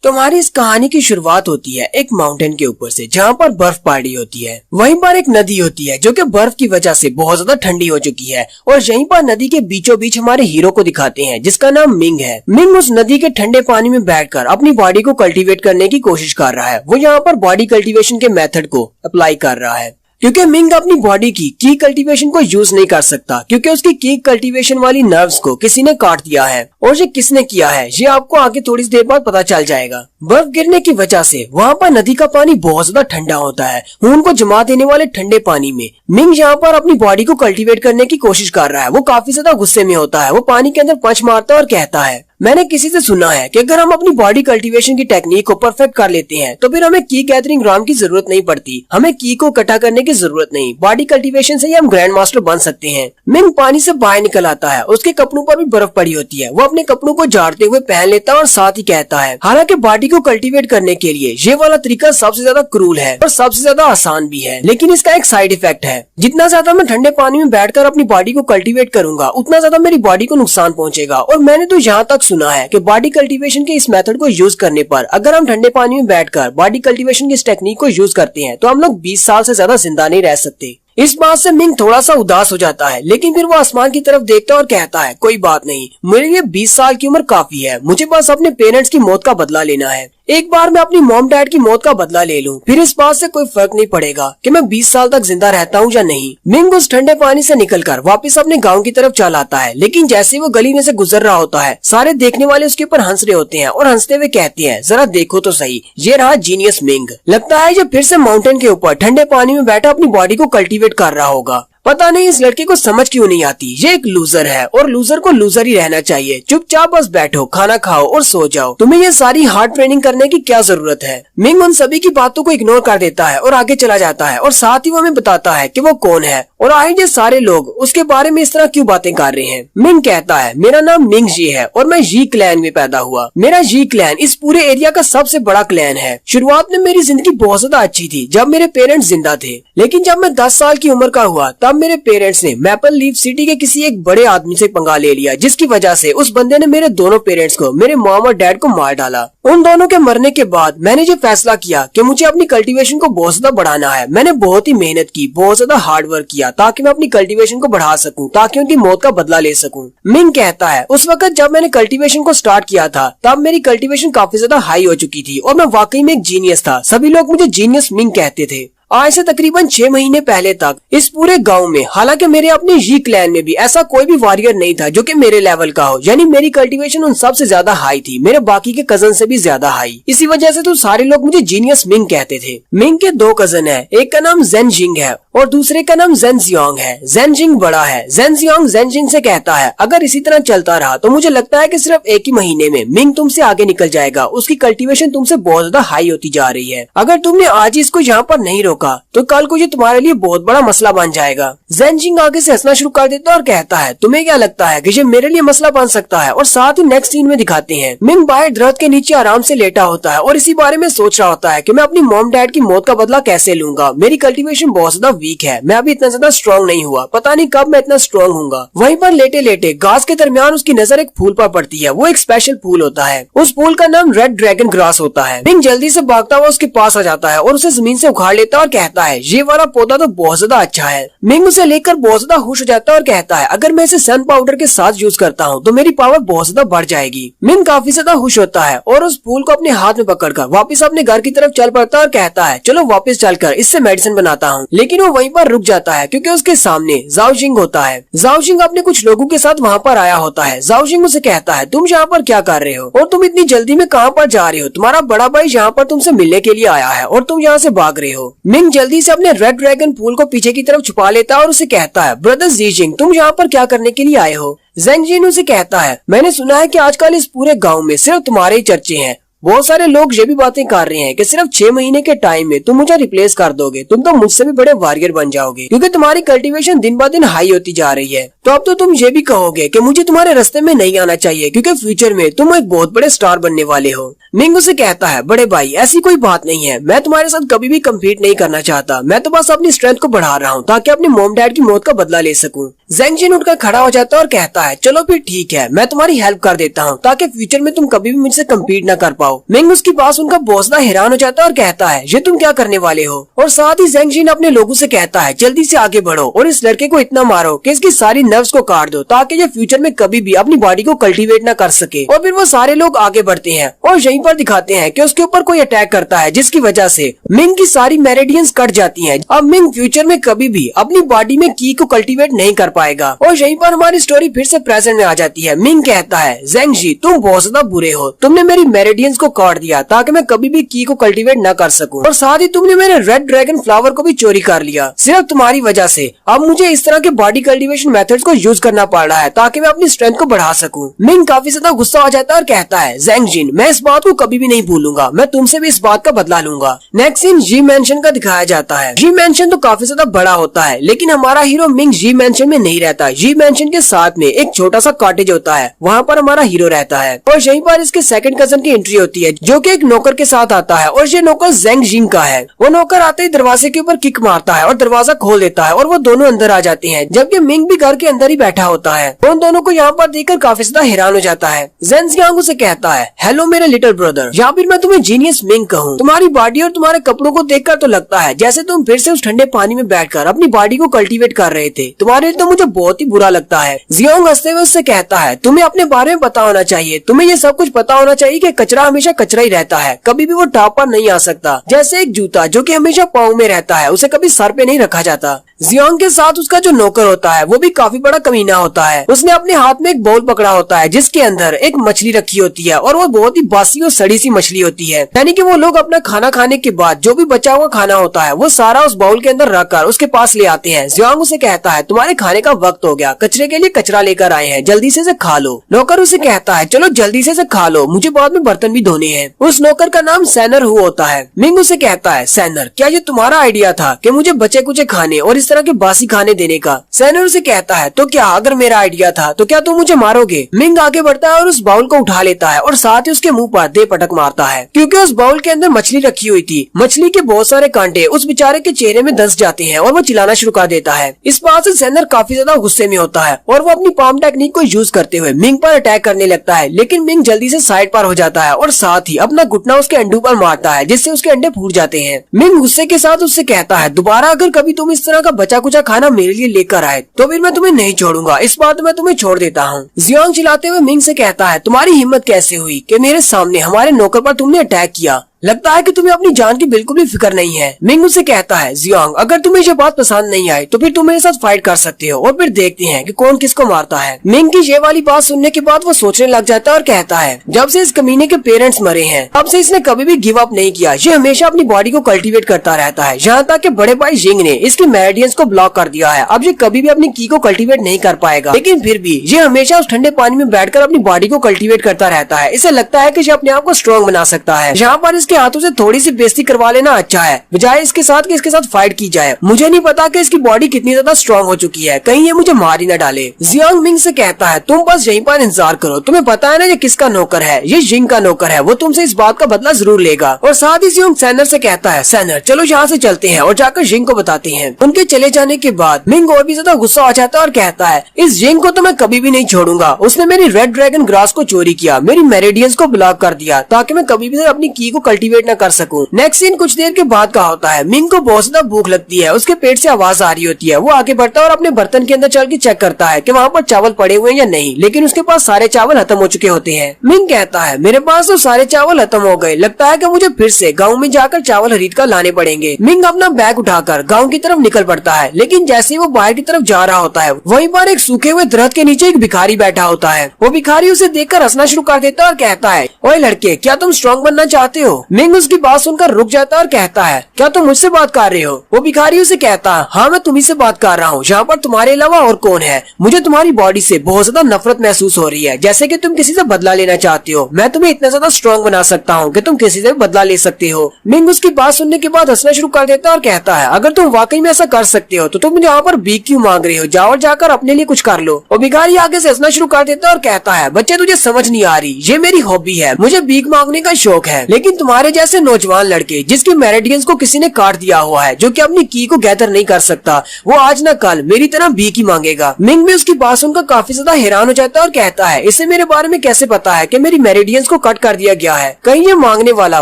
तो हमारी इस कहानी की शुरुआत होती है एक माउंटेन के ऊपर से, जहाँ पर बर्फ पड़ी होती है। वहीं पर एक नदी होती है जो कि बर्फ की वजह से बहुत ज्यादा ठंडी हो चुकी है, और यहीं पर नदी के बीचों बीच हमारे हीरो को दिखाते हैं जिसका नाम मिंग है। मिंग उस नदी के ठंडे पानी में बैठकर अपनी बॉडी को कल्टीवेट करने की कोशिश कर रहा है। वो यहाँ पर बॉडी कल्टीवेशन के मेथड को अप्लाई कर रहा है, क्योंकि मिंग अपनी बॉडी की कल्टीवेशन को यूज नहीं कर सकता, क्योंकि उसकी की कल्टीवेशन वाली नर्व्स को किसी ने काट दिया है। और ये किसने किया है ये आपको आगे थोड़ी देर बाद पता चल जाएगा। बर्फ गिरने की वजह से वहाँ पर नदी का पानी बहुत ज्यादा ठंडा होता है। खून को जमा देने वाले ठंडे पानी में मिंग यहाँ पर अपनी बॉडी को कल्टीवेट करने की कोशिश कर रहा है। वो काफी ज्यादा गुस्से में होता है। वो पानी के अंदर पंच मारता है और कहता है, मैंने किसी से सुना है कि अगर हम अपनी बॉडी कल्टीवेशन की टेक्निक को परफेक्ट कर लेते हैं तो फिर हमें की गैदरिंग राउंड की जरूरत नहीं पड़ती, हमें की को इकट्ठा करने की जरूरत नहीं। बॉडी कल्टीवेशन से ही हम ग्रैंड मास्टर बन सकते हैं। मिंग पानी से बाहर निकल आता है। उसके कपड़ों पर भी बर्फ पड़ी होती है। वो अपने कपड़ों को झाड़ते हुए पहन लेता है और साथ ही कहता है, हालांकि बॉडी को कल्टीवेट करने के लिए ये वाला तरीका सबसे ज्यादा क्रूल है और सबसे ज्यादा आसान भी है, लेकिन इसका एक साइड इफेक्ट है। जितना ज्यादा मैं ठंडे पानी में बैठकर अपनी बॉडी को कल्टीवेट करूंगा उतना ज्यादा मेरी बॉडी को नुकसान पहुंचेगा। और मैंने तो यहाँ तक सुना है कि बॉडी कल्टीवेशन के इस मेथड को यूज करने पर अगर हम ठंडे पानी में बैठकर बॉडी कल्टीवेशन की इस टेक्निक को यूज करते हैं तो हम लोग 20 साल से ज्यादा जिंदा नहीं रह सकते। इस बात से मिंग थोड़ा सा उदास हो जाता है, लेकिन फिर वो आसमान की तरफ देखता है और कहता है, कोई बात नहीं, मेरे लिए 20 साल की उम्र काफी है। मुझे बस अपने पेरेंट्स की मौत का बदला लेना है। एक बार मैं अपनी मॉम डैड की मौत का बदला ले लूं, फिर इस बात से कोई फर्क नहीं पड़ेगा कि मैं 20 साल तक जिंदा रहता हूं या नहीं। मिंग उस ठंडे पानी से निकलकर वापस अपने गांव की तरफ चल आता है, लेकिन जैसे वो गली में से गुजर रहा होता है सारे देखने वाले उसके ऊपर हंस रहे होते हैं और हंसते हुए कहते हैं, जरा देखो तो सही, ये रहा जीनियस मिंग। लगता है ये फिर से माउंटेन के ऊपर ठंडे पानी में बैठा अपनी बॉडी को कल्टीवेट कर रहा होगा। पता नहीं इस लड़के को समझ क्यों नहीं आती। ये एक लूजर है और लूजर को लूजर ही रहना चाहिए। चुपचाप बस बैठो, खाना खाओ और सो जाओ। तुम्हें ये सारी हार्ड ट्रेनिंग करने की क्या जरूरत है। मिंग उन सभी की बातों को इग्नोर कर देता है और आगे चला जाता है, और साथ ही वो हमें बताता है कि वो कौन है और आखिर ये सारे लोग उसके बारे में इस तरह क्यों बातें कर रहे हैं। मिंग कहता है, मेरा नाम मिंग जी है और मैं जी क्लैन में पैदा हुआ। मेरा जी क्लैन इस पूरे एरिया का सबसे बड़ा क्लैन है। शुरुआत में मेरी जिंदगी बहुत ज्यादा अच्छी थी जब मेरे पेरेंट्स जिंदा थे, लेकिन जब मैं 10 साल की उम्र का हुआ तब मेरे पेरेंट्स ने मैपल लीफ सिटी के किसी एक बड़े आदमी से पंगा ले लिया, जिसकी वजह से उस बंदे ने मेरे दोनों पेरेंट्स को, मेरे मॉम और डैड को मार डाला। उन दोनों के मरने के बाद मैंने जो फैसला किया कि मुझे अपनी कल्टीवेशन को बहुत ज्यादा बढ़ाना है। मैंने बहुत ही मेहनत की, बहुत ज्यादा हार्ड वर्क किया ताकि मैं अपनी कल्टीवेशन को बढ़ा सकूं, ताकि उनकी मौत का बदला ले सकूं। मिंग कहता है, उस वक्त जब मैंने कल्टीवेशन को स्टार्ट किया था तब मेरी कल्टीवेशन काफी ज्यादा हाई हो चुकी थी और मैं वाकई में एक जीनियस था। सभी लोग मुझे जीनियस मिंग कहते थे। आज से तकरीबन 6 महीने पहले तक इस पूरे गांव में, हालांकि मेरे अपने जी क्लैन में भी ऐसा कोई भी वॉरियर नहीं था जो कि मेरे लेवल का हो, यानी मेरी कल्टीवेशन उन सबसे ज्यादा हाई थी, मेरे बाकी के कजन से भी ज्यादा हाई। इसी वजह से तो सारे लोग मुझे जीनियस मिंग कहते थे। मिंग के 2 कजन है, एक का नाम जेन जिंग है और दूसरे का नाम जेन जियांग है। जेन जिंग बड़ा है। जेन जियांग जेन जिंग से कहता है, अगर इसी तरह चलता रहा तो मुझे लगता है कि सिर्फ एक ही महीने में मिंग तुमसे आगे निकल जाएगा। उसकी कल्टीवेशन तुमसे बहुत ज्यादा हाई होती जा रही है। अगर तुमने आज इसको यहाँ पर नहीं रोका तो कल को ये तुम्हारे लिए बहुत बड़ा मसला बन जाएगा। जेन जिंग आगे से हंसना शुरू कर देता है और कहता है, तुम्हें क्या लगता है कि ये मेरे लिए मसला बन सकता है। और साथ ही नेक्स्ट सीन में दिखाते हैं मिंग बाहर दरख्त के नीचे आराम से लेटा होता है और इसी बारे में सोच रहा होता है कि मैं अपनी मॉम डैड की मौत का बदला कैसे लूंगा। मेरी कल्टीवेशन बहुत ज्यादा वीक है, मैं अभी इतना ज्यादा स्ट्रॉन्ग नहीं हुआ, पता नहीं कब मैं इतना स्ट्रॉन्ग हूँगा। वहीं पर लेटे लेटे घास के दरमियान उसकी नजर एक फूल पर पड़ती है। वो एक स्पेशल फूल होता है। उस फूल का नाम रेड ड्रैगन ग्रास होता है। मिंग जल्दी से भागता हुआ उसके पास आ जाता है और उसे जमीन से उखाड़ लेता है और कहता है, ये वाला पौधा तो बहुत ज्यादा अच्छा है। मिंग उसे लेकर बहुत ज्यादा खुश हो जाता है और कहता है, अगर मैं इसे सन पाउडर के साथ यूज करता हूँ तो मेरी पावर बहुत ज्यादा बढ़ जाएगी। मिंग काफी ज्यादा खुश होता है और उस फूल को अपने हाथ में पकड़कर वापस अपने घर की तरफ चल पड़ता है और कहता है, चलो वापस चलकर इससे मेडिसिन बनाता हूँ। लेकिन वो वहीं पर रुक जाता है क्योंकि उसके सामने जाओ जिंग होता है। जाओ जिंग अपने कुछ लोगों के साथ वहाँ पर आया होता है। जाओ जिंग उसे कहता है, तुम यहाँ पर क्या कर रहे हो और तुम इतनी जल्दी में कहाँ पर जा रहे हो। तुम्हारा बड़ा भाई यहाँ पर तुमसे मिलने के लिए आया है और तुम यहाँ से भाग रहे हो। मिंग जल्दी से अपने रेड ड्रैगन फूल को पीछे की तरफ छुपा लेता है और उसे कहता है, ब्रदर जी जिंग, तुम यहाँ पर क्या करने के लिए आए हो। जेंग जिन उसे कहता है, मैंने सुना है कि आजकल इस पूरे गांव में सिर्फ तुम्हारे ही चर्चे हैं। बहुत सारे लोग ये भी बातें कर रहे हैं कि सिर्फ 6 महीने के टाइम में तुम मुझे रिप्लेस कर दोगे। तुम तो मुझसे भी बड़े वॉरियर बन जाओगे क्योंकि तुम्हारी कल्टीवेशन दिन ब दिन हाई होती जा रही है। तो अब तो तुम ये भी कहोगे कि मुझे तुम्हारे रास्ते में नहीं आना चाहिए क्योंकि फ्यूचर में तुम एक बहुत बड़े स्टार बनने वाले हो। मिंग उसे कहता है, बड़े भाई ऐसी कोई बात नहीं है, मैं तुम्हारे साथ कभी भी कम्पीट नहीं करना चाहता। मैं तो बस अपनी स्ट्रेंथ को बढ़ा रहा हूँ ताकि अपने मॉम डैड की मौत का बदला ले सकूँ। जेंग जिन उठकर खड़ा हो जाता है और कहता है, चलो फिर ठीक है, मैं तुम्हारी हेल्प कर देता हूँ ताकि फ्यूचर में तुम कभी भी मुझसे कम्पीट न कर पाओ। जाओ। मिंग उसकी बात सुनकर बहुत ज्यादा हैरान हो जाता है और कहता है ये तुम क्या करने वाले हो। और साथ ही ज़ेंग जिन अपने लोगों से कहता है जल्दी से आगे बढ़ो और इस लड़के को इतना मारो कि इसकी सारी नर्व्स को काट दो ताकि ये फ्यूचर में कभी भी अपनी बॉडी को कल्टीवेट न कर सके। और फिर वो सारे लोग आगे बढ़ते हैं और यहीं पर दिखाते हैं कि उसके ऊपर कोई अटैक करता है जिसकी वजह से मिंग की सारी मेरिडियंस कट जाती हैं। अब मिंग फ्यूचर में कभी भी अपनी बॉडी में की को कल्टीवेट नहीं कर पाएगा। और यहीं पर हमारी स्टोरी फिर से प्रेजेंट में आ जाती है। मिंग कहता है ज़ेंग जी तुम बहुत ज्यादा बुरे हो, तुमने मेरी मेरिडियंस को काट दिया ताकि मैं कभी भी की को कल्टीवेट न कर सकूं और साथ ही तुमने मेरे रेड ड्रैगन फ्लावर को भी चोरी कर लिया। सिर्फ तुम्हारी वजह से अब मुझे इस तरह के बॉडी कल्टीवेशन मेथड्स को यूज करना पड़ रहा है ताकि मैं अपनी स्ट्रेंथ को बढ़ा सकूं। मिंग काफी ज्यादा गुस्सा हो जाता है और कहता है ज़ेंग जिन मैं इस बात को कभी भी नहीं भूलूंगा, मैं तुमसे भी इस बात का बदला लूंगा। नेक्स्ट सीन जी मैंशन का दिखाया जाता है। जी मैंशन तो काफी ज्यादा बड़ा होता है लेकिन हमारा हीरो मिंग जी मैंशन में नहीं रहता। जी मैंशन के साथ में एक छोटा सा कॉटेज होता है, वहाँ पर हमारा हीरो रहता है और यहीं पर इसके सेकंड कजन की एंट्री होती है जो कि एक नौकर के साथ आता है और ये नौकर ज़ेंग जिन का है। वो नौकर आते ही दरवाजे के ऊपर किक मारता है और दरवाजा खोल देता है और वो दोनों अंदर आ जाते हैं, जबकि मिंग भी घर के अंदर ही बैठा होता है। उन दोनों को यहाँ पर देखकर काफी ज्यादा हैरान हो जाता है। ज़ेंग जियांग उसे कहता है हेलो मेरे लिटिल ब्रदर, या फिर मैं तुम्हें जीनियस मिंग कहूँ। तुम्हारी बॉडी और तुम्हारे कपड़ों को देखकर तो लगता है जैसे तुम फिर से उस ठंडे पानी में बैठकर अपनी बॉडी को कल्टीवेट कर रहे थे। तुम्हारे लिए तो मुझे बहुत ही बुरा लगता है। जियांग हंसते हुए उससे कहता है तुम्हें अपने बारे में पता होना चाहिए, तुम्हें ये सब कुछ पता होना चाहिए कि कचरा हमेशा कचरा ही रहता है, कभी भी वो टॉप पर नहीं आ सकता। जैसे एक जूता जो कि हमेशा पाँव में रहता है उसे कभी सर पे नहीं रखा जाता। जियांग के साथ उसका जो नौकर होता है वो भी काफी बड़ा कमीना होता है। उसने अपने हाथ में एक बाउल पकड़ा होता है जिसके अंदर एक मछली रखी होती है और वो बहुत ही बासी और सड़ी सी मछली होती है। यानी कि वो लोग अपना खाना खाने के बाद जो भी बचा हुआ खाना होता है वो सारा उस बाउल के अंदर रखकर उसके पास ले आते हैं। जियांग उसे कहता है तुम्हारे खाने का वक्त हो गया, कचरे के लिए कचरा लेकर आए हैं, जल्दी से खा लो। नौकर उसे कहता है चलो जल्दी से खा लो, मुझे बाद में बर्तन भी धोने हैं। उस नौकर का नाम सैनर हु होता है। मिंग उसे कहता है सैनर क्या ये तुम्हारा आइडिया था कि मुझे बचे कुचे खाने और इस तरह के बासी खाने देने का? सैनर उसे कहता है तो क्या अगर मेरा आइडिया था तो क्या तुम मुझे मारोगे? मिंग आगे बढ़ता है और उस बाउल को उठा लेता है और साथ ही उसके मुंह पर दे पटक मारता है क्योंकि उस बाउल के अंदर मछली रखी हुई थी। मछली के बहुत सारे कांटे उस बेचारे के चेहरे में धंस जाते हैं और वो चिल्लाना शुरू कर देता है। इस बात से सैनर काफी ज्यादा गुस्से में होता है और वो अपनी पाम टेक्निक को यूज करते हुए मिंग पर अटैक करने लगता है, लेकिन मिंग जल्दी से साइड पर हो जाता है और साथ ही अपना घुटना उसके अंडों पर मारता है जिससे उसके अंडे फूट जाते हैं। मिंग गुस्से के साथ उससे कहता है दोबारा अगर कभी तुम इस तरह का बचा कुचा खाना मेरे लिए लेकर आए तो फिर मैं तुम्हें नहीं छोड़ूंगा, इस बार तो मैं तुम्हें छोड़ देता हूँ। जियांग चिल्लाते हुए मिंग से कहता है तुम्हारी हिम्मत कैसे हुई कि मेरे सामने हमारे नौकर पर तुमने अटैक किया, लगता है कि तुम्हें अपनी जान की बिल्कुल भी फिक्र नहीं है। मिंग उसे कहता है जियांग अगर तुम्हें ये बात पसंद नहीं आई तो फिर तुम मेरे साथ फाइट कर सकते हो और फिर देखते हैं कि कौन किसको मारता है। मिंग की ये वाली बात सुनने के बाद वो सोचने लग जाता है और कहता है जब से इस कमीने के पेरेंट्स मरे हैं तब से इसने कभी भी गिव अप नहीं किया, ये हमेशा अपनी बॉडी को कल्टीवेट करता रहता है, यहाँ तक कि बड़े भाई जिंग ने इसकी मेरिडियंस को ब्लॉक कर दिया है। अब ये कभी भी अपनी की को कल्टीवेट नहीं कर पाएगा, लेकिन फिर भी ये हमेशा उस ठंडे पानी में बैठकर अपनी बॉडी को कल्टीवेट करता रहता है। इसे लगता है कि ये अपने आप को स्ट्रॉन्ग बना सकता है। यहाँ पर इसके हाथों से थोड़ी सी बेइज्जती करवा लेना अच्छा है बजाय इसके साथ कि इसके साथ फाइट की जाए। मुझे नहीं पता कि इसकी बॉडी कितनी ज्यादा स्ट्रॉन्ग हो चुकी है, कहीं ये मुझे मार ही न डाले। जियांग मिंग से कहता है तुम बस यहीं पर इंतजार करो, तुम्हें पता है ना ये किसका नौकर है, ये जिंग का नौकर है, वो तुमसे इस बात का बदला जरूर लेगा। और साथ ही जियांग सैनर से कहता है सैनर चलो यहाँ से चलते हैं और जाकर जिंग को बताते हैं। उनके चले जाने के बाद मिंग और भी ज्यादा गुस्सा आ जाता है और कहता है इस जिंग को तो मैं कभी भी नहीं छोड़ूंगा, उसने मेरी रेड ड्रैगन ग्रास को चोरी किया, मेरी मेरिडियंस को ब्लॉक कर दिया ताकि मैं कभी भी अपनी की को कल्टीवेट न कर सकूं। नेक्स्ट सीन कुछ देर के बाद का होता है। मिंग को बहुत ज्यादा भूख लगती है, उसके पेट से आवाज आ रही होती है। वो आगे बढ़ता है और अपने बर्तन के अंदर चल के चेक करता है कि वहाँ पर चावल पड़े हुए हैं या नहीं, लेकिन उसके पास सारे चावल खत्म हो चुके होते हैं। मिंग कहता है मेरे पास तो सारे चावल खत्म हो गए, लगता है कि मुझे फिर से गाँव में जाकर चावल खरीद कर लाने पड़ेंगे। मिंग अपना बैग उठाकर गाँव की तरफ निकल पड़ता है, लेकिन जैसे ही वो बाहर की तरफ जा रहा होता है वहीं पर एक सूखे हुए दरख्त के नीचे एक भिखारी बैठा होता है। वो भिखारी उसे देखकर हंसना शुरू कर देता है और कहता है ओए लड़के क्या तुम स्ट्रॉन्ग बनना चाहते हो? मिंग उसकी बात सुनकर रुक जाता है और कहता है क्या तुम मुझसे बात कर रहे हो? वो भिखारी उसे कहता है हाँ मैं तुम्ही से बात कर रहा हूँ, यहाँ पर तुम्हारे अलावा और कौन है? मुझे तुम्हारी बॉडी से बहुत ज्यादा नफरत महसूस हो रही है, जैसे कि तुम किसी से बदला लेना चाहते हो। मैं तुम्हें इतना ज्यादा स्ट्रॉन्ग बना सकता हूँ कि तुम किसी से बदला ले सकते हो। मिंग उसकी बात सुनने के बाद हंसना शुरू कर देता है और कहता है अगर तुम वाकई में ऐसा कर सकते हो तो तुम यहाँ पर भीख क्यों मांग रहे हो, जाओ और जाकर अपने लिए कुछ कर लो। वो भिखारी आगे से हंसना शुरू कर देता है और कहता है बच्चे तुझे समझ नहीं आ रही, ये मेरी हॉबी है, मुझे भीख मांगने का शौक है, लेकिन तुम्हारे तुम्हारे जैसे नौजवान लड़के जिसके मेरिडियंस को किसी ने काट दिया हुआ है, जो कि अपनी की को गैदर नहीं कर सकता, वो आज न कल मेरी तरह भीख ही मांगेगा। मिंग भी उसकी बात सुनकर काफी ज्यादा हैरान हो जाता है और कहता है, इसे मेरे बारे में कैसे पता है कि मेरी मेरिडियंस को कट कर दिया गया है? कहीं ये मांगने वाला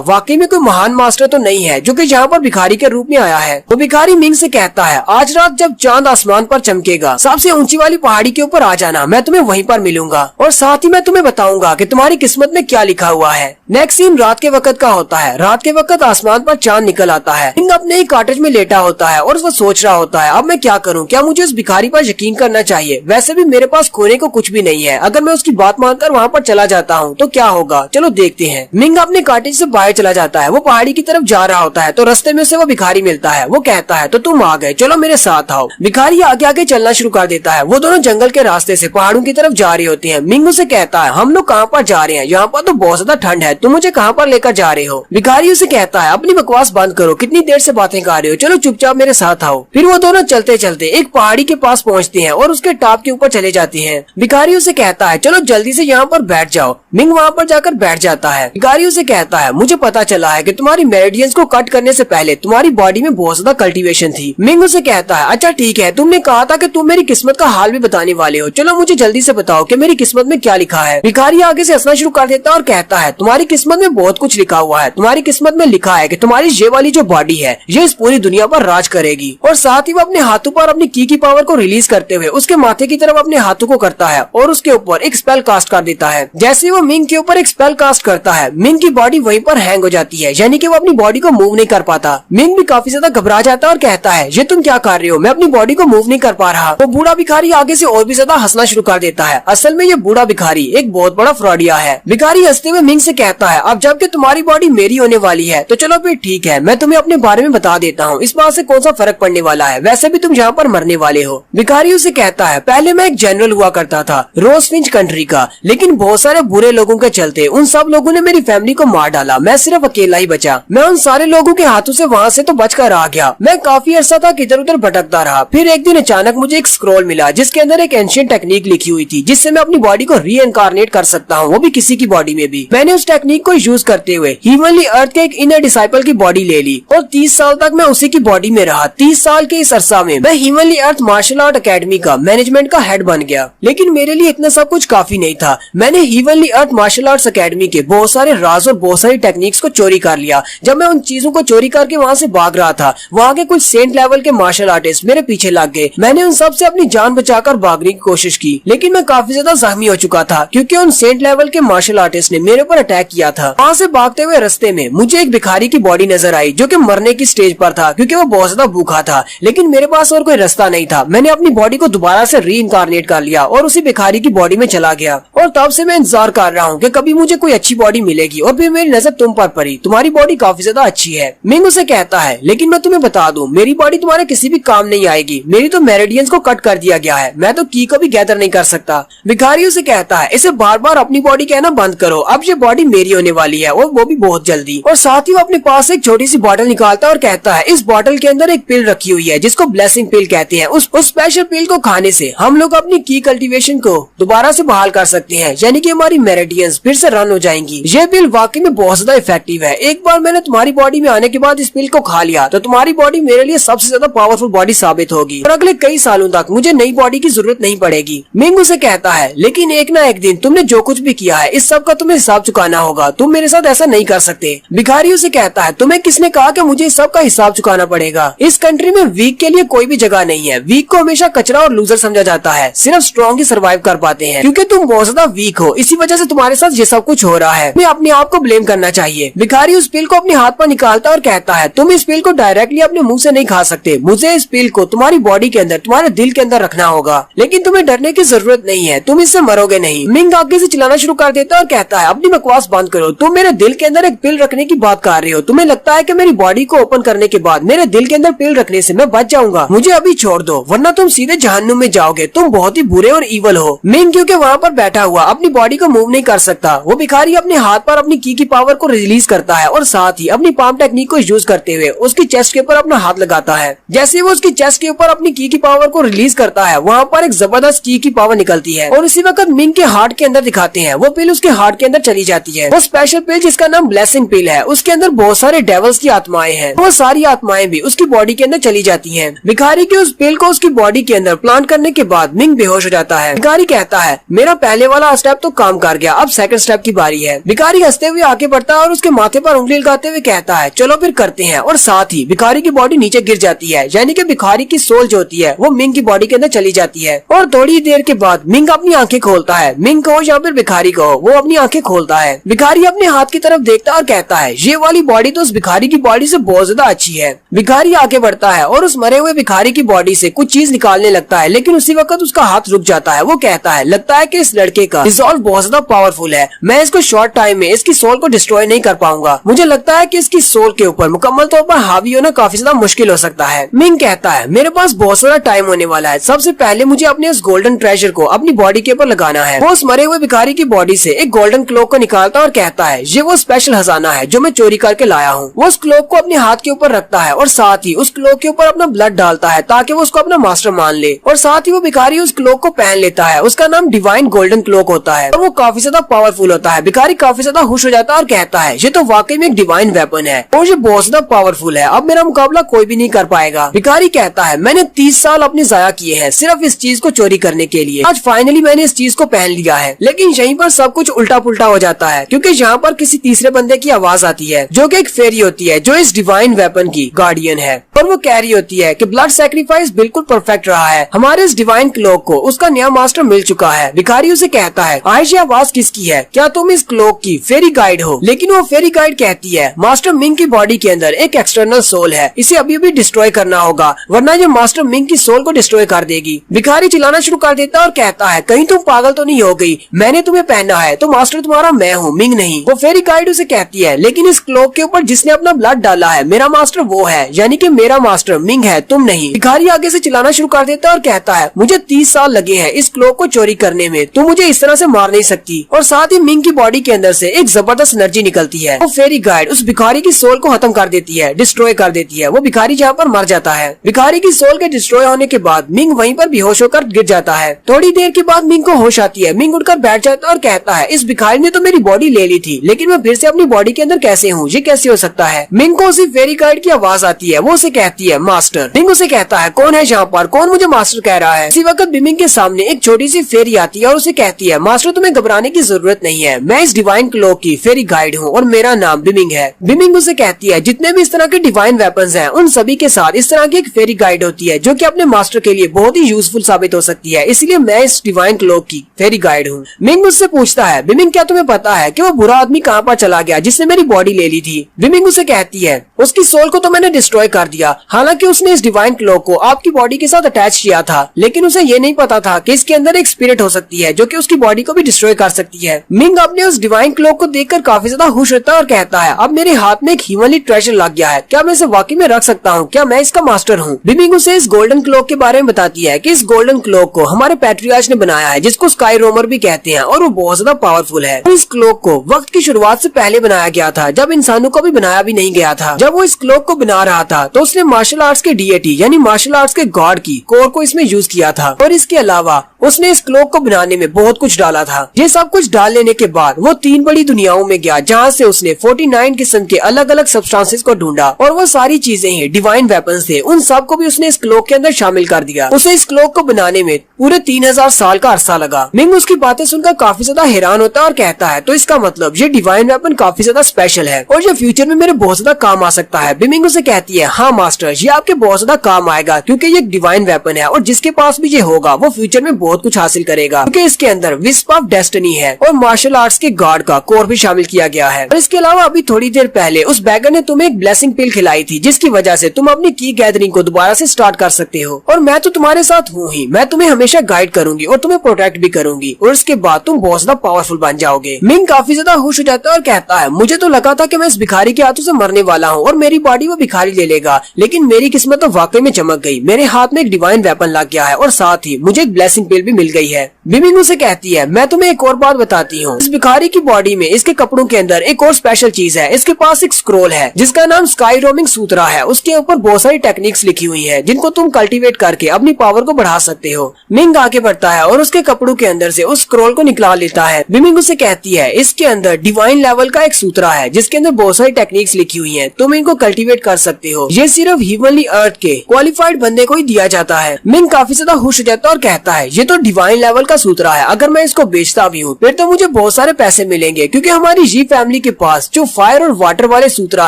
वाकई में कोई महान मास्टर तो नहीं है जो कि यहाँ पर भिखारी के रूप में आया है। वो भिखारी मिंग से कहता है, आज रात जब चांद आसमान पर चमकेगा, सबसे ऊंची वाली पहाड़ी के ऊपर आ जाना, मैं तुम्हें वहीं पर मिलूंगा और साथ ही मैं तुम्हें बताऊंगा कि तुम्हारी किस्मत में क्या लिखा हुआ है। नेक्स्ट सीन रात के वक्त का होता है। रात के वक्त आसमान पर चांद निकल आता है। मिंग अपने एक कॉटेज में लेटा होता है और वो सोच रहा होता है, अब मैं क्या करूं? क्या मुझे उस भिखारी पर यकीन करना चाहिए? वैसे भी मेरे पास खोने को कुछ भी नहीं है। अगर मैं उसकी बात मानकर वहाँ पर चला जाता हूँ तो क्या होगा? चलो देखते हैं। मिंग अपने कॉटेज से बाहर चला जाता है। वो पहाड़ी की तरफ जा रहा होता है तो रास्ते में उसे वो भिखारी मिलता है। वो कहता है, तो तुम आ गए, चलो मेरे साथ आओ। भिखारी आगे आगे चलना शुरू कर देता है। वो दोनों जंगल के रास्ते से पहाड़ों की तरफ जा रहे होते हैं। मिंग उसे कहता है, हम लोग कहाँ पर जा रहे हैं? यहाँ पर तो बहुत ज्यादा ठंड है, तुम मुझे कहाँ पर लेकर जा रहे हो? भिखारी उसे कहता है, अपनी बकवास बंद करो, कितनी देर से बातें कर रहे हो, चलो चुपचाप मेरे साथ आओ। फिर वो दोनों चलते चलते एक पहाड़ी के पास पहुँचते हैं और उसके टॉप के ऊपर चले जाते हैं। भिखारी उसे कहता है, चलो जल्दी से यहाँ पर बैठ जाओ। मिंग वहाँ पर जाकर बैठ जाता है। भिखारी उसे कहता है, मुझे पता चला है कि तुम्हारी मेरिडियंस को कट करने से पहले तुम्हारी बॉडी में बहुत ज्यादा कल्टीवेशन थी। मिंग उसे कहता है, अच्छा ठीक है, तुमने कहा था कि तुम मेरी किस्मत का हाल भी बताने वाले हो, चलो मुझे जल्दी से बताओ कि मेरी किस्मत में क्या लिखा है। भिखारी आगे से हंसना शुरू कर देता है और कहता है, तुम्हारी किस्मत में बहुत कुछ लिखा हुआ है। तुम्हारी किस्मत में लिखा है कि तुम्हारी ये वाली जो बॉडी है ये इस पूरी दुनिया पर राज करेगी। और साथ ही वो अपने हाथों पर अपनी की पावर को रिलीज करते हुए उसके माथे की तरफ अपने हाथों को करता है और उसके ऊपर एक स्पेल कास्ट कर देता है। जैसे वो मिंग के ऊपर एक स्पेल कास्ट करता है, मिंग की बॉडी वहीं पर हैंग हो जाती है, यानी कि वो अपनी बॉडी को मूव नहीं कर पाता। मिंग भी काफी ज्यादा घबरा जाता है और कहता है, ये तुम क्या कर रहे हो? मैं अपनी बॉडी को मूव नहीं कर पा रहा। वो बूढ़ा भिखारी आगे से और भी ज्यादा हंसना शुरू कर देता है। असल में ये बूढ़ा भिखारी एक बहुत बड़ा फ्रॉडिया है। भिखारी हंसते हुए मिंग से कहता है, अब जबकि तुम्हारी बॉडी मेरी होने वाली है तो चलो फिर ठीक है, मैं तुम्हें अपने बारे में बता देता हूँ, इस बात से कौन सा फर्क पड़ने वाला है, वैसे भी तुम यहाँ पर मरने वाले हो। भिखारी उसे कहता है, पहले मैं एक जनरल हुआ करता था रोजफिंच कंट्री का, लेकिन बहुत सारे बुरे लोगों के चलते उन सब लोगों ने मेरी फैमिली को मार डाला। मैं सिर्फ अकेला ही बचा। मैं उन सारे लोगों के हाथों से वहाँ से तो बचकर आ गया। मैं काफी अरसा तक इधर उधर भटकता रहा। फिर एक दिन अचानक मुझे एक स्क्रॉल मिला जिसके अंदर एक एंशिएंट टेक्निक लिखी हुई थी जिससे मैं अपनी बॉडी को रीइंकारनेट कर सकता हूँ, वो भी किसी की बॉडी में भी। मैंने उस टेक्निक को यूज करते हुए हीवनली अर्थ के एक इनर डिसाइपल की बॉडी ले ली और 30 साल तक मैं उसी की बॉडी में रहा। 30 साल के इस अरसा में मैं हीवनली अर्थ मार्शल आर्ट अकेडमी का मैनेजमेंट का हेड बन गया। लेकिन मेरे लिए इतना सब कुछ काफी नहीं था। मैंने हीवनली अर्थ मार्शल आर्ट्स अकेडमी के बहुत सारे राज और बहुत सारी टेक्निक्स को चोरी कर लिया। जब मैं उन चीजों को चोरी करके वहाँ से भाग रहा था, वहाँ के कुछ सेंट लेवल के मार्शल आर्टिस्ट मेरे पीछे लग गए। मैंने उन सब से अपनी जान बचाकर भागने की कोशिश की, लेकिन मैं काफी ज्यादा जख्मी हो चुका था क्योंकि उन सेंट लेवल के मार्शल आर्टिस्ट ने मेरे ऊपर अटैक किया था। वहाँ से भागते हुए रास्ते में मुझे एक भिखारी की बॉडी नजर आई जो कि मरने की स्टेज पर था क्योंकि वो बहुत ज्यादा भूखा था, लेकिन मेरे पास और कोई रास्ता नहीं था। मैंने अपनी बॉडी को दोबारा से रीइंकारनेट कर लिया और उसी भिखारी की बॉडी में चला गया और तब से मैं इंतजार कर रहा हूँ कि कभी मुझे कोई अच्छी बॉडी मिलेगी और फिर मेरी नजर तुम पर पड़ी। तुम्हारी बॉडी काफी ज्यादा अच्छी है। मिंग उसे कहता है, लेकिन मैं तुम्हें बता दूं, मेरी बॉडी तुम्हारे किसी भी काम नहीं आएगी। मेरी तो मेरिडियंस को कट कर दिया गया है, मैं तो की को भी गैदर नहीं कर सकता। भिखारी उसे कहता है, इसे बार बार अपनी बॉडी कहना बंद करो, अब ये बॉडी मेरी होने वाली है और वो भी बहुत जल्दी। और साथ ही वो अपने पास एक छोटी सी बॉटल निकालता है और कहता है, इस बॉटल के अंदर एक पिल रखी हुई है जिसको ब्लेसिंग पिल कहते हैं। उस स्पेशल पिल को खाने से हम लोग अपनी की कल्टीवेशन को दोबारा से बहाल कर सकते हैं, यानी कि हमारी मेरिडियंस फिर से रन हो जाएंगी। ये पिल वाकई में बहुत ज्यादा इफेक्टिव है। एक बार मैंने तुम्हारी बॉडी में आने के बाद इस पिल को खा लिया तो तुम्हारी बॉडी मेरे लिए सबसे ज्यादा पावरफुल बॉडी साबित होगी और अगले कई सालों तक मुझे नई बॉडी की जरूरत नहीं पड़ेगी। मिंग उसे कहता है, लेकिन एक ना एक दिन तुमने जो कुछ भी किया है इस सब का तुम्हें हिसाब चुकाना होगा, तुम मेरे साथ ऐसा नहीं कर सकते। भिखारी उसे कहता है, तुम्हें किसने कहा कि मुझे इस सब का हिसाब चुकाना पड़ेगा? इस कंट्री में वीक के लिए कोई भी जगह नहीं है। वीक को हमेशा कचरा और लूजर समझा जाता है। सिर्फ स्ट्रॉन्ग ही सर्वाइव कर पाते हैं क्योंकि तुम बहुत ज्यादा वीक हो, इसी वजह से तुम्हारे साथ ये सब कुछ हो रहा है। तुम्हें अपने आप को ब्लेम करना चाहिए। भिखारी उस पिल को अपने हाथ पर निकालता और कहता है, तुम इस पिल को डायरेक्टली अपने मुंह से नहीं खा सकते। मुझे इस पिल को तुम्हारी बॉडी के अंदर, तुम्हारे दिल के अंदर रखना होगा, लेकिन तुम्हें डरने की जरूरत नहीं है, तुम इससे मरोगे नहीं। मिंग आगे से चिल्लाना शुरू कर देता और कहता है, अपनी बकवास बंद करो, तुम मेरे दिल के अंदर एक पिल रखने की बात कर रहे हो। तुम्हें लगता है कि मेरी बॉडी को ओपन करने के बाद मेरे दिल के अंदर पिल रखने से मैं बच जाऊंगा? मुझे अभी छोड़ दो वरना तुम सीधे जहन्नुम में जाओगे। तुम बहुत ही बुरे और ईवल हो। मिंग क्योंकि वहाँ पर बैठा हुआ अपनी बॉडी को मूव नहीं कर सकता, वो भिखारी अपने हाथ पर अपनी की पावर को रिलीज करता है और साथ ही अपनी पाम टेक्निक को यूज करते हुए उसकी चेस्ट के ऊपर अपना हाथ लगाता है। जैसे वो उसकी चेस्ट के ऊपर अपनी की पावर को रिलीज करता है, वहाँ पर एक जबरदस्त की पावर निकलती है और उसी वक्त मिंग के हार्ट के अंदर दिखाते हैं। वो पिल उसके हार्ट के अंदर चली जाती है। वो स्पेशल पिल जिसका नाम ब्लेसिंग पिल है उसके अंदर बहुत सारे डेवल्स की आत्माएं हैं। वो सारी आत्माएं भी उसकी बॉडी के अंदर चली जाती हैं। भिखारी की उस पिल को उसकी बॉडी के अंदर प्लांट करने के बाद मिंग बेहोश हो जाता है। भिखारी कहता है मेरा पहले वाला स्टेप तो काम कर गया, अब सेकंड स्टेप की बारी है। भिखारी हंसते हुए आगे बढ़ता है और उसके माथे पर उंगली लगाते हुए कहता है चलो फिर करते हैं, और साथ ही भिखारी की बॉडी नीचे गिर जाती है। यानी कि भिखारी की सोल जो होती है वो मिंग की बॉडी के अंदर चली जाती है। और थोड़ी देर के बाद मिंग अपनी आंखें खोलता है। मिंग कहो या फिर भिखारी कहो, वो अपनी आंखें खोलता है। भिखारी अपने हाथ की तरफ देखता है और कहता है ये वाली बॉडी तो उस भिखारी की बॉडी से बहुत ज्यादा अच्छी है। भिखारी आगे बढ़ता है और उस मरे हुए भिखारी की बॉडी से कुछ चीज निकालने लगता है, लेकिन उसी वक्त उसका हाथ रुक जाता है। वो कहता है लगता है कि इस लड़के का रिजॉल्व बहुत ज्यादा पावरफुल है, मैं इसको शॉर्ट टाइम में इसकी सोल को डिस्ट्रॉय नहीं कर पाऊंगा। मुझे लगता है कि इसकी सोल के ऊपर मुकम्मल तौर पर हावी होना काफी ज्यादा मुश्किल हो सकता है। मिंग कहता है मेरे पास बहुत सारा टाइम होने वाला है, सबसे पहले मुझे अपने उस गोल्डन ट्रेजर को अपनी बॉडी के ऊपर लगाना है। वो उस मरे हुए भिखारी की बॉडी से एक गोल्डन क्लोक को निकालता और कहता है ये वो स्पेशल खजाना है जो मैं चोरी करके लाया हूँ। वो उस क्लोक को अपने हाथ के ऊपर रखता है और साथ ही उस क्लोक के ऊपर अपना ब्लड डालता है ताकि वो उसको अपना मास्टर मान ले। और साथ ही वो भिखारी उस क्लोक को पहन लेता है। उसका नाम डिवाइन गोल्डन क्लोक होता है और वो काफी ज्यादा पावरफुल होता है। भिखारी काफी ज्यादा खुश हो जाता है और कहता है ये तो वाकई में एक डिवाइन वेपन है और ये बहुत ज्यादा पावरफुल है, अब मेरा मुकाबला कोई भी नहीं कर पाएगा। भिखारी कहता है मैंने 30 साल अपने जाया किए हैं सिर्फ इस चीज को चोरी करने के लिए, आज फाइनली मैंने इस चीज को पहन लिया है। लेकिन यहीं पर सब कुछ उल्टा पुल्टा हो जाता है क्योंकि यहाँ पर किसी तीसरे बंदे की आवाज आती है जो कि एक फेरी होती है जो इस डिवाइन वेपन की गार्डियन है। और वो कह रही होती है कि ब्लड सैक्रिफाइस बिल्कुल परफेक्ट रहा है, हमारे इस डिवाइन क्लोक को उसका नया मास्टर मिल चुका है। भिखारी उसे कहता है आज ये आवाज किसकी है, क्या तुम इस क्लोक की फेरी गाइड हो? लेकिन वो फेरी गाइड कहती है मास्टर मिंग की बॉडी के अंदर एक एक्सटर्नल सोल है, इसे अभी भी डिस्ट्रॉय करना होगा वरना ये मास्टर मिंग की सोल को डिस्ट्रॉय कर देगी। भिखारी चिल्लाना शुरू कर देता है और कहता है कहीं तुम पागल तो नहीं हो गई, मैंने तुम्हें पहना है तो मास्टर तुम्हारा मैं हूँ, मिंग नहीं। वो फेरी गाइड उसे कहती है लेकिन इस क्लोक के ऊपर जिसने अपना ब्लड डाला है मेरा मास्टर वो है, यानी कि मेरा मास्टर मिंग है, तुम नहीं। भिखारी आगे से चिल्लाना शुरू कर देता है और कहता है मुझे 30 साल लगे हैं इस क्लोक को चोरी करने में, तुम मुझे इस तरह से मार नहीं सकती। और साथ ही मिंग की बॉडी के अंदर से एक जबरदस्त एनर्जी निकलती है। वो फेरी गाइड उस भिखारी की सोल को खत्म कर देती है, डिस्ट्रॉय कर देती है। वो भिखारी जहाँ पर मर जाता है। भिखारी की सोल के डिस्ट्रॉय होने के बाद मिंग वहीं पर बेहोश होकर गिर जाता है। थोड़ी देर के बाद मिंग को होश आती है। मिंग उठकर बैठ जाता है और कहता है इस भिखारी ने तो मेरी बॉडी ले ली थी, लेकिन मैं फिर से अपनी बॉडी के अंदर कैसे हूँ, ये कैसे हो सकता है? मिंग को उसी फेरी गाइड की आवाज आती है। वो उसे कहती है मास्टर। मिंग उसे कहता है कौन है यहाँ पर, कौन मुझे मास्टर कह रहा है? इसी वक्त बिमिंग के सामने एक छोटी सी फेरी आती है और उसे कहती है मास्टर तुम्हें घबराने की जरूरत नहीं है, मैं इस डिवाइन क्लोक की फेरी गाइड हूँ और मेरा नाम बिमिंग है। बिमिंग उसे कहती है जितने भी इस तरह के डिवाइन वेपन्स हैं उन सभी के साथ इस तरह की एक फेरी गाइड होती है जो कि अपने मास्टर के लिए बहुत ही यूजफुल साबित हो सकती है, इसलिए मैं इस डिवाइन क्लोक की फेरी गाइड हूँ। मिंग मुझसे पूछता है बिमिंग क्या तुम्हें पता है कि वो बुरा आदमी कहाँ पर चला गया जिसने मेरी बॉडी ले ली थी? बिमिंग उसे कहती है उसकी सोल को तो मैंने डिस्ट्रॉय कर दिया, हालांकि उसने इस डिवाइन क्लोक को आपकी बॉडी के साथ अटैच किया था, लेकिन उसे ये नहीं पता था कि इसके अंदर एक स्पिरिट हो सकती है जो कि उसकी बॉडी को भी डिस्ट्रॉय कर सकती है। मिंग अपने उस डिवाइन क्लोक को देखकर काफी ज्यादा खुश होता है और कहता है अब मेरे हाथ में एक हीवनली ट्रेजर लग गया है, क्या मैं इसे वाकई में रख सकता हूँ, क्या मैं इसका मास्टर हूँ? बिमिंग उसे इस गोल्डन क्लोक के बारे में बताती है कि इस गोल्डन क्लोक को हमारे पैट्रियार्च ने बनाया है जिसको स्काई रोमर भी कहते हैं और वो बहुत ज्यादा पावरफुल है। इस क्लोक को वक्त की शुरुआत से पहले बनाया गया था जब इंसानों को भी बनाया भी नहीं गया था। जब वो इस क्लोक को बना रहा था तो उसने मार्शल आर्ट्स के डीएटी यानी मार्शल आर्ट्स के गॉड की कोर को इसमें यूज किया था और इसके अलावा उसने इस क्लोक को बनाने में बहुत कुछ डाला था। ये सब कुछ डाल लेने के बाद वो 3 बड़ी दुनियाओं में गया जहाँ से उसने 49 किस्म के अलग अलग सब्सटेंसेस को ढूंढा और वो सारी चीजें ही डिवाइन वेपन्स थे, उन सब को भी उसने इस क्लोक के अंदर शामिल कर दिया। उसे इस क्लोक को बनाने में पूरे 3000 साल का अरसा लगा। मिंग उसकी बातें सुनकर काफी ज्यादा हैरान होता है और कहता है तो इसका मतलब ये डिवाइन वेपन काफी ज्यादा स्पेशल है और ये फ्यूचर में मेरे बहुत ज्यादा काम आ सकता है। बिमिंग उसे कहती है हाँ मास्टर, ये आपके बहुत ज्यादा काम आएगा क्योंकि ये एक डिवाइन वेपन है और जिसके पास भी ये होगा वो फ्यूचर में बहुत कुछ हासिल करेगा क्योंकि इसके अंदर विस्प ऑफ डेस्टिनी है और मार्शल आर्ट्स के गॉड का कोर भी शामिल किया गया है। और इसके अलावा अभी थोड़ी देर पहले उस बैगर ने तुम्हें एक ब्लेसिंग पिल खिलाई थी जिसकी वजह से तुम अपनी की गैदरिंग को दोबारा से स्टार्ट कर सकते हो और मैं तो तुम्हारे साथ हूँ ही, मैं तुम्हें हमेशा गाइड करूंगी और तुम्हें प्रोटेक्ट भी करूंगी और इसके बाद तुम बहुत ज्यादा पावरफुल बन जाओगे। मिंग काफी ज्यादा खुश हो जाता है और कहता है मुझे तो लगा था कि मैं इस भिखारी के हाथों से मरने वाला हूँ और मेरी बॉडी वो भिखारी ले लेगा, लेकिन मेरी किस्मत तो वाकई में चमक गई, मेरे हाथ में एक डिवाइन वेपन लग गया है और साथ ही मुझे एक ब्लेसिंग पिल भी मिल गई है। बिमिंग उसे कहती है मैं तुम्हें एक और बात बताती हूँ, इस भिखारी की बॉडी में इसके कपड़ों के अंदर एक और स्पेशल चीज है, इसके पास एक स्क्रोल है जिसका नाम स्काई रोमिंग सूत्रा है। उसके ऊपर बहुत सारी टेक्निक्स लिखी हुई है जिनको तुम कल्टीवेट करके अपनी पावर को बढ़ा सकते हो। मिंग आगे बढ़ता है और उसके कपड़ों के अंदर से उस स्क्रोल को निकाल लेता है। बिमिंग उसे कहती है इसके अंदर डिवाइन लेवल का एक एक सूत्रा है जिसके अंदर बहुत सारी टेक्निक्स लिखी हुई हैं। तुम इनको कल्टीवेट कर सकते हो। ये सिर्फ हीवनली अर्थ के क्वालिफाइड बंदे को ही दिया जाता है। मिंग काफी ज्यादा खुश हो जाता है और कहता है ये तो डिवाइन लेवल का सूत्रा है, अगर मैं इसको बेचता भी हूँ फिर तो मुझे बहुत सारे पैसे मिलेंगे, क्योंकि हमारी जी फैमिली के पास जो फायर और वाटर वाले सूत्रा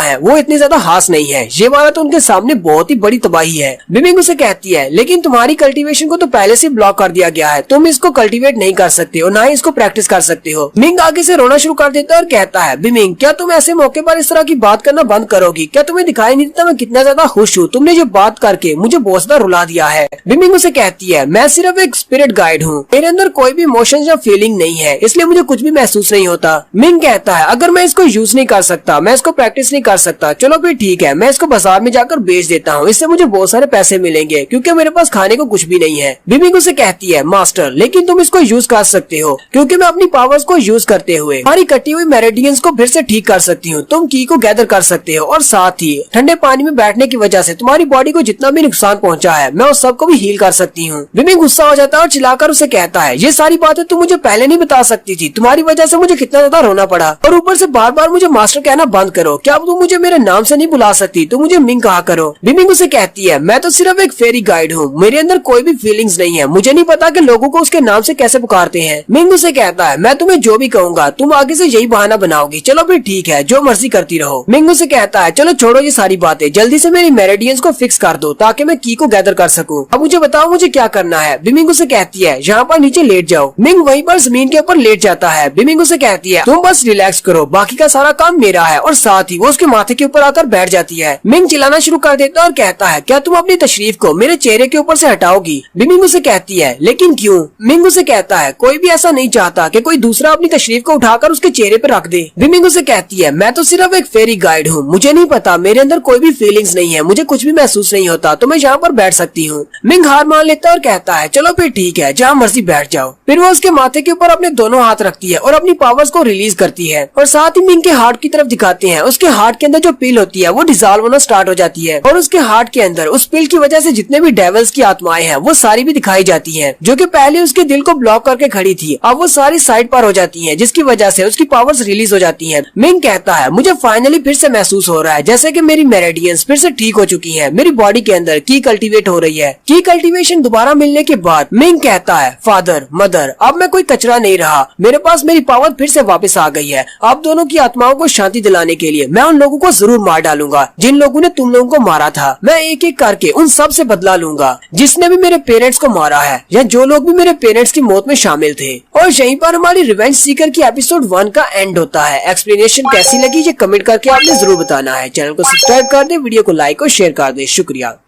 है वो इतने ज्यादा खास नहीं है। ये वाला तो उनके सामने बहुत ही बड़ी तबाही है। मिंग उसे कहती है लेकिन तुम्हारी कल्टीवेशन को तो पहले से ब्लॉक कर दिया गया है, तुम इसको कल्टीवेट नहीं कर सकते हो, ना ही इसको प्रैक्टिस कर सकते हो। मिंग आगे से रोना शुरू कर देता है और कहता है बिमिंग क्या तुम ऐसे मौके पर इस तरह की बात करना बंद करोगी? क्या तुम्हें दिखाई नहीं देता मैं कितना ज्यादा खुश हूँ? तुमने जो बात करके मुझे बहुत ज्यादा रुला दिया है। बिमिंग उसे कहती है मैं सिर्फ एक स्पिरिट गाइड हूँ, मेरे अंदर कोई भी इमोशन या फीलिंग नहीं है, इसलिए मुझे कुछ भी महसूस नहीं होता। मिंग कहता है अगर मैं इसको यूज नहीं कर सकता, मैं इसको प्रैक्टिस नहीं कर सकता, चलो फिर ठीक है, मैं इसको बाजार में जाकर बेच देता हूँ, इससे मुझे बहुत सारे पैसे मिलेंगे क्योंकि मेरे पास खाने को कुछ भी नहीं है। बिमिंग उसे कहती है मास्टर लेकिन तुम इसको यूज कर सकते हो, क्योंकि मैं अपनी पावर्स को यूज करते हुए हमारी कटी हुई मेरिडियंस को फिर से ठीक कर सकती हूँ। तुम की को गैदर कर सकते हो और साथ ही ठंडे पानी में बैठने की वजह से तुम्हारी बॉडी को जितना भी नुकसान पहुंचा है मैं उस सबको भी हील कर सकती हूँ। बिमिंग गुस्सा हो जाता है और चिल्लाकर उसे कहता है ये सारी बातें तुम मुझे पहले नहीं बता सकती थी, तुम्हारी वजह से मुझे कितना ज्यादा रोना पड़ा, और ऊपर से बार बार मुझे मास्टर कहना बंद करो। क्या तुम मुझे मेरे नाम से नहीं बुला सकती, तुम मुझे मिंग कहा करो। बिमिंग उसे कहती है मैं तो सिर्फ एक फेरी गाइड हूँ, मेरे अंदर कोई भी फीलिंग्स नहीं है, मुझे नहीं पता कि लोगों को उसके नाम से कैसे पुकारते हैं। मिंग उसे कहता है मैं तुम्हें जो भी कहूंगा तुम आगे से यही बहाना बनाओगी, चलो फिर ठीक है जो मर्जी करती रहो। मिंग उसे कहता है चलो छोड़ो ये सारी बातें, जल्दी से मेरी मेरिडियंस को फिक्स कर दो ताकि मैं की को गैदर कर सकूं। अब मुझे बताओ मुझे क्या करना है। बिमिंग उसे कहती है यहाँ पर नीचे लेट जाओ। मिंग वहीं पर जमीन के ऊपर लेट जाता है। बिमिंग उसे कहती है तुम बस रिलैक्स करो, बाकी का सारा काम मेरा है, और साथ ही वो उसके माथे के ऊपर आकर बैठ जाती है। मिंग चिल्लाना शुरू कर देता है और कहता है क्या तुम अपनी तशरीफ को मेरे चेहरे के ऊपर से हटाओगी? बिमिंग उसे कहती है लेकिन क्यों? मिंग उसे कहता है कोई भी ऐसा नहीं चाहता कि कोई दूसरा अपनी तशरीफ को उठाकर उसके चेहरे पर रख दे। बिमिंग उसे कहती है मैं तो सिर्फ एक फेरी गाइड हूँ, मुझे नहीं पता, मेरे अंदर कोई भी फीलिंग्स नहीं है, मुझे कुछ भी महसूस नहीं होता, तो मैं यहाँ पर बैठ सकती हूँ। मिंग हार मान लेता है और कहता है चलो फिर ठीक है जहाँ मर्जी बैठ जाओ। फिर वो उसके माथे के ऊपर अपने दोनों हाथ रखती है और अपनी पावर्स को रिलीज करती है, और साथ ही मिंग के हार्ट की तरफ दिखाते हैं। उसके हार्ट के अंदर जो पिल होती है वो डिसॉल्व होना स्टार्ट हो जाती है, और उसके हार्ट के अंदर उस पिल की वजह से जितने भी डेविल्स की आत्माएं हैं वो सारी भी दिखाई जाती हैं, जो कि पहले उसके दिल को ब्लॉक करके खड़ी थी, अब वो सारी साइड पर हो जाती हैं, जिसकी वजह से उसकी पावर्स रिलीज हो जाती हैं। मिंग कहता है मुझे फाइनली फिर से महसूस हो रहा है जैसे कि मेरी मेरिडियंस फिर से ठीक हो चुकी हैं, मेरी बॉडी के अंदर की कल्टीवेट हो रही है। की कल्टीवेशन दोबारा मिलने के बाद मिंग कहता है फादर मदर अब मैं कोई कचरा नहीं रहा, मेरे पास मेरी पावर फिर से वापस आ गई है। आप दोनों की आत्माओं को शांति दिलाने के लिए मैं उन लोगों को जरूर मार डालूंगा जिन लोगों ने तुम लोगों को मारा था। मैं एक एक करके उन सब से बदला लूंगा जिसने भी मेरे पेरेंट्स को मारा है या जो लोग भी मेरे पेरेंट्स की मौत में शामिल थे। और यहीं पर हमारी रिवेंज सीकर की एपिसोड 1 का एंड होता है। एक्सप्लेनेशन कैसी लगी ये कमेंट करके आपने जरूर बताना है। चैनल को सब्सक्राइब कर दे, वीडियो को लाइक और शेयर कर दे। शुक्रिया।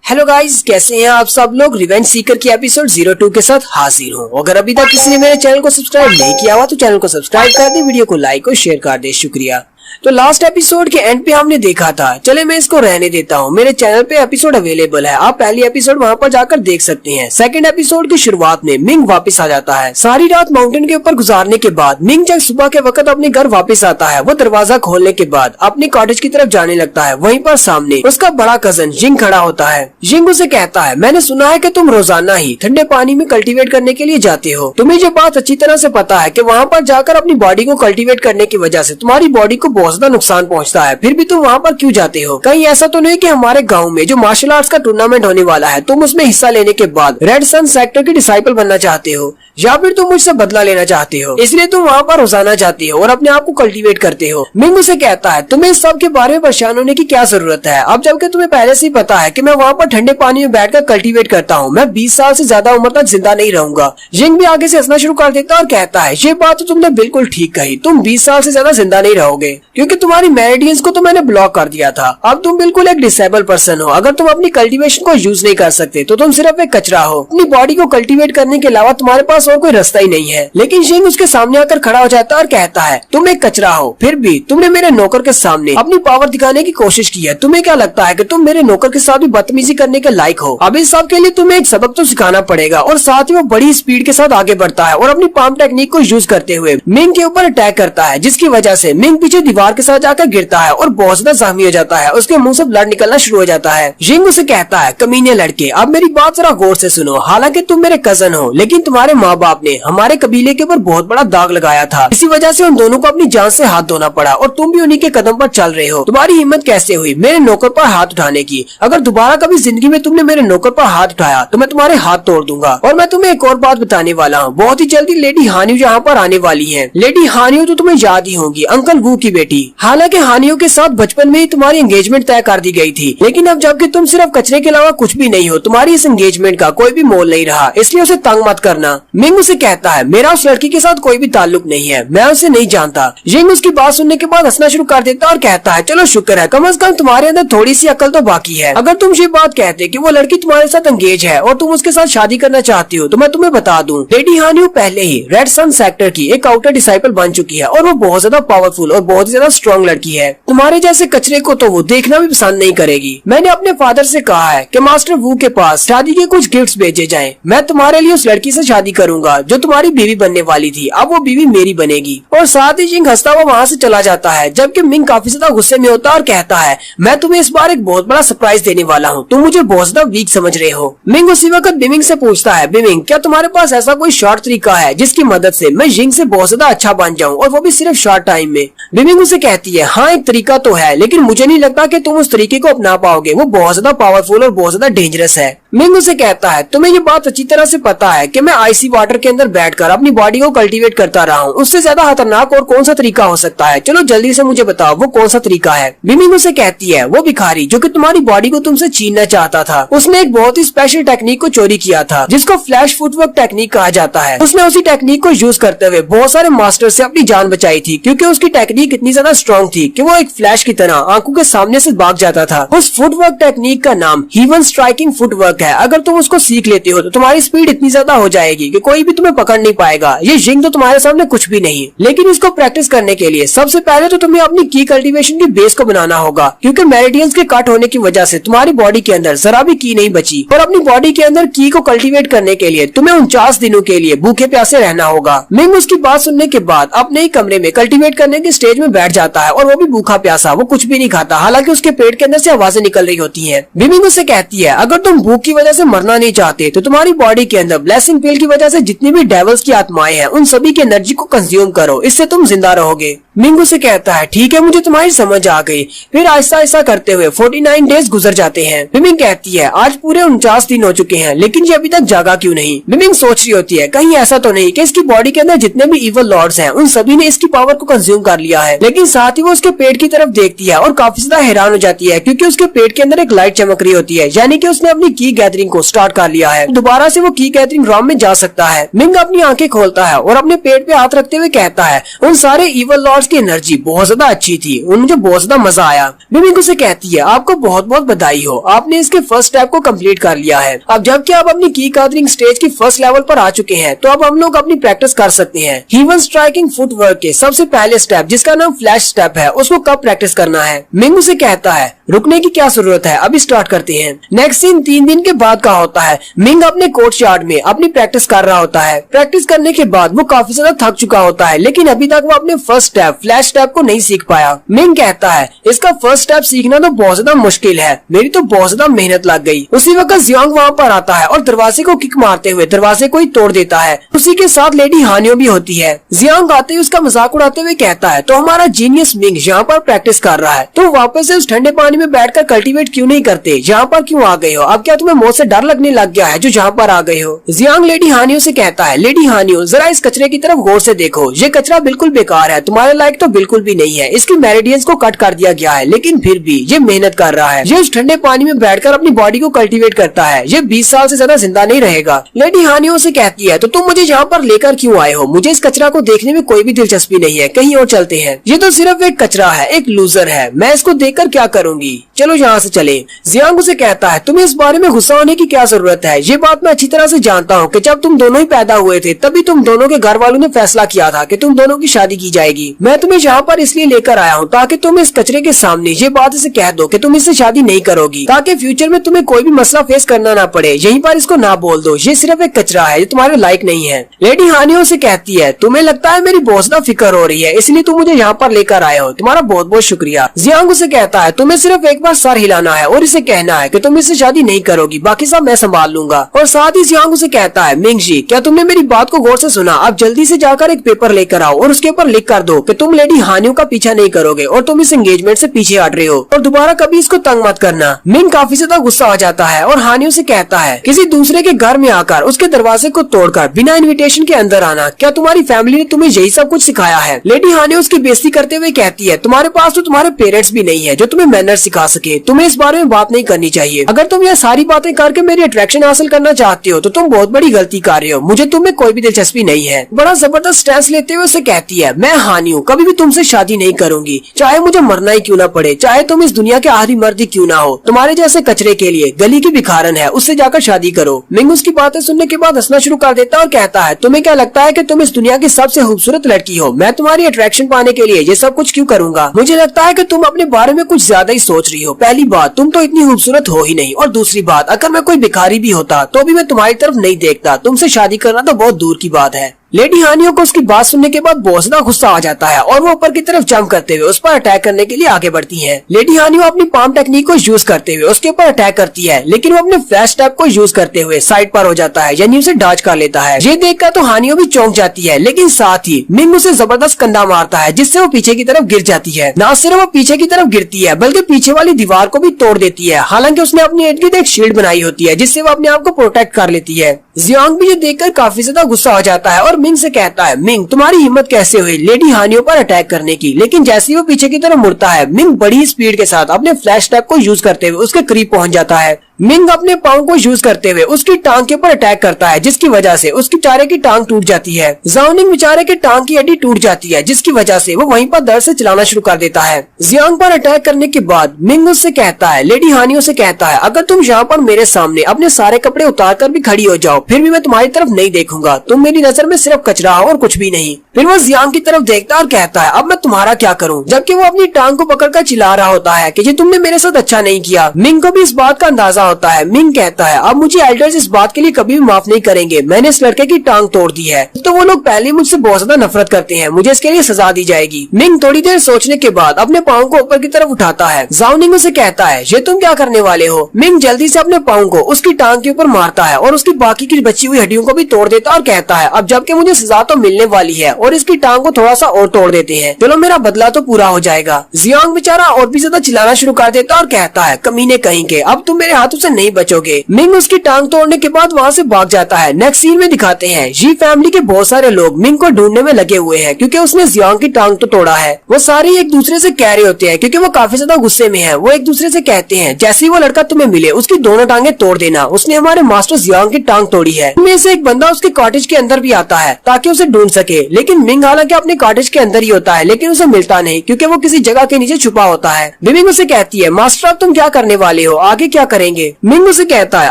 हेलो गाइस, कैसे हैं आप सब लोग? रिवेंज सीकर की एपिसोड 02 के साथ हाजिर हूँ। अगर अभी तक किसी ने मेरे चैनल को सब्सक्राइब नहीं किया हुआ तो चैनल को सब्सक्राइब कर दे, वीडियो को लाइक और शेयर कर दे। शुक्रिया। तो लास्ट एपिसोड के एंड पे हमने देखा था, चले मैं इसको रहने देता हूँ, मेरे चैनल पे एपिसोड अवेलेबल है, आप पहली एपिसोड वहाँ पर जाकर देख सकते हैं। सेकंड एपिसोड की शुरुआत में मिंग वापस आ जाता है। सारी रात माउंटेन के ऊपर गुजारने के बाद मिंग जब सुबह के वक्त अपने घर वापस आता है, वो दरवाजा खोलने के बाद अपने कॉटेज की तरफ जाने लगता है। वहीं पर सामने उसका बड़ा कजन जिंग खड़ा होता है। जिंग उसे कहता है मैंने सुना है कि तुम रोजाना ही ठंडे पानी में कल्टीवेट करने के लिए जाते हो, तुम्हें ये बात अच्छी तरह से पता है कि वहाँ पर जाकर अपनी बॉडी को कल्टीवेट करने की वजह से तुम्हारी बॉडी को बहुत ज्यादा नुकसान पहुंचता है, फिर भी तुम वहाँ पर क्यों जाते हो? कहीं ऐसा तो नहीं कि हमारे गांव में जो मार्शल आर्ट्स का टूर्नामेंट होने वाला है तुम उसमें हिस्सा लेने के बाद रेड सन सेक्टर के डिसाइपल बनना चाहते हो, या फिर तुम मुझसे बदला लेना चाहते हो, इसलिए तुम वहाँ पर रोजाना जाते हो और अपने आप को कल्टीवेट करते हो? मिंग उसे कहता है तुम्हें इस सब के बारे में परेशान होने की क्या जरूरत है, अब जबकि तुम्हें पहले से ही पता है कि मैं वहाँ पर ठंडे पानी में बैठकर कल्टीवेट करता हूँ, मैं 20 साल से ज्यादा उम्र तक जिंदा नहीं रहूंगा। जिंग भी आगे से हंसना शुरू कर देता है और कहता है ये बात तो तुमने बिल्कुल ठीक कही, तुम 20 साल से ज्यादा जिंदा नहीं रहोगे क्योंकि तुम्हारी मेरिडियंस को तो मैंने ब्लॉक कर दिया था। अब तुम बिल्कुल एक डिसेबल पर्सन हो, अगर तुम अपनी कल्टीवेशन को यूज नहीं कर सकते तो तुम सिर्फ एक कचरा हो। अपनी बॉडी को कल्टीवेट करने के अलावा तुम्हारे पास और कोई रास्ता ही नहीं है। लेकिन जिंग उसके सामने आकर खड़ा हो जाता है और कहता है तुम एक कचरा हो, फिर भी तुमने मेरे नौकर के सामने अपनी पावर दिखाने की कोशिश की है, तुम्हें क्या लगता है कि तुम मेरे नौकर के साथ भी बदतमीजी करने के लायक हो? अब इस सब के लिए तुम्हें एक सबक तो सिखाना पड़ेगा। और साथ ही वो बड़ी स्पीड के साथ आगे बढ़ता है और अपनी पाम टेक्निक को यूज करते हुए मिंग के ऊपर अटैक करता है, जिसकी वजह से मिंग पीछे दीवार कार के साथ जाकर गिरता है और बहुत ज्यादा जख्मी हो जाता है। उसके मुंह से ब्लड निकलना शुरू हो जाता है। जिंग उसे कहता है, कमीने लड़के, अब मेरी बात जरा गौर से सुनो। हालांकि तुम मेरे कजन हो, लेकिन तुम्हारे माँ बाप ने हमारे कबीले के ऊपर बहुत बड़ा दाग लगाया था। इसी वजह से उन दोनों को अपनी जान से हाथ धोना पड़ा और तुम भी उन्हीं के कदम पर चल रहे हो। तुम्हारी हिम्मत कैसे हुई मेरे नौकर पर हाथ उठाने की? अगर दोबारा कभी जिंदगी में तुमने मेरे नौकर पर हाथ उठाया तो मैं तुम्हारे हाथ तोड़ दूंगा। और मैं तुम्हें एक और बात बताने वाला हूँ, बहुत ही जल्दी लेडी हानियो यहाँ पर आने वाली है। लेडी हानियो तो तुम्हें याद ही होगी, अंकल वू की बेटी। हालांकि हानियो के साथ बचपन में ही तुम्हारी एंगेजमेंट तय कर दी गई थी, लेकिन अब जबकि तुम सिर्फ कचरे के अलावा कुछ भी नहीं हो, तुम्हारी इस एंगेजमेंट का कोई भी मोल नहीं रहा, इसलिए उसे तंग मत करना। मिंग उसे कहता है, मेरा उस लड़की के साथ कोई भी ताल्लुक नहीं है, मैं उसे नहीं जानता। जिंग उसकी बात सुनने के बाद हंसना शुरू कर देता और कहता है, चलो शुक्र है, कम से कम तुम्हारे अंदर थोड़ी सी अकल तो बाकी है। अगर तुम ये बात कहते कि वो लड़की तुम्हारे साथ एंगेज है और तुम उसके साथ शादी करना चाहती हो तो मैं तुम्हें बता दूं, लेडी हानियो पहले ही रेड सन सेक्टर की एक आउटर डिसाइपल बन चुकी है और वो बहुत ज्यादा पावरफुल और बहुत ज्यादा स्ट्रॉन्ग लड़की है। तुम्हारे जैसे कचरे को तो वो देखना भी पसंद नहीं करेगी। मैंने अपने फादर से कहा है कि मास्टर वू के पास शादी के कुछ गिफ्ट्स भेजे जाएं। मैं तुम्हारे लिए उस लड़की से शादी करूंगा जो तुम्हारी बीवी बनने वाली थी, अब वो बीवी मेरी बनेगी। और साथ ही जिंग हंसता हुआ वहाँ से चला जाता है, जबकि मिंग काफी ज्यादा गुस्से में होता है और कहता है, मैं तुम्हें इस बार एक बहुत बड़ा सरप्राइज देने वाला हूँ, तुम मुझे बहुत ज्यादा वीक समझ रहे हो। मिंग उसी वक्त बिमिंग से पूछता है, बिमिंग क्या तुम्हारे पास ऐसा कोई शॉर्ट तरीका है जिसकी मदद से मैं जिंग से बहुत ज्यादा अच्छा बन जाऊँ और वो भी सिर्फ शॉर्ट टाइम में? बिमिंग उसे कहती है, हाँ एक तरीका तो है, लेकिन मुझे नहीं लगता कि तुम उस तरीके को अपना पाओगे, वो बहुत ज्यादा पावरफुल और बहुत ज्यादा डेंजरस है। मिंग उसे कहता है, तुम्हें ये बात अच्छी तरह से पता है कि मैं आइसी वाटर के अंदर बैठकर अपनी बॉडी को कल्टीवेट करता रहा हूँ, उससे ज्यादा खतरनाक और कौन सा तरीका हो सकता है? चलो जल्दी से मुझे बताओ वो कौन सा तरीका है। बिमिंग उसे कहती है, वो भिखारी जो कि तुम्हारी बॉडी को तुमसे छीनना चाहता था, उसने एक बहुत ही स्पेशल टेक्निक को चोरी किया था जिसको फ्लैश फुटवर्क टेक्निक कहा जाता है। उसने उसी टेक्निक को यूज करते हुए बहुत सारे मास्टर से अपनी जान बचाई थी, क्योंकि उसकी टेक्निक इतनी ज्यादा स्ट्रॉन्ग थी कि वो एक फ्लैश की तरह आंखों के सामने से भाग जाता था। उस फुटवर्क टेक्निक का नाम हीवन स्ट्राइकिंग फुटवर्क है। अगर तुम उसको सीख लेते हो तो तुम्हारी स्पीड इतनी ज्यादा हो जाएगी कि कोई भी तुम्हें पकड़ नहीं पाएगा। ये जिंग तो तुम्हारे सामने कुछ भी नहीं, लेकिन इसको प्रैक्टिस करने के लिए सबसे पहले तो तुम्हें अपनी की कल्टीवेशन की बेस को बनाना होगा, क्योंकि मेरिडियंस के कट होने की वजह से तुम्हारी बॉडी के अंदर जरा भी की नहीं बची। और अपनी बॉडी के अंदर की को कल्टीवेट करने के लिए तुम्हें 49 दिनों के लिए भूखे प्यासे रहना होगा। मिंग उसकी बात सुनने के बाद अपने ही कमरे में कल्टीवेट करने के स्टेज में बैठ जाता है और वो भी भूखा प्यासा, वो कुछ भी नहीं खाता, हालांकि उसके पेट के अंदर से आवाजें निकल रही होती हैं। बिमिंग उससे कहती है, अगर तुम भूख की वजह से मरना नहीं चाहते तो तुम्हारी बॉडी के अंदर ब्लेसिंग पिल की वजह से जितनी भी डेविल्स की आत्माएं हैं उन सभी की एनर्जी को कंज्यूम करो, इससे तुम जिंदा रहोगे। मिंग उसे कहता है, ठीक है मुझे तुम्हारी समझ आ गई। फिर आहिस्ता आहिस्ता करते हुए 49 डेज गुजर जाते हैं। बिमिंग कहती है, आज पूरे 49 दिन हो चुके हैं, लेकिन ये अभी तक जागा क्यों नहीं? बिमिंग सोच रही होती है, कहीं ऐसा तो नहीं कि इसकी बॉडी के अंदर जितने भी इवल लॉर्ड्स हैं उन सभी ने इसकी पावर को कंज्यूम कर लिया है। लेकिन साथ ही वो उसके पेट की तरफ देखती है और काफी ज्यादा हैरान हो जाती है, क्योंकि उसके पेट के अंदर एक लाइट चमक रही होती है, यानी कि उसने अपनी की गैदरिंग को स्टार्ट कर लिया है। दोबारा से वो की गैदरिंग रॉम में जा सकता है। मिंग अपनी आंखें खोलता है और अपने पेट पे हाथ रखते हुए कहता है, उन सारे इवल लॉर्ड्स की एनर्जी बहुत ज्यादा अच्छी थी और मुझे बहुत ज्यादा मजा आया। मिंग उसे कहती है, आपको बहुत बहुत बधाई हो, आपने इसके फर्स्ट स्टेप को कंप्लीट कर लिया है। अब जबकि आप अपनी की गैदरिंग स्टेज की फर्स्ट लेवल पर आ चुके हैं, तो अब हम लोग अपनी प्रैक्टिस कर सकते हैं। हीवन स्ट्राइकिंग फुटवर्क के सबसे पहले स्टेप, जिसका नाम फ्लैश स्टेप है, उसको कब प्रैक्टिस करना है? मिंग उसे कहता है, रुकने की क्या जरूरत है, अभी स्टार्ट करते हैं। नेक्स्ट सीन 3 दिन के बाद का होता है। मिंग अपने कोर्ट यार्ड में अपनी प्रैक्टिस कर रहा होता है। प्रैक्टिस करने के बाद वो काफी ज्यादा थक चुका होता है, लेकिन अभी तक वो अपने फर्स्ट स्टेप फ्लैश स्टेप को नहीं सीख पाया। मिंग कहता है, इसका फर्स्ट स्टेप सीखना तो बहुत ज्यादा मुश्किल है, मेरी तो बहुत ज्यादा मेहनत लग गई। उसी वक्त जियांग वहाँ पर आता है और दरवाजे को किक मारते हुए दरवाजे को ही तोड़ देता है। उसी के साथ लेडी हानियो भी होती है। जियांग आते ही उसका मजाक उड़ाते हुए कहता है, तो हमारा जीनियस मिंग यहाँ पर प्रैक्टिस कर रहा है, तो वापस से उस ठंडे पानी में बैठकर कल्टीवेट क्यों नहीं करते? यहाँ पर क्यों आ गए हो? अब क्या तुम्हें मौत से डर लगने लग गया है जो यहाँ पर आ गए हो? जियांग लेडी हानियो से कहता है, लेडी हानियो जरा इस कचरे की तरफ गौर से देखो, ये कचरा बिल्कुल बेकार है, तुम्हारे लायक तो बिल्कुल भी नहीं है। इसकी मेरिडियंस को कट कर दिया गया है, लेकिन फिर भी ये मेहनत कर रहा है। ये उस ठंडे पानी में बैठकर अपनी बॉडी को कल्टीवेट करता है। ये 20 साल से ज्यादा जिंदा नहीं रहेगा। लेडी हानियो से कहती है, तो तुम मुझे यहाँ पर लेकर क्यों आए हो? मुझे इस कचरा को देखने में कोई भी दिलचस्पी नहीं है, कहीं और चलते हैं। ये तो सिर्फ एक कचरा है, एक लूजर है, मैं इसको देखकर क्या करूंगी? होगी, चलो यहाँ से चले। जियांग उसे कहता है तुम्हें इस बारे में गुस्सा होने की क्या जरूरत है, ये बात मैं अच्छी तरह से जानता हूँ कि जब तुम दोनों ही पैदा हुए थे तभी तुम दोनों के घर वालों ने फैसला किया था कि तुम दोनों की शादी की जाएगी। मैं तुम्हें यहाँ पर इसलिए लेकर आया हूँ ताकि तुम इस कचरे के सामने ये बात इसे कह दो कि तुम इससे शादी नहीं करोगी, ताकि फ्यूचर में तुम्हें कोई भी मसला फेस करना ना पड़े। यहीं पर इसको ना बोल दो, ये सिर्फ एक कचरा है, ये तुम्हारे लायक नहीं है। लेडी हानियो से कहती है तुम्हें लगता है मेरी बहुत ज्यादा फिक्र हो रही है, इसलिए तुम मुझे यहाँ पर लेकर आए हो, तुम्हारा बहुत बहुत शुक्रिया। जियांग उसे कहता है तुम्हें सिर्फ एक बार सर हिलाना है और इसे कहना है कि तुम इससे शादी नहीं करोगी, बाकी सब मैं संभाल लूंगा। और साथ ही जियांग उसे कहता है मिंगजी क्या तुमने मेरी बात को गौर से सुना, अब जल्दी से जाकर एक पेपर लेकर आओ और उसके ऊपर लिख कर दो कि तुम लेडी हानियो का पीछा नहीं करोगे और तुम इस एंगेजमेंट से पीछे हट रहे हो और दोबारा कभी इसको तंग मत करना। मिंग काफी ज्यादा गुस्सा हो जाता है और हानियो से कहता है किसी दूसरे के घर में आकर उसके दरवाजे को तोड़कर बिना इन्विटेशन के अंदर आना, क्या तुम्हारी फैमिली ने तुम्हें यही सब कुछ सिखाया है? लेडी हानियो उसकी बेइज्जती करते हुए कहती है तुम्हारे पास तो तुम्हारे पेरेंट्स भी नहीं है जो तुम्हें मैनर सिखा सके, तुम्हें इस बारे में बात नहीं करनी चाहिए। अगर तुम ये सारी बातें करके मेरी अट्रैक्शन हासिल करना चाहते हो तो तुम बहुत बड़ी गलती कर रहे हो, मुझे तुम्हें कोई भी दिलचस्पी नहीं है। बड़ा जबरदस्त स्टैंस लेते हुए उसे कहती है मैं हानियो कभी भी तुमसे शादी नहीं करूंगी, चाहे मुझे मरना ही क्यों ना पड़े, चाहे तुम इस दुनिया के आखिरी मर्द ही क्यों ना हो, तुम्हारे जैसे कचरे के लिए गली की भिखारन है, उससे जाकर शादी करो। मिंग उसकी बातें सुनने के बाद हंसना शुरू कर देता है और कहता है तुम्हें क्या लगता है कि तुम इस दुनिया की सबसे खूबसूरत लड़की हो, मैं तुम्हारी अट्रैक्शन पाने के लिए ये सब कुछ क्यों करूंगा? मुझे लगता है कि तुम अपने बारे में कुछ ज्यादा ही सोच रही हो। पहली बात तुम तो इतनी खूबसूरत हो ही नहीं, और दूसरी बात अगर मैं कोई भिखारी भी होता तो भी मैं तुम्हारी तरफ नहीं देखता, तुमसे शादी करना तो बहुत दूर की बात है। लेडी हानियो को उसकी बात सुनने के बाद बहुत ज्यादा गुस्सा आ जाता है और वो ऊपर की तरफ जंप करते हुए उस पर अटैक करने के लिए आगे बढ़ती है। लेडी हानियो अपनी पाम टेक्निक को यूज करते हुए उसके ऊपर अटैक करती है, लेकिन वो अपने फ्लैश टैप को यूज करते हुए साइड पर हो जाता है, यानी उसे डॉज कर लेता है। ये देखकर तो हानियो भी चौंक जाती है, लेकिन साथ ही मिंग उसे जबरदस्त कंधा मारता है जिससे वो पीछे की तरफ गिर जाती है। न सिर्फ वो पीछे की तरफ गिरती है बल्कि पीछे वाली दीवार को भी तोड़ देती है, हालांकि उसने अपनी इर्द गिर्द एक शील्ड बनाई होती है जिससे वो अपने आप को प्रोटेक्ट कर लेती है। जियांग भी ये देखकर काफी ज्यादा गुस्सा हो जाता है और मिंग से कहता है मिंग तुम्हारी हिम्मत कैसे हुई लेडी हानियो पर अटैक करने की? लेकिन जैसे ही वो पीछे की तरफ मुड़ता है मिंग बड़ी स्पीड के साथ अपने फ्लैश टैप को यूज करते हुए उसके करीब पहुंच जाता है। मिंग अपने पाँव को यूज करते हुए उसकी टांग के ऊपर अटैक करता है जिसकी वजह से उसकी बेचारे की टांग टूट जाती है। जाओनिंग बेचारे के टांग की हड्डी टूट जाती है जिसकी वजह से वो वहीं पर दर्द से चलाना शुरू कर देता है। जियांग पर अटैक करने के बाद मिंग उससे कहता है लेडी हानियो से कहता है अगर तुम यहाँ पर मेरे सामने अपने सारे कपड़े उतार कर भी खड़ी हो जाओ फिर भी मैं तुम्हारी तरफ नहीं देखूंगा, तुम मेरी नजर में सिर्फ कचरा हो और कुछ भी नहीं। फिर वो जियांग की तरफ देखता है और कहता है अब मैं तुम्हारा क्या करूँ, जबकि वो अपनी टांग को पकड़कर चिल्ला रहा होता है कि ये तुमने मेरे साथ अच्छा नहीं किया। मिंग को भी इस बात का अंदाजा होता है। मिंग कहता है अब मुझे एल्डर्स इस बात के लिए कभी भी माफ नहीं करेंगे, मैंने इस लड़के की टांग तोड़ दी है तो वो लोग पहले मुझसे बहुत ज्यादा नफरत करते हैं, मुझे इसके लिए सजा दी जाएगी। मिंग थोड़ी देर सोचने के बाद अपने पाँव को ऊपर की तरफ उठाता है। जाओनिंग उसे कहता है ये तुम क्या करने वाले हो? मिंग जल्दी से अपने पाँव को उसकी टांग के ऊपर मारता है और उसकी बाकी की बची हुई हड्डियों को भी तोड़ देता है और कहता है अब जबकि मुझे सजा तो मिलने वाली है और इसकी टांग को थोड़ा सा और तोड़ देते हैं, चलो मेरा बदला तो पूरा हो जाएगा। जियांग बेचारा और भी ज्यादा चिल्लाना शुरू कर देता है और कहता है कमीने कहीं के, अब तुम मेरे हाथों से नहीं बचोगे। मिंग उसकी टांग तोड़ने के बाद वहाँ से भाग जाता है। नेक्स्ट सीन में दिखाते हैं जी फैमिली के बहुत सारे लोग मिंग को ढूंढने में लगे हुए हैं क्योंकि उसने जियांग की टांग तो तोड़ा है। वो सारे एक दूसरे से कह रहे होते हैं क्योंकि वो काफी ज्यादा गुस्से में है। वो एक दूसरे से कहते हैं जैसे ही वो लड़का तुम्हें मिले उसकी दोनों टांगे तोड़ देना, उसने हमारे मास्टर जियांग की टांग तोड़ी है। उनमें से एक बंदा उसके कॉटेज के अंदर भी आता है ताकि उसे ढूंढ सके, लेकिन मिंग हालांकि अपने कॉटेज के अंदर ही होता है लेकिन उसे मिलता नहीं क्योंकि वो किसी जगह के नीचे छुपा होता है। मिंग उसे कहती है मास्टर अब तुम क्या करने वाले हो, आगे क्या करेंगे? मिंग उसे कहता है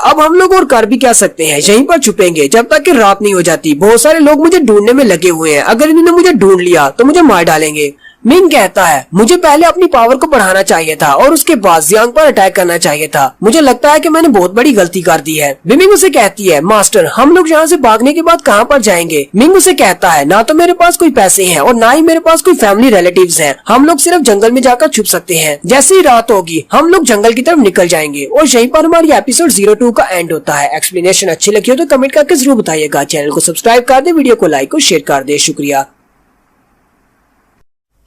अब हम लोग और कर भी क्या सकते हैं, यहीं पर छुपेंगे जब तक कि रात नहीं हो जाती। बहुत सारे लोग मुझे ढूंढने में लगे हुए हैं, अगर इन्होंने मुझे ढूंढ लिया तो मुझे मार डालेंगे। मिंग कहता है मुझे पहले अपनी पावर को बढ़ाना चाहिए था और उसके बाद जियांग पर अटैक करना चाहिए था, मुझे लगता है कि मैंने बहुत बड़ी गलती कर दी है। मिंग उसे कहती है मास्टर हम लोग यहाँ से भागने के बाद कहाँ पर जाएंगे? मिंग उसे कहता है ना तो मेरे पास कोई पैसे हैं और ना ही मेरे पास कोई फैमिली रिलेटिव्स हैं, हम लोग सिर्फ जंगल में जाकर छुप सकते हैं। जैसे ही रात होगी हम लोग जंगल की तरफ निकल जाएंगे और यहीं पर हमारी एपिसोड 02 का एंड होता है। एक्सप्लेनेशन अच्छी लगी हो तो कमेंट करके जरूर बताइएगा। चैनल को सब्सक्राइब कर दे, वीडियो को लाइक और शेयर कर दे। शुक्रिया।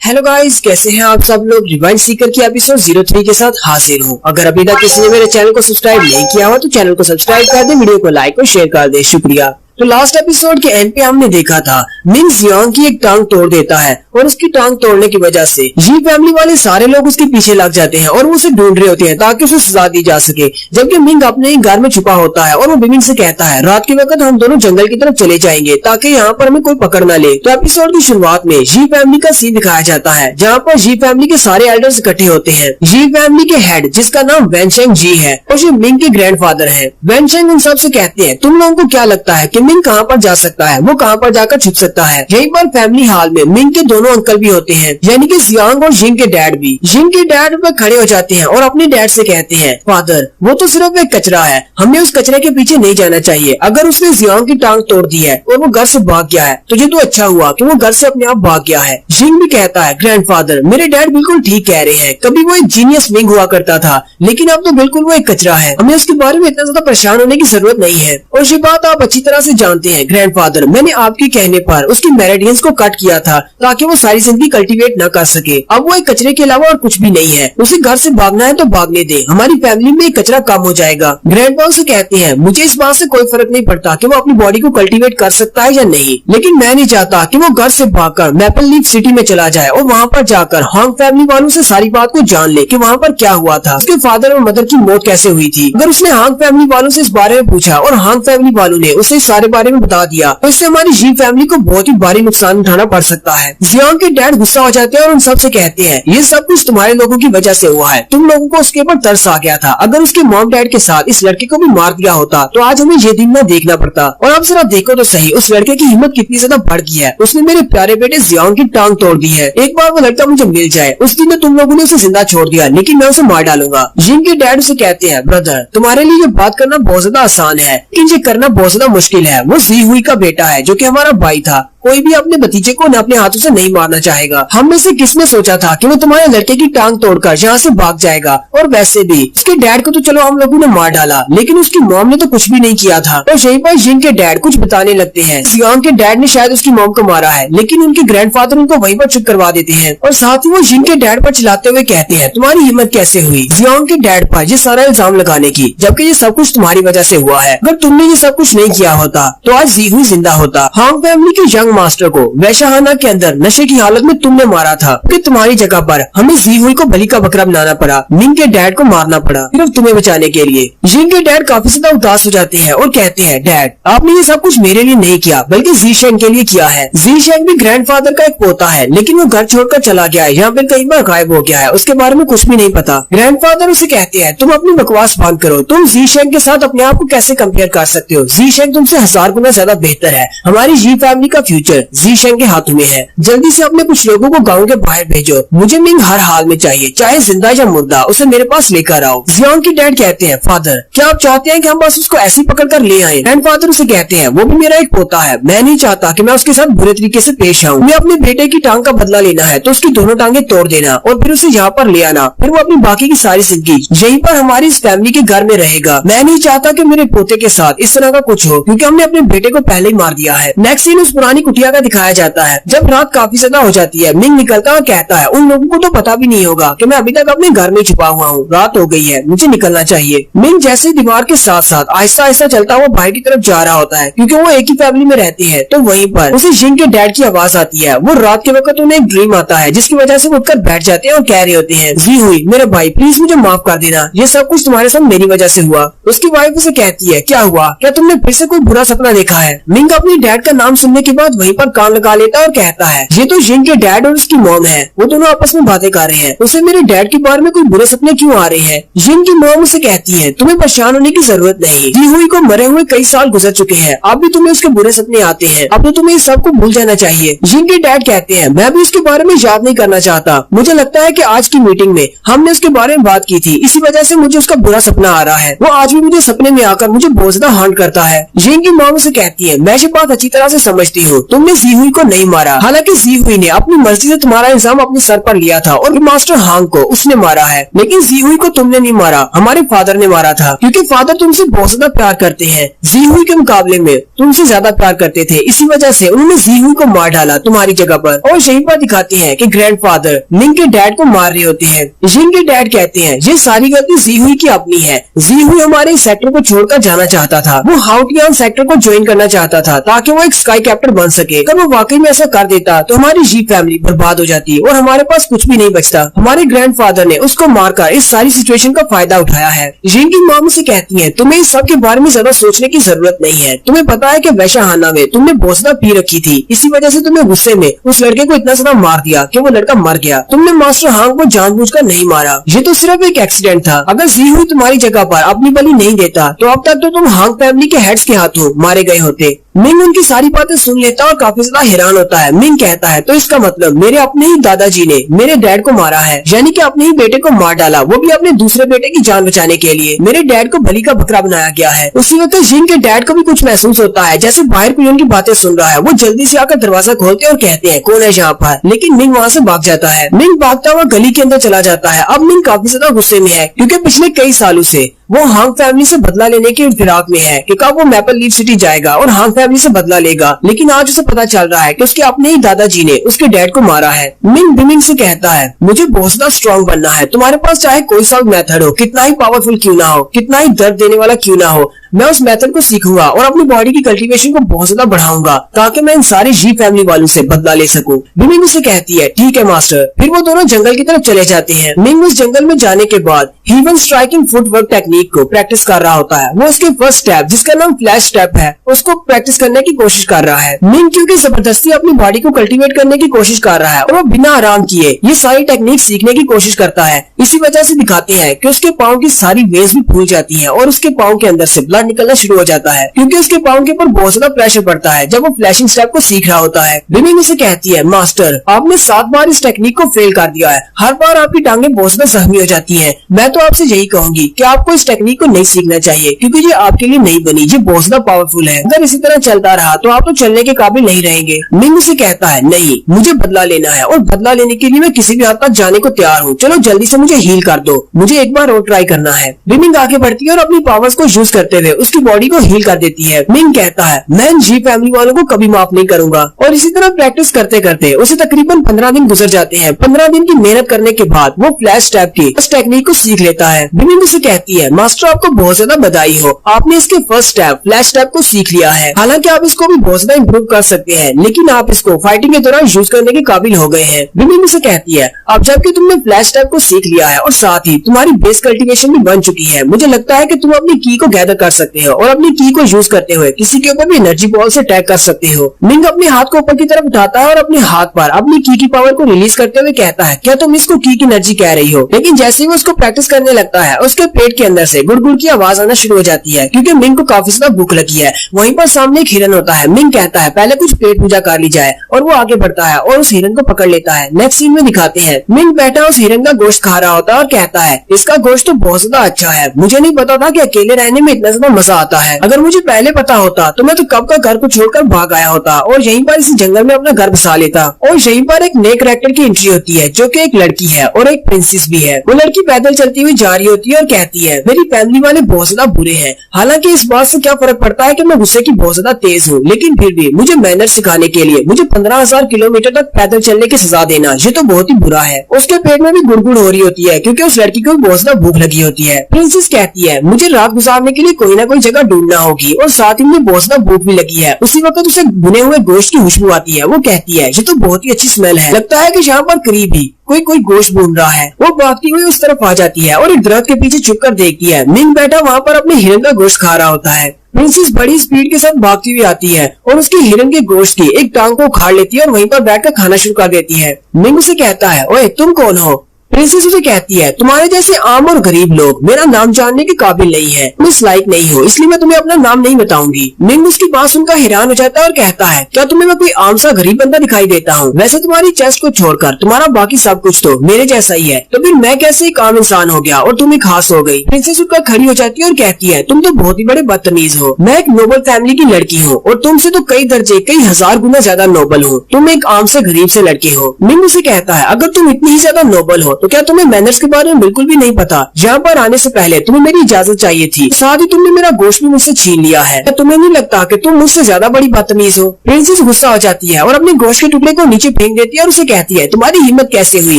हेलो गाइस, कैसे हैं आप सब लोग? रिवाइंड सीकर की एपिसोड 03 के साथ हाजिर हूँ। अगर अभी तक किसी ने मेरे चैनल को सब्सक्राइब नहीं किया हो तो चैनल को सब्सक्राइब कर दे, वीडियो को लाइक और शेयर कर दे। शुक्रिया। तो लास्ट एपिसोड के एंड पे हमने देखा था मिंग जियांग की एक टांग तोड़ देता है और उसकी टांग तोड़ने की वजह से जी फैमिली वाले सारे लोग उसके पीछे लग जाते हैं और वो उसे ढूंढ रहे होते हैं ताकि उसे सजा दी जा सके। जबकि मिंग अपने ही घर में छुपा होता है और वो बिमिंग से कहता है रात के वक्त हम दोनों जंगल की तरफ चले जाएंगे ताकि यहाँ पर हमें कोई पकड़ न ले। तो एपिसोड की शुरुआत में जी फैमिली का सीन दिखाया जाता है जहाँ पर जी फैमिली के सारे एल्डर्स इकट्ठे होते हैं। जी फैमिली के हेड जिसका नाम वेनशेंग जी है और जो मिंग के ग्रैंडफादर है। वेनशेंग उन सबसे कहते हैं तुम लोगों को क्या लगता है कि मिंग कहाँ पर जा सकता है, वो कहाँ पर जाकर छुप सकता है। यहीं पर फैमिली हॉल में मिंग के दोनों अंकल भी होते हैं यानी कि जियांग और जिंग के डैड भी। जिंग के डैड पर खड़े हो जाते हैं और अपने डैड से कहते हैं फादर वो तो सिर्फ एक कचरा है, हमें उस कचरे के पीछे नहीं जाना चाहिए। अगर उसने जियांग की टांग तोड़ दी है और वो घर से भाग गया है तो ये तो अच्छा हुआ कि वो घर से अपने आप भाग गया है। जिंग भी कहता है ग्रैंडफादर मेरे डैड बिल्कुल ठीक कह रहे हैं, कभी वो एक जीनियस मिंग हुआ करता था लेकिन अब तो बिल्कुल वो एक कचरा है, हमें उसके बारे में इतना ज्यादा परेशान होने की जरूरत नहीं है। और ये बात आप अच्छी तरह से जानते हैं ग्रैंडफादर, मैंने आपके कहने पर उसकी मेरिडियंस को कट किया था ताकि वो सारी जिंदगी कल्टीवेट न कर सके। अब वो एक कचरे के अलावा और कुछ भी नहीं है, उसे घर से भागना है तो भागने दे, हमारी फैमिली में एक कचरा कम हो जाएगा। ग्रैंडपा उसे कहते हैं मुझे इस बात से कोई फर्क नहीं पड़ता कि वो अपनी बॉडी को कल्टीवेट कर सकता है या नहीं, लेकिन मैं नहीं चाहता कि वो घर से भागकर मैपल लीफ सिटी में चला जाए और वहाँ पर जाकर हांग फैमिली वालों से सारी बात को जान ले कि वहाँ पर क्या हुआ था, उसके फादर और मदर की मौत कैसे हुई थी। अगर उसने हांग फैमिली वालों से इस बारे में पूछा और हांग फैमिली वालों ने उसे इस सारे बारे में बता दिया तो इससे हमारी जी फैमिली को बहुत ही भारी नुकसान उठाना पड़ सकता है। जियांग के डैड गुस्सा हो जाते हैं और उन सबसे कहते हैं ये सब कुछ तुम्हारे लोगों की वजह से हुआ है, तुम लोगों को उसके ऊपर तरस आ गया था। अगर उसके मॉम डैड के साथ इस लड़के को भी मार दिया होता तो आज हमें ये दिन न देखना पड़ता। और अब जरा देखो तो सही उस लड़के की हिम्मत कितनी ज्यादा बढ़ गई है, उसने मेरे प्यारे बेटे जियांग की टांग तोड़ दी है। एक बार वो लड़का मुझे मिल जाए, उस दिन तुम लोगों ने उसे जिंदा छोड़ दिया लेकिन मैं उसे मार डालूंगा। जिंग के डैड उसे कहते हैं ब्रदर तुम्हारे लिए ये बात करना बहुत ज्यादा आसान है लेकिन ये करना बहुत ज्यादा मुश्किल है। वो जी हुई का बेटा है जो कि हमारा भाई था, कोई भी अपने भतीजे को अपने हाथों से नहीं मारना चाहेगा। हम में से किसने सोचा था कि वो तुम्हारे लड़के की टांग तोड़कर यहाँ से भाग जाएगा। और वैसे भी उसके डैड को तो चलो हम लोगों ने मार डाला लेकिन उसकी मॉम ने तो कुछ भी नहीं किया था। और यहीं पर जिंग के डैड कुछ बताने लगते हैं जियांग के डैड ने शायद उसकी मॉम को मारा है लेकिन उनके ग्रैंडफादर उनको वहीं पर चुप करवा देते हैं और साथ ही वो जिंग के डैड पर चिल्लाते हुए कहते हैं तुम्हारी हिम्मत कैसे हुई जियांग के डैड पर ये सारा इल्जाम लगाने की, जबकि ये सब कुछ तुम्हारी वजह से हुआ है। अगर तुमने ये सब कुछ नहीं किया होता तो आज जी हुई जिंदा होता। हांग फैमिली के यंग मास्टर को वैशाहाना के अंदर नशे की हालत में तुमने मारा था कि तुम्हारी जगह पर हमें जी हुई को बलि का बकरा बनाना पड़ा, मिंग के डैड को मारना पड़ा सिर्फ तुम्हें बचाने के लिए। जिंग के डैड काफी ज्यादा उदास हो जाते हैं और कहते हैं डैड आपने ये सब कुछ मेरे लिए नहीं किया बल्कि जी शेंग के लिए किया है। जी शेंग भी ग्रैंडफादर का एक पोता है लेकिन वो घर छोड़कर चला गया है, यहाँ पर कई बार गायब हो गया है, उसके बारे में कुछ भी नहीं पता। ग्रैंडफादर उसे कहते हैं तुम अपनी बकवास बंद करो, तुम जी शेंग के साथ अपने आप को कैसे कंपेयर कर सकते हो, जी शेंग तुमसे 1000 गुना ज्यादा बेहतर है। हमारी जी फैमिली का फ्यूचर जी शेंग के हाथों में है, जल्दी से अपने कुछ लोगों को गांव के बाहर भेजो, मुझे मिंग हर हाल में चाहिए, चाहे जिंदा या मुर्दा, उसे मेरे पास लेकर आओ। जियांग के डैड कहते हैं फादर क्या आप चाहते हैं कि हम बस उसको ऐसे पकड़ कर ले आए। ग्रैंडफादर उसे कहते हैं वो भी मेरा एक पोता है, मैं नहीं चाहता कि मैं उसके साथ बुरे तरीके से पेश आऊँ। मैं अपने बेटे की टांग का बदला लेना है तो उसकी दोनों टांगे तोड़ देना और फिर उसे यहाँ पर ले आना, फिर वो अपनी बाकी की सारी जिंदगी यहीं पर हमारी इस फैमिली के घर में रहेगा। मैं नहीं चाहता कि मेरे पोते के साथ इस तरह का कुछ हो क्योंकि हमने अपने बेटे को पहले ही मार दिया है। नेक्स्ट सीन उस पुरानी कुटिया का दिखाया जाता है जब रात काफी ज्यादा हो जाती है। मिंग निकलता और कहता है उन लोगों को तो पता भी नहीं होगा कि मैं अभी तक अपने घर में छुपा हुआ हूँ, रात हो गई है, मुझे निकलना चाहिए। मिंग जैसे दीवार के साथ साथ आहिस्ता आहिस्ता चलता हुआ बाहर की तरफ जा रहा होता है क्योंकि वो एक ही फैमिली में रहते हैं। तो वहीं पर उसे जिंग के डैड की आवाज आती है। वो रात के वक्त उन्हें एक ड्रीम आता है जिसकी वजह से वो उठकर बैठ जाते हैं और कह रहे होते हैं जी हुई मेरे भाई प्लीज मुझे माफ कर देना, ये सब कुछ तुम्हारे साथ मेरी वजह से हुआ। उसकी वाइफ उसे कहती है क्या हुआ, क्या तुमने फिर से कोई बुरा सपना देखा है। मिंग अपने डैड का नाम सुनने के बाद वहीं पर कान लगा लेता है और कहता है ये तो जिंग के डैड और उसकी मॉम है, वो दोनों आपस में बातें कर रहे हैं, उसे मेरे डैड के बारे में कोई बुरे सपने क्यों आ रहे हैं। जिंग की मॉम उसे कहती है तुम्हें परेशान होने की जरूरत नहीं, जी हुई को मरे हुए कई साल गुजर चुके हैं, अब भी तुम्हें उसके बुरे सपने आते हैं, अब तो तुम्हें इस सब को भूल जाना चाहिए। जिंग के डैड कहते हैं मैं भी उसके बारे में याद नहीं करना चाहता, मुझे लगता है कि आज की मीटिंग में हमने उसके बारे में बात की थी, इसी वजह से मुझे उसका बुरा सपना आ रहा है, वो आज भी मुझे सपने में आकर मुझे बहुत ज्यादा हार्ट करता है। जिंग की मॉम उसे कहती है मैं ये बात अच्छी तरह से समझती हूँ, तुमने जी हुई को नहीं मारा, हालांकि जी हुई ने अपनी मर्जी से तुम्हारा इल्जाम अपने सर पर लिया था और मास्टर हांग को उसने मारा है, लेकिन जी हुई को तुमने नहीं मारा, हमारे फादर ने मारा था क्योंकि फादर तुमसे बहुत ज्यादा प्यार करते हैं, जी हुई के मुकाबले में तुमसे ज्यादा प्यार करते थे, इसी वजह से उन्होंने जी हुई को मार डाला तुम्हारी जगह पर। और यहीं पर दिखाते हैं कि ग्रैंडफादर मिंग के डैड को मार रहे होते हैं। जिंग के डैड कहते हैं ये सारी गलती जी हुई की अपनी है, जी हुई हमारे हमारे इस सेक्टर को छोड़कर जाना चाहता था। वो हाउटियान सेक्टर को ज्वाइन करना चाहता था ताकि वो एक स्काई कैप्टन बन सके। अगर वो वाकई में ऐसा कर देता तो हमारी जी फैमिली बर्बाद हो जाती और हमारे पास कुछ भी नहीं बचता। हमारे ग्रैंडफादर ने उसको मारकर इस सारी सिचुएशन का फायदा उठाया है। जिन की माँ मुझसे कहती है तुम्हें इस सब के बारे में ज्यादा सोचने की जरूरत नहीं है। तुम्हें पता है कि वैशाहाना में तुमने बहुत ज्यादा पी रखी थी, इसी वजह से तुम्हें गुस्से में उस लड़के को इतना ज्यादा मार दिया कि वो लड़का मर गया। तुमने मास्टर हांग को जानबूझकर नहीं मारा, ये तो सिर्फ एक एक्सीडेंट था। अगर जी हुई तुम्हारी जगह पर अपनी बलि नहीं देता तो अब तक तो तुम हांग फैमिली के हेड्स के हाथों मारे गए होते। मिंग उनकी सारी बातें सुन लेता और काफी ज्यादा हैरान होता है। मिंग कहता है तो इसका मतलब मेरे अपने ही दादाजी ने मेरे डैड को मारा है, यानी कि अपने ही बेटे को मार डाला, वो भी अपने दूसरे बेटे की जान बचाने के लिए। मेरे डैड को बलि का बकरा बनाया गया है। उसी वक्त जिन के डैड को भी कुछ महसूस होता है जैसे बाहर कोई उनकी बातें सुन रहा है। वो जल्दी से आकर दरवाजा खोलते और कहते हैं कौन है यहाँ पर, लेकिन मिंग वहाँ से भाग जाता है। मिंग भागता हुआ गली के अंदर चला जाता है। अब मिंग काफी ज्यादा गुस्से में है क्योंकि पिछले कई सालों से वो हांग फैमिली से बदला लेने के फिराक में है कि कब वो मैपल लीफ सिटी जाएगा और हांग फैमिली से बदला लेगा। लेकिन आज उसे पता चल रहा है कि उसके अपने ही दादाजी ने उसके डैड को मारा है। मिंग बिमिंग से कहता है मुझे बहुत ज्यादा स्ट्रॉन्ग बनना है। तुम्हारे पास चाहे कोई सा मेथड हो, कितना ही पावरफुल क्यों ना हो, कितना ही दर्द देने वाला क्यों ना हो, मैं उस मेथड को सीखूंगा और अपनी बॉडी की कल्टीवेशन को बहुत ज्यादा बढ़ाऊंगा ताकि मैं इन सारे जी फैमिली वालों से बदला ले सकूं। बिमिंग उसे कहती है ठीक है मास्टर। फिर वो दोनों जंगल की तरफ चले जाते हैं। मिंग उस जंगल में जाने के बाद हीवन स्ट्राइकिंग फुटवर्क टेक्निक को प्रैक्टिस कर रहा होता है। वो उसके फर्स्ट स्टेप जिसका नाम फ्लैश स्टेप है उसको प्रैक्टिस करने की कोशिश कर रहा है। मिंग क्योंकि जबरदस्ती अपनी बॉडी को कल्टीवेट करने की कोशिश कर रहा है और वो बिना आराम किए ये सारी टेक्निक सीखने की कोशिश करता है। इसी वजह से दिखाते हैं कि उसके पाँव की सारी वेज भी फूल जाती है और उसके पाँव के अंदर से ब्लड निकलना शुरू हो जाता है क्योंकि उसके पाँव के ऊपर बहुत ज्यादा प्रेशर पड़ता है जब वो फ्लैशिंग स्टेप को सीख रहा होता है। बिमिंग उसे कहती है मास्टर आपने 7 बार इस टेक्निक को फेल कर दिया है, हर बार आपकी टांगे बहुत ज्यादा जख्मी हो जाती हैं। मैं तो आपसे यही कहूंगी कि आपको इस टेक्निक को नहीं सीखना चाहिए क्योंकि ये आपके लिए नहीं बनी, ये बहुत ज्यादा पावरफुल है। अगर इसी तरह चलता रहा तो आप तो चलने के काबिल नहीं रहेंगे। मिंग उसे कहता है नहीं, मुझे बदला लेना है और बदला लेने के लिए मैं किसी भी हद तक जाने को तैयार हूँ। चलो जल्दी से मुझे हील कर दो, मुझे एक बार और ट्राई करना है। बिमिंग आगे बढ़ती है और अपनी पावर्स को यूज करते हुए उसकी बॉडी को हील कर देती है। मिंग कहता है मैं जी फैमिली वालों को कभी माफ नहीं करूंगा और इसी तरह प्रैक्टिस करते करते उसे तकरीबन 15 दिन गुजर जाते हैं। 15 दिन की मेहनत करने के बाद वो फ्लैश स्टेप की इस टेक्निक को सीख लेता है। बिमिंग उसे कहती है मास्टर आपको बहुत ज्यादा बधाई हो, आपने इसके फर्स्ट स्टेप फ्लैश स्टेप को सीख लिया है। हालांकि आप इसको भी बहुत ज्यादा इम्प्रूव कर सकते हैं लेकिन आप इसको फाइटिंग के दौरान यूज करने के काबिल हो गए हैं। बिमिंग उसे कहती है अब जबकि तुमने फ्लैश स्टेप को सीख लिया है और साथ ही तुम्हारी बेस कल्टीवेशन भी बन चुकी है, मुझे लगता है कि तुम अपनी की को गैदर कर सकते हो और अपनी की को यूज करते हुए किसी के ऊपर भी एनर्जी बॉल से अटैक कर सकते हो। मिंग अपने हाथ को ऊपर की तरफ उठाता है और अपने हाथ पर अपनी की पावर को रिलीज करते हुए कहता है क्या तुम इसको की एनर्जी कह रही हो। लेकिन जैसे ही वो उसको प्रैक्टिस करने लगता है उसके पेट के अंदर से गुड़गुड़ की आवाज आना शुरू हो जाती है क्योंकि मिंग को काफी ज्यादा भूख लगी है। वहीं पर सामने एक हिरन होता है। मिंग कहता है पहले कुछ पेट पूजा कर ली जाए और वो आगे बढ़ता है और उस हिरन को पकड़ लेता है। नेक्स्ट सीन में दिखाते हैं मिंग बैठा उस हिरन का गोश्त खा रहा होता है और कहता है इसका गोश्त तो बहुत ज्यादा अच्छा है, मुझे नहीं पता था कि अकेले रहने में इतना ज्यादा मजा आता है। अगर मुझे पहले पता होता तो मैं तो कब का घर को छोड़कर भाग आया होता और यहीं पर इस जंगल में अपना घर बसा लेता। और यहीं पर एक नए कैरेक्टर की एंट्री होती है जो कि एक लड़की है और एक प्रिंसेस भी है। वो लड़की पैदल चलती हुई जा रही होती है और कहती है मेरी फैमिली वाले बहुत ज्यादा बुरे हैं। हालांकि इस बात से क्या फर्क पड़ता है कि मैं गुस्से की बहुत ज्यादा तेज हूँ, लेकिन फिर भी मुझे मैनर सिखाने के लिए मुझे 15,000 किलोमीटर तक पैदल चलने की सजा देना ये तो बहुत ही बुरा है। उसके पेट में भी गुड़गुड़ हो रही होती है क्योंकि उस लड़की को बहुत ज्यादा भूख लगी होती है। प्रिंसेस कहती है मुझे रात गुजारने के लिए कोई ना कोई जगह ढूंढना होगी और साथ ही मुझे बहुत ज्यादा भूख भी लगी है। उसी वक्त उसे भुने हुए गोश्त की खुशबू आती है। वो कहती है ये तो बहुत ही अच्छी स्मेल है, लगता है कि यहाँ पर करीब ही कोई गोश्त भून रहा है। वो भागती हुई उस तरफ आ जाती है और एक दरख्त के पीछे छुप कर देखती है। मिंग बैठा वहाँ पर अपने हिरन का गोश्त खा रहा होता है। प्रिंसेस बड़ी स्पीड के साथ भागती हुई आती है और उसके हिरन के गोश्त की एक टांग को उखाड़ लेती है और वहीं पर बैठकर खाना शुरू कर देती है। मिंग उसे कहता है ओए तुम कौन हो। प्रिंसेस उसे कहती है तुम्हारे जैसे आम और गरीब लोग मेरा नाम जानने के काबिल नहीं है, मैं इस लायक नहीं हूँ, इसलिए मैं तुम्हें अपना नाम नहीं बताऊंगी। मिंग उसकी बात सुनकर हैरान हो जाता है और कहता है क्या तुम्हें मैं कोई आम सा गरीब बंदा दिखाई देता हूँ? वैसे तुम्हारी चेस्ट को छोड़कर तुम्हारा बाकी सब कुछ तो मेरे जैसा ही है, तो फिर मैं कैसे एक आम इंसान हो गया और तुम एक खास हो गई। प्रिंसेस उठकर खड़ी हो जाती है और कहती है तुम तो बहुत ही बड़े बदतमीज हो, मैं एक नोबल फैमिली की लड़की हूँ और तुमसे तो कई दर्जे कई हजार गुना ज्यादा नोबल हूँ, तुम एक आम से गरीब से लड़के हो। मिंग उसे कहता है अगर तुम इतनी ही ज्यादा नोबल हो तो क्या तुम्हें मैनर्स के बारे में बिल्कुल भी नहीं पता? यहाँ पर आने से पहले तुम्हें मेरी इजाजत चाहिए थी, साथ ही तुमने मेरा गोश्त भी मुझसे छीन लिया है। क्या तुम्हें नहीं लगता कि तुम मुझसे ज्यादा बड़ी बदतमीज हो? प्रिंसेस गुस्सा हो जाती है और अपने गोश्त के टुकड़े को नीचे फेंक देती है और उसे कहती है, तुम्हारी हिम्मत कैसे हुई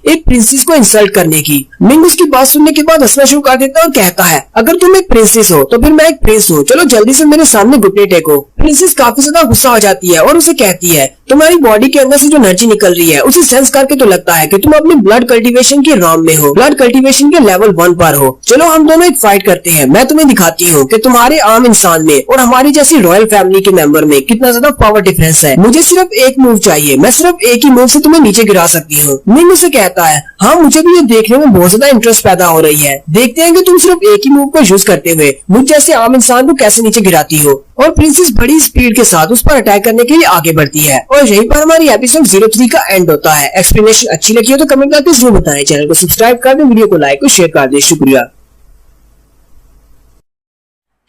एक प्रिंसेस को इंसल्ट करने की? मिंग उसकी बात सुनने के बाद हंसना शुरू कर देता है और कहता है, अगर तुम एक प्रिंसेस हो तो फिर मैं एक प्रिंस हूँ, चलो जल्दी से मेरे सामने घुटने टेको। प्रिंसेस काफी ज्यादा गुस्सा हो जाती है और उसे कहती है, तुम्हारी बॉडी के अंदर से जो एनर्जी निकल रही है उसे सेंस करके तो लगता है कि तुम अपने ब्लड कल्टीवेशन के रॉम में हो, ब्लड कल्टीवेशन के लेवल 1 पर हो। चलो हम दोनों एक फाइट करते हैं, मैं तुम्हें दिखाती हूँ कि तुम्हारे आम इंसान में और हमारी जैसी रॉयल फैमिली के मेंबर में कितना ज्यादा पावर डिफरेंस है। मुझे सिर्फ एक मूव चाहिए, मैं सिर्फ एक ही मूव से तुम्हें नीचे गिरा सकती हूँ। मिंग उसे कहता है, हाँ मुझे भी ये देखने में बहुत ज्यादा इंटरेस्ट पैदा हो रही है, देखते हैं कि तुम सिर्फ एक ही मूव को यूज करते हुए मुझ जैसे आम इंसान को कैसे नीचे गिराती हो। और प्रिंसेस बड़ी स्पीड के साथ उस पर अटैक करने के लिए आगे बढ़ती है और यहीं पर हमारी एपिसोड 03 का एंड होता है। एक्सप्लेनेशन अच्छी लगी हो तो कमेंट करके जरूर बताएं, चैनल को सब्सक्राइब कर दें, वीडियो को लाइक और शेयर कर दें। शुक्रिया।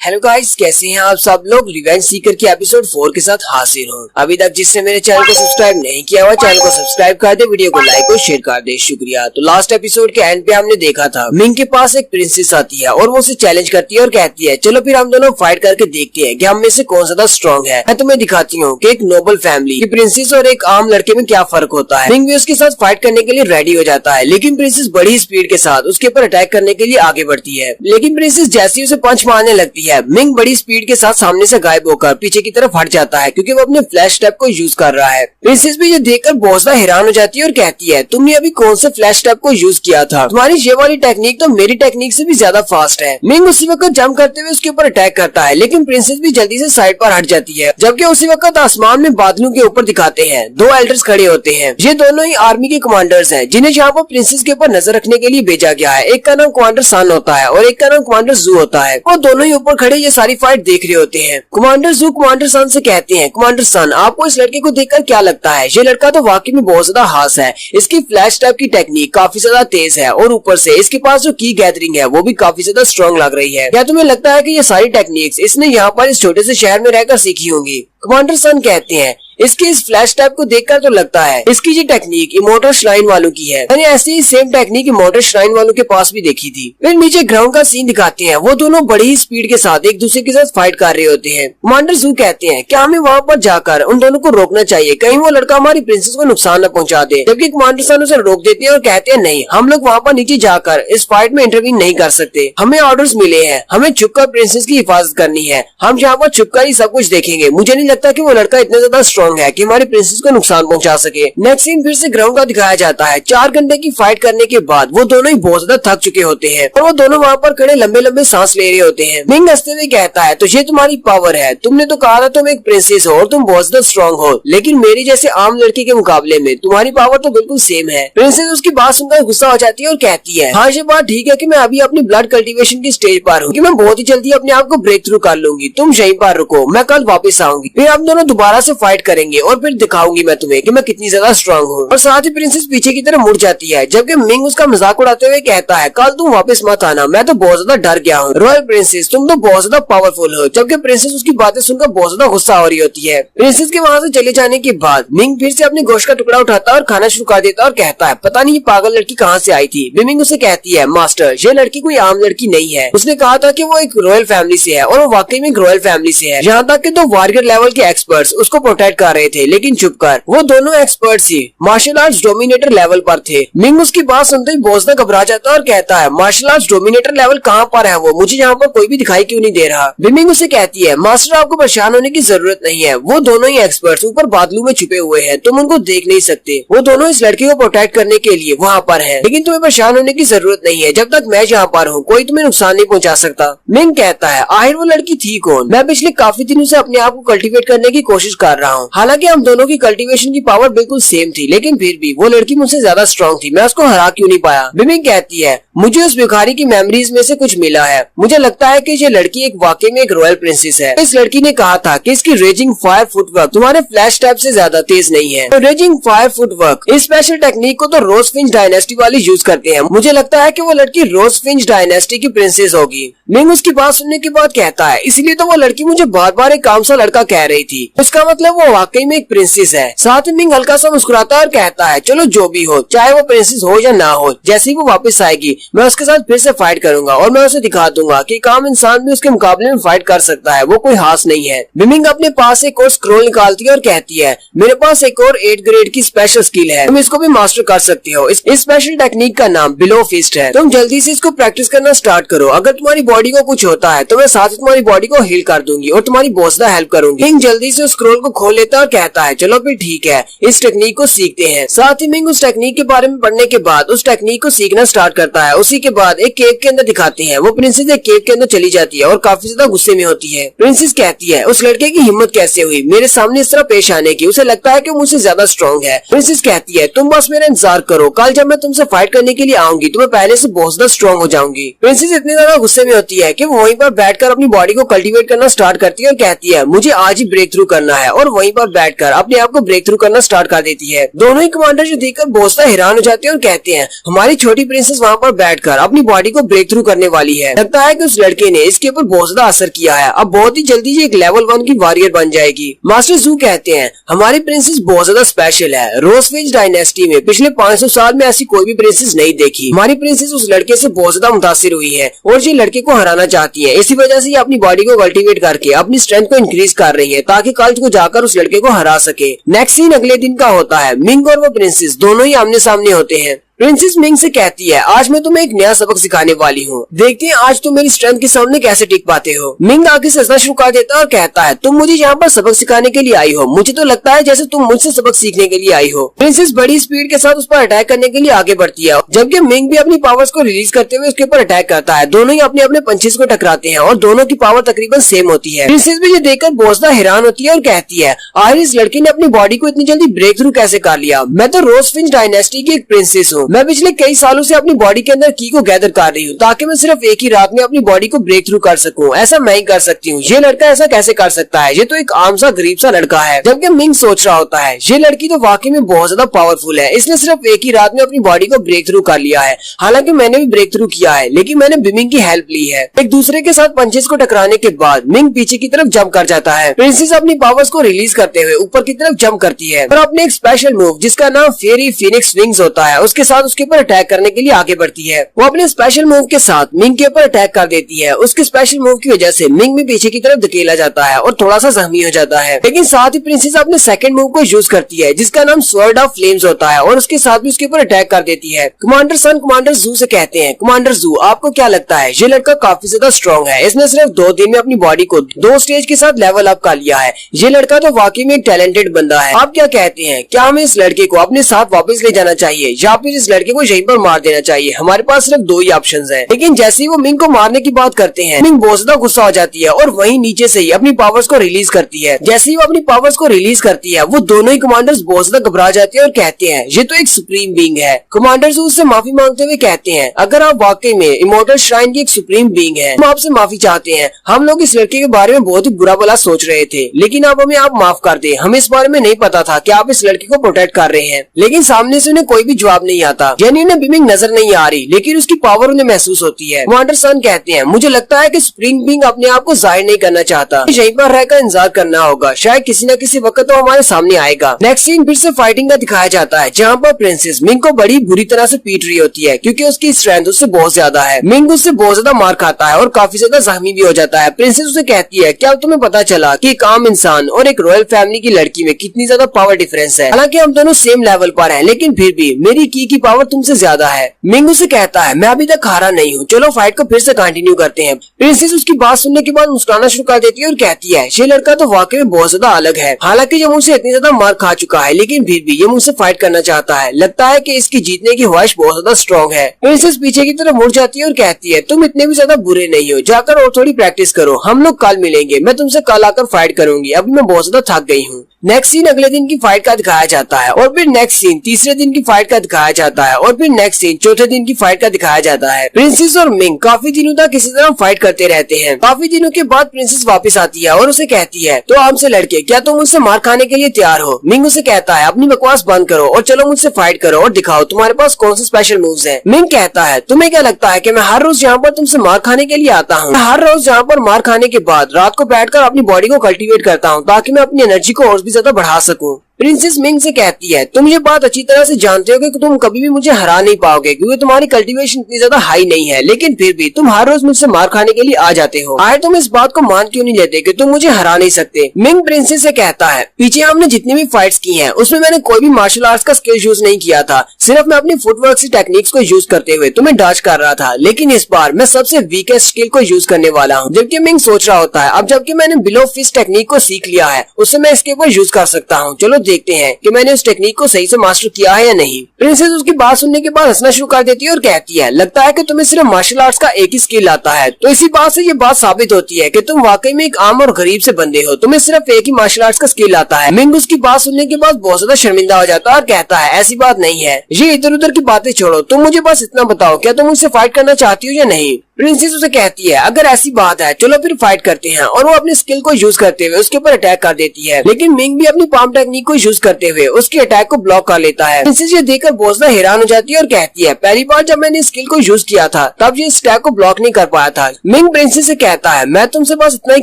हेलो गाइस, कैसे हैं आप सब लोग? रिवेंज सीकर की एपिसोड 4 के साथ हाजिर हूँ। अभी तक जिसने मेरे चैनल को सब्सक्राइब नहीं किया हुआ, चैनल को सब्सक्राइब कर दे, वीडियो को लाइक और शेयर कर दे। शुक्रिया। तो लास्ट एपिसोड के एंड पे हमने देखा था मिंग के पास एक प्रिंसेस आती है और वो उसे चैलेंज करती है और कहती है, चलो फिर हम दोनों फाइट करके देखते हैं कि हम में से कौन ज्यादा स्ट्रॉन्ग है। मैं तुम्हें दिखाती हूँ कि एक नोबल फैमिली की प्रिंसेस और एक आम लड़के में क्या फर्क होता है। मिंग भी उसके साथ फाइट करने के लिए रेडी हो जाता है, लेकिन प्रिंसेस बड़ी स्पीड के साथ उसके ऊपर अटैक करने के लिए आगे बढ़ती है। लेकिन प्रिंसेस जैसे उसे पंच मारने लगती है, मिंग बड़ी स्पीड के साथ सामने से गायब होकर पीछे की तरफ हट जाता है क्योंकि वो अपने फ्लैश टैप को यूज कर रहा है। प्रिंसेस भी ये देखकर बहुत ज्यादा हैरान हो जाती है और कहती है, तुमने अभी कौन से फ्लैश टैप को यूज किया था? तुम्हारी ये वाली टेक्निक तो मेरी टेक्निक से भी ज्यादा फास्ट है। मिंग उसी वक्त जंप करते हुए उसके ऊपर अटैक करता है, लेकिन प्रिंसेस भी जल्दी से साइड पर हट जाती है। जबकि उसी वक्त आसमान में बादलों के ऊपर दिखाते हैं 2 एल्डर्स खड़े होते हैं। ये दोनों ही आर्मी के कमांडर्स हैं जिन्हें यहाँ पर प्रिंसेस के ऊपर नजर रखने के लिए भेजा गया है। एक का नाम कमांडर सन होता है और एक का नाम कमांडर जू होता है। वो दोनों ही ऊपर खड़े ये सारी फाइट देख रहे होते हैं। कमांडर जू कमांडर सन से कहते हैं, कमांडर सन आपको इस लड़के को देखकर क्या लगता है? ये लड़का तो वाकई में बहुत ज्यादा हास है, इसकी फ्लैश टाइप की टेक्निक काफी ज्यादा तेज है और ऊपर से इसके पास जो की गैदरिंग है वो भी काफी ज्यादा स्ट्रॉन्ग लग रही है। क्या तुम्हें लगता है कि ये सारी टेक्निक्स इसने यहाँ पर इस छोटे से शहर में रहकर सीखी होंगी? कमांडर सन कहते हैं, इसके इस फ्लैश टाइप को देखकर तो लगता है इसकी ये टेक्निक इमोर्टल श्राइन वालों की है। मैंने ऐसी ही सेम टेक्निक इमोर्टल श्राइन वालों के पास भी देखी थी। फिर नीचे ग्राउंड का सीन दिखाते हैं, वो दोनों बड़ी ही स्पीड के साथ एक दूसरे के साथ फाइट कर रहे होते हैं। कमांडर जू कहते हैं, क्या हमें वहाँ पर जाकर उन दोनों को रोकना चाहिए, कहीं वो लड़का हमारी प्रिंसेस को नुकसान न पहुँचा दे। जबकि कमांडर सन उसे रोक देते हैं और कहते हैं, नहीं, हम लोग वहाँ पर नीचे जाकर इस फाइट में इंटरवीन नहीं कर सकते। हमें ऑर्डर्स मिले हैं, हमें छुपकर प्रिंसेस की हिफाजत करनी है। हम यहाँ पर छुपकर ही सब कुछ देखेंगे। मुझे नहीं लगता कि वो लड़का इतना ज्यादा स्ट्रॉन्ग है कि हमारी को नुकसान पहुंचा सके। नेक्स्ट सीन फिर से ग्राउंड का दिखाया जाता है। 4 घंटे की फाइट करने के बाद वो दोनों ही बहुत ज्यादा थक चुके होते हैं और वो दोनों वहाँ पर खड़े लंबे लंबे सांस ले रहे होते हैं। मिंग हंसते हुए कहता है, तो ये तुम्हारी पावर है? तुमने तो कहा था तुम एक प्रिंसेस हो और तुम बहुत ज्यादा स्ट्रॉन्ग हो, लेकिन मेरी जैसे आम लड़की के मुकाबले में तुम्हारी पावर तो बिल्कुल सेम है। प्रिंसेस उसकी बात सुनकर गुस्सा हो जाती है और कहती है, हाँ ये बात ठीक है कि मैं अभी अपनी ब्लड कल्टीवेशन की स्टेज पर हूँ कि मैं बहुत ही जल्दी अपने आप को ब्रेक थ्रू कर लूंगी। तुम यहीं पर रुको, मैं कल वापस आऊंगी, फिर हम दोनों दोबारा से फाइट करेंगे और फिर दिखाऊंगी मैं तुम्हें कि मैं कितनी ज्यादा स्ट्रांग हूँ। और साथ ही प्रिंसेस पीछे की तरफ मुड़ जाती है, जबकि मिंग उसका मजाक उड़ाते हुए कहता है, कल तुम वापस मत आना, मैं तो बहुत ज्यादा डर गया हूँ। रॉयल प्रिंसेस तुम तो बहुत ज्यादा पावरफुल हो। जबकि प्रिंसेस उसकी बातें सुनकर बहुत ज्यादा गुस्सा हो रही होती है। प्रिंसेस के वहाँ से चले जाने के बाद मिंग फिर से अपने गोश्त का टुकड़ा उठाता है और खाना शुरू कर देता है और कहता है, पता नहीं ये पागल लड़की कहाँ से आई थी। मिंग उसे कहती है, मास्टर ये लड़की कोई आम लड़की नहीं है, उसने कहा था कि वो एक रॉयल फैमिली से है और वो वाकई में एक रॉयल फैमिली से है। यहाँ तक कि 2 वॉरियर लेवल के एक्सपर्ट्स उसको प्रोटेक्ट कर रहे थे, लेकिन चुप कर, वो दोनों एक्सपर्ट्स ही मार्शल आर्ट्स डोमिनेटर लेवल पर थे। मिंग उसकी बात सुनते ही बहुत ज्यादा घबरा जाता है और कहता है, मार्शल आर्ट्स डोमिनेटर लेवल कहाँ पर है वो? मुझे यहाँ पर कोई भी दिखाई क्यों नहीं दे रहा? मिंग उसे कहती है, मास्टर आपको परेशान होने की जरूरत नहीं है, वो दोनों ही एक्सपर्ट्स ऊपर बादलों में छुपे हुए हैं, तुम उनको देख नहीं सकते। वो दोनों इस लड़की को प्रोटेक्ट करने के लिए वहाँ पर है, लेकिन तुम्हें परेशान होने की जरूरत नहीं है, जब तक मैं यहाँ पर हूँ कोई तुम्हें नुकसान नहीं पहुँचा सकता। मिंग कहता है, आखिर वो लड़की थी कौन? मैं पिछले काफी दिनों से अपने आप को कल्टीवेट करने की कोशिश कर रहा हूँ। हालांकि हम दोनों की कल्टीवेशन की पावर बिल्कुल सेम थी, लेकिन फिर भी वो लड़की मुझसे ज्यादा स्ट्रॉन्ग थी, मैं उसको हरा क्यों नहीं पाया? मिंग कहती है, मुझे उस भिखारी की मेमोरीज में से कुछ मिला है, मुझे लगता है कि ये लड़की एक वाकई में एक रॉयल प्रिंसेस है। इस लड़की ने कहा था कि इसकी रेजिंग फायर फुटवर्क तुम्हारे फ्लैश टाइप से ज्यादा तेज नहीं है। तो रेजिंग फायर फुटवर्क इस स्पेशल टेक्निक को तो रोज फिंच डायनेस्टी वाले यूज करते हैं। मुझे लगता है कि वो लड़की रोज फिंच डायनेस्टी की प्रिंसेस होगी। मिंग उसकी बात सुनने के बाद कहता है, इसलिए तो वो लड़की मुझे बार बार एक काम सा लड़का कह रही थी, उसका मतलब वो वाकई में एक प्रिंसेस है। साथ ही मिंग हल्का सा मुस्कुराता है और कहता है चलो जो भी हो, चाहे वो प्रिंसेस हो या ना हो, जैसे ही वो वापस आएगी मैं उसके साथ फिर से फाइट करूंगा और मैं उसे दिखा दूंगा कि एक आम इंसान भी उसके मुकाबले में फाइट कर सकता है, वो कोई हास नहीं है। मिंग अपने पास एक और स्क्रोल निकालती है और कहती है मेरे पास एक और 8 ग्रेड की स्पेशल स्किल है, तुम इसको भी मास्टर कर सकती हो। इस स्पेशल टेक्निक का नाम बिलो फिस्ट है। तुम जल्दी से इसको प्रैक्टिस करना स्टार्ट करो। अगर तुम्हारी बॉडी को कुछ होता है तो मैं साथ ही तुम्हारी बॉडी को हील कर दूंगी और तुम्हारी बहुत ज्यादा हेल्प करूंगी। मिंग जल्दी से उस स्क्रोल को खोल लेता है और कहता है चलो फिर ठीक है, इस टेक्निक को सीखते हैं। साथ ही मिंग उस टेक्निक के बारे में पढ़ने के बाद उस टेक्निक को सीखना स्टार्ट करता है। उसी के बाद एक केव के अंदर दिखाते हैं, वो प्रिंसेस एक केव के अंदर चली जाती है और काफी ज्यादा गुस्से में होती है। प्रिंसेस कहती है उस लड़के की हिम्मत कैसे हुई मेरे सामने इस तरह पेश आने की, उसे लगता है कि मुझसे ज्यादा स्ट्रॉन्ग है। प्रिंसेस कहती है तुम बस मेरा इंतजार करो, कल जब मैं तुमसे फाइट करने के लिए आऊंगी तो मैं पहले से बहुत ज्यादा स्ट्रॉन्ग हो जाऊंगी। प्रिंसेस इतनी ज्यादा गुस्से में होती है कि वो वहीं पर बैठकर अपनी बॉडी को कल्टीवेट करना स्टार्ट करती है और कहती है मुझे आज ही ब्रेक थ्रू करना है, और वहीं पर बैठकर अपने आप को ब्रेक थ्रू करना स्टार्ट कर देती है। दोनों ही कमांडर जो देखकर बहुत ज्यादा हैरान हो जाते हैं और कहते हैं हमारी छोटी प्रिंसेस वहाँ पर बैठकर अपनी बॉडी को ब्रेक थ्रू करने वाली है। लगता है कि उस लड़के ने इसके ऊपर बहुत ज्यादा असर किया है, अब बहुत ही जल्दी ये एक लेवल 1 की वॉरियर बन जाएगी। मास्टर जू कहते हैं हमारी प्रिंसेस बहुत ज्यादा स्पेशल है, रोजफेज डायनेस्टी में पिछले 500 साल में ऐसी कोई भी प्रिंसेस नहीं देखी। हमारी प्रिंसेस उस लड़के से बहुत ज्यादा मुतासिर हुई है और ये लड़के को हराना चाहती है, इसी वजह से ये अपनी बॉडी को कल्टीवेट करके अपनी स्ट्रेंथ को इंक्रीज कर रही है ताकि कल को जाकर उस लड़के को हरा सके। नेक्स्ट सीन अगले दिन का होता है। मिंग और वो प्रिंसेस दोनों ही आमने सामने होते हैं। प्रिंसेस मिंग से कहती है आज मैं तुम्हें एक नया सबक सिखाने वाली हूँ, देखते हैं आज तुम मेरी स्ट्रेंथ के सामने कैसे टिक पाते हो। मिंग आगे से हंसना शुरू कर देता है और कहता है तुम मुझे यहाँ पर सबक सिखाने के लिए आई हो, मुझे तो लगता है जैसे तुम मुझसे सबक सीखने के लिए आई हो। प्रिंसेस बड़ी स्पीड के साथ उस पर अटैक करने के लिए आगे बढ़ती है, जबकि मिंग भी अपनी पावर्स को रिलीज करते हुए उसके ऊपर अटैक करता है। दोनों ही अपने अपने पंचेस को टकराते हैं और दोनों की पावर तकरीबन सेम होती है। प्रिंसेस भी ये देखकर बहुत ज्यादा हैरान होती है और कहती है आखिर इस लड़के ने अपनी बॉडी को इतनी जल्दी ब्रेक थ्रू कैसे कर लिया, मैं तो रोजफिंच डायनेस्टी की एक प्रिंसेस हूँ, मैं पिछले कई सालों से अपनी बॉडी के अंदर की को गैदर कर रही हूँ ताकि मैं सिर्फ एक ही रात में अपनी बॉडी को ब्रेक थ्रू कर सकूं। ऐसा मैं ही कर सकती हूँ, ये लड़का ऐसा कैसे कर सकता है, ये तो एक आम सा गरीब सा लड़का है। जबकि मिंग सोच रहा होता है ये लड़की तो वाकई में बहुत ज्यादा पावरफुल है, इसने सिर्फ एक ही रात में अपनी बॉडी को ब्रेक थ्रू कर लिया है। हालांकि मैंने भी ब्रेक थ्रू किया है लेकिन मैंने मिंग की हेल्प ली है। एक दूसरे के साथ पंचेस को टकराने के बाद मिंग पीछे की तरफ जंप कर जाता है। प्रिंसेस अपनी पावर्स को रिलीज करते हुए ऊपर की तरफ जंप करती है और अपने एक स्पेशल मूव जिसका नाम फेरी फीनिक्स विंग्स होता है उसके साथ उसके ऊपर अटैक करने के लिए आगे बढ़ती है। वो अपने स्पेशल मूव के साथ मिंग के ऊपर अटैक कर देती है। उसके स्पेशल मूव की वजह से मिंग भी पीछे की तरफ धकेला जाता है और थोड़ा सा जख्मी हो जाता है, लेकिन साथ ही प्रिंसेस अपने सेकंड मूव को यूज करती है जिसका नाम स्वर्ड ऑफ फ्लेम्स होता है और उसके साथ भी उसके ऊपर अटैक कर देती है। कमांडर सन कमांडर जू से कहते हैं कमांडर जू आपको क्या लगता है ये लड़का काफी ज्यादा स्ट्रॉन्ग है, इसने सिर्फ 2 दिन में अपनी बॉडी को 2 स्टेज के साथ लेवल अप कर लिया है, ये लड़का तो वाकई में एक टैलेंटेड बंदा है। आप क्या कहते हैं, क्या हमें इस लड़के को अपने साथ वापस ले जाना चाहिए या फिर इस लड़के को यहीं पर मार देना चाहिए? हमारे पास सिर्फ 2 ही ऑप्शंस हैं। लेकिन जैसे ही वो मिंग को मारने की बात करते हैं मिंग बहुत ज्यादा गुस्सा हो जाती है और वहीं नीचे से ही अपनी पावर्स को रिलीज करती है। जैसे ही वो अपनी पावर्स को रिलीज करती है वो दोनों ही कमांडर्स बहुत ज्यादा घबरा जाते हैं और कहते हैं ये तो एक सुप्रीम बीइंग है। कमांडर्स उससे माफी मांगते हुए कहते हैं अगर आप वाकई में इमॉर्टल श्राइन की एक सुप्रीम बीइंग है, हम आपसे माफी चाहते हैं। हम लोग इस लड़के के बारे में बहुत ही बुरा भला सोच रहे थे, लेकिन आप हमें माफ कर दे, हमें इस बारे में नहीं पता था कि आप इस लड़के को प्रोटेक्ट कर रहे हैं। लेकिन सामने से उन्हें कोई भी जवाब नहीं आता, यानी उन्हें बीइंग नजर नहीं आ रही लेकिन उसकी पावर उन्हें महसूस होती है। कमांडर सन कहते हैं मुझे लगता है कि स्प्रिंग बीइंग अपने आप को जाहिर नहीं करना चाहता, यहीं पर रहकर इंतजार करना होगा, शायद किसी न किसी वक्त तो हमारे सामने आएगा। नेक्स्ट सीन फिर से फाइटिंग का दिखाया जाता है जहाँ पर प्रिंसेस मिंग को बड़ी बुरी तरह से पीट रही होती है क्योंकि उसकी स्ट्रेंथ उससे बहुत ज्यादा है। मिंग उससे बहुत ज्यादा मार खाता है और काफी ज्यादा जख्मी भी हो जाता है। प्रिंसेस उसे कहती है क्या तुम्हें पता चला कि एक आम इंसान और एक रॉयल फैमिली की लड़की में कितनी ज्यादा पावर डिफरेंस है? हालांकि हम दोनों सेम लेवल पर हैं, लेकिन फिर भी मेरी की पावर तुमसे ज्यादा है। मिंग उसे कहता है मैं अभी तक हारा नहीं हूँ, चलो फाइट को फिर से कंटिन्यू करते हैं। प्रिंसेस उसकी बात सुनने के बाद मुस्कुराना शुरू कर देती है और कहती है ये लड़का तो वाकई में बहुत ज्यादा अलग है, हालांकि ये मुझसे इतनी ज्यादा मार खा चुका है लेकिन फिर भी ये मुझसे फाइट करना चाहता है। लगता है कि इसकी जीतने की ख्वाहिश बहुत ज्यादा स्ट्रॉन्ग है। प्रिंसेस पीछे की तरफ मुड़ जाती है और कहती है तुम इतने भी ज्यादा बुरे नहीं हो, जाकर और थोड़ी प्रैक्टिस करो, हम लोग कल मिलेंगे, मैं तुमसे कल आकर फाइट करूंगी, अभी मैं बहुत ज्यादा थक गई हूँ। नेक्स्ट सीन अगले दिन की फाइट का दिखाया जाता है और फिर नेक्स्ट सीन तीसरे दिन की फाइट का दिखाया जाता जाता है और फिर नेक्स्ट सीन चौथे दिन की फाइट का दिखाया जाता है। प्रिंसेस और मिंग काफी दिनों तक इसी तरह फाइट करते रहते हैं। काफी दिनों के बाद प्रिंसेस वापस आती है और उसे कहती है, तो हमसे लड़के क्या तुम मुझसे मार खाने के लिए तैयार हो? मिंग उसे कहता है, अपनी बकवास बंद करो और चलो मुझसे फाइट करो और दिखाओ तुम्हारे पास कौन से स्पेशल मूव्स हैं। मिंग कहता है, तुम्हें क्या लगता है कि मैं हर रोज यहाँ पर तुमसे मार खाने के लिए आता हूँ? हर रोज यहाँ पर मार खाने के बाद रात को बैठकर अपनी बॉडी को कल्टीवेट करता हूँ ताकि मैं अपनी एनर्जी को और भी ज्यादा बढ़ा सकूँ। प्रिंसेस मिंग से कहती है, तुम ये बात अच्छी तरह से जानते हो कि तुम कभी भी मुझे हरा नहीं पाओगे क्योंकि तुम्हारी कल्टीवेशन इतनी ज्यादा हाई नहीं है, लेकिन फिर भी तुम हर रोज मुझसे मार खाने के लिए आ जाते हो। आए तुम इस बात को मान क्यों नहीं लेते कि तुम मुझे हरा नहीं सकते? मिंग प्रिंसेस से कहता है, पीछे हमने जितनी भी फाइट्स की हैं उसमें मैंने कोई भी मार्शल आर्ट्स का स्किल यूज नहीं किया था, सिर्फ मैं अपनी फुटवर्क की टेक्निक्स को यूज करते हुए तुम्हें डॉज कर रहा था, लेकिन इस बार मैं सबसे वीकेस्ट स्किल को यूज करने वाला हूँ। जबकि मिंग सोच रहा होता है, अब जबकि मैंने बिलो फिस्ट टेक्निक को सीख लिया है उससे मैं इसके ऊपर यूज कर सकता हूँ। चलो देखते हैं कि मैंने उस टेक्निक को सही से मास्टर किया है या नहीं। प्रिंसेस उसकी बात सुनने के बाद हंसना शुरू कर देती है और कहती है, लगता है कि तुम्हें सिर्फ मार्शल आर्ट्स का एक ही स्किल आता है। तो इसी बात से ये बात साबित होती है कि तुम वाकई में एक आम और गरीब से बंदे हो, तुम्हें सिर्फ एक ही मार्शल आर्ट्स का स्किल आता है। मिंग उसकी बात सुनने के बाद बहुत ज्यादा शर्मिंदा हो जाता है और कहता है, ऐसी बात नहीं है, ये इधर उधर की बातें छोड़ो, तुम मुझे बस इतना बताओ, क्या तुम मुझसे फाइट करना चाहती हो या नहीं? प्रिंसेस उसे कहती है, अगर ऐसी बात है चलो फिर फाइट करते हैं, और वो अपने स्किल को यूज करते हुए उसके ऊपर अटैक कर देती है। लेकिन मिंग भी अपनी पाम टेक्निक को यूज करते हुए उसके अटैक को ब्लॉक कर लेता है। प्रिंसेस ये देखकर बहुत ज्यादा हैरान हो जाती है और कहती है, पहली बार जब मैंने स्किल को यूज किया था तब ये इस अटैक को ब्लॉक नहीं कर पाया था। मिंग प्रिंसेस से कहता है, मैं तुमसे बस इतना ही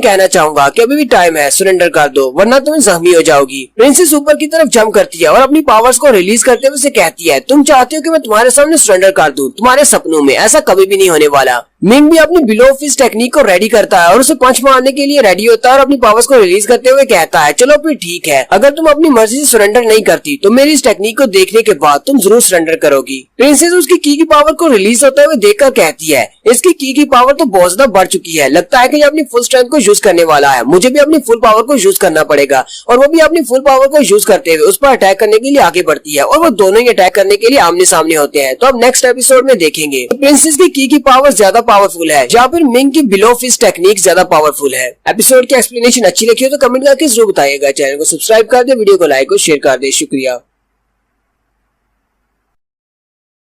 कहना चाहूंगा कि अभी भी टाइम है, सरेंडर कर दो वरना तुम्हें जख्मी हो जाओगी। प्रिंसेस ऊपर की तरफ जंप करती है और अपनी पावर्स को रिलीज करते हुए कहती है, तुम चाहती हो कि मैं तुम्हारे सामने सरेंडर कर दूं? तुम्हारे सपनों में, ऐसा कभी भी नहीं होने वाला। मिंग भी अपनी बिलो फिस्ट टेक्निक को रेडी करता है और उसे पंच मारने के लिए रेडी होता है और अपनी पावर्स को रिलीज करते हुए कहता है, चलो फिर ठीक है, अगर तुम अपनी मर्जी से सरेंडर नहीं करती तो मेरी इस टेक्निक को देखने के बाद तुम जरूर सरेंडर करोगी। प्रिंसेस उसकी की पावर को रिलीज होते हुए देखकर कहती है, इसकी की पावर तो बहुत ज्यादा बढ़ चुकी है, लगता है कि ये अपनी फुल स्ट्रेंथ को यूज करने वाला है, मुझे भी अपनी फुल पावर को यूज करना पड़ेगा। और वो भी अपनी फुल पावर को यूज करते हुए उस पर अटैक करने के लिए आगे बढ़ती है और वो दोनों ही अटैक करने के लिए आमने सामने होते हैं। तो अब नेक्स्ट एपिसोड में देखेंगे प्रिंसेस की पावर ज्यादा पावरफुल है या फिर मिंग की बिलो फिस्ट टेक्निक ज्यादा पावरफुल है। एपिसोड की एक्सप्लेनेशन अच्छी लगी हो तो कमेंट करके जरूर बताइएगा। चैनल को सब्सक्राइब कर दे, वीडियो को लाइक और शेयर कर दे। शुक्रिया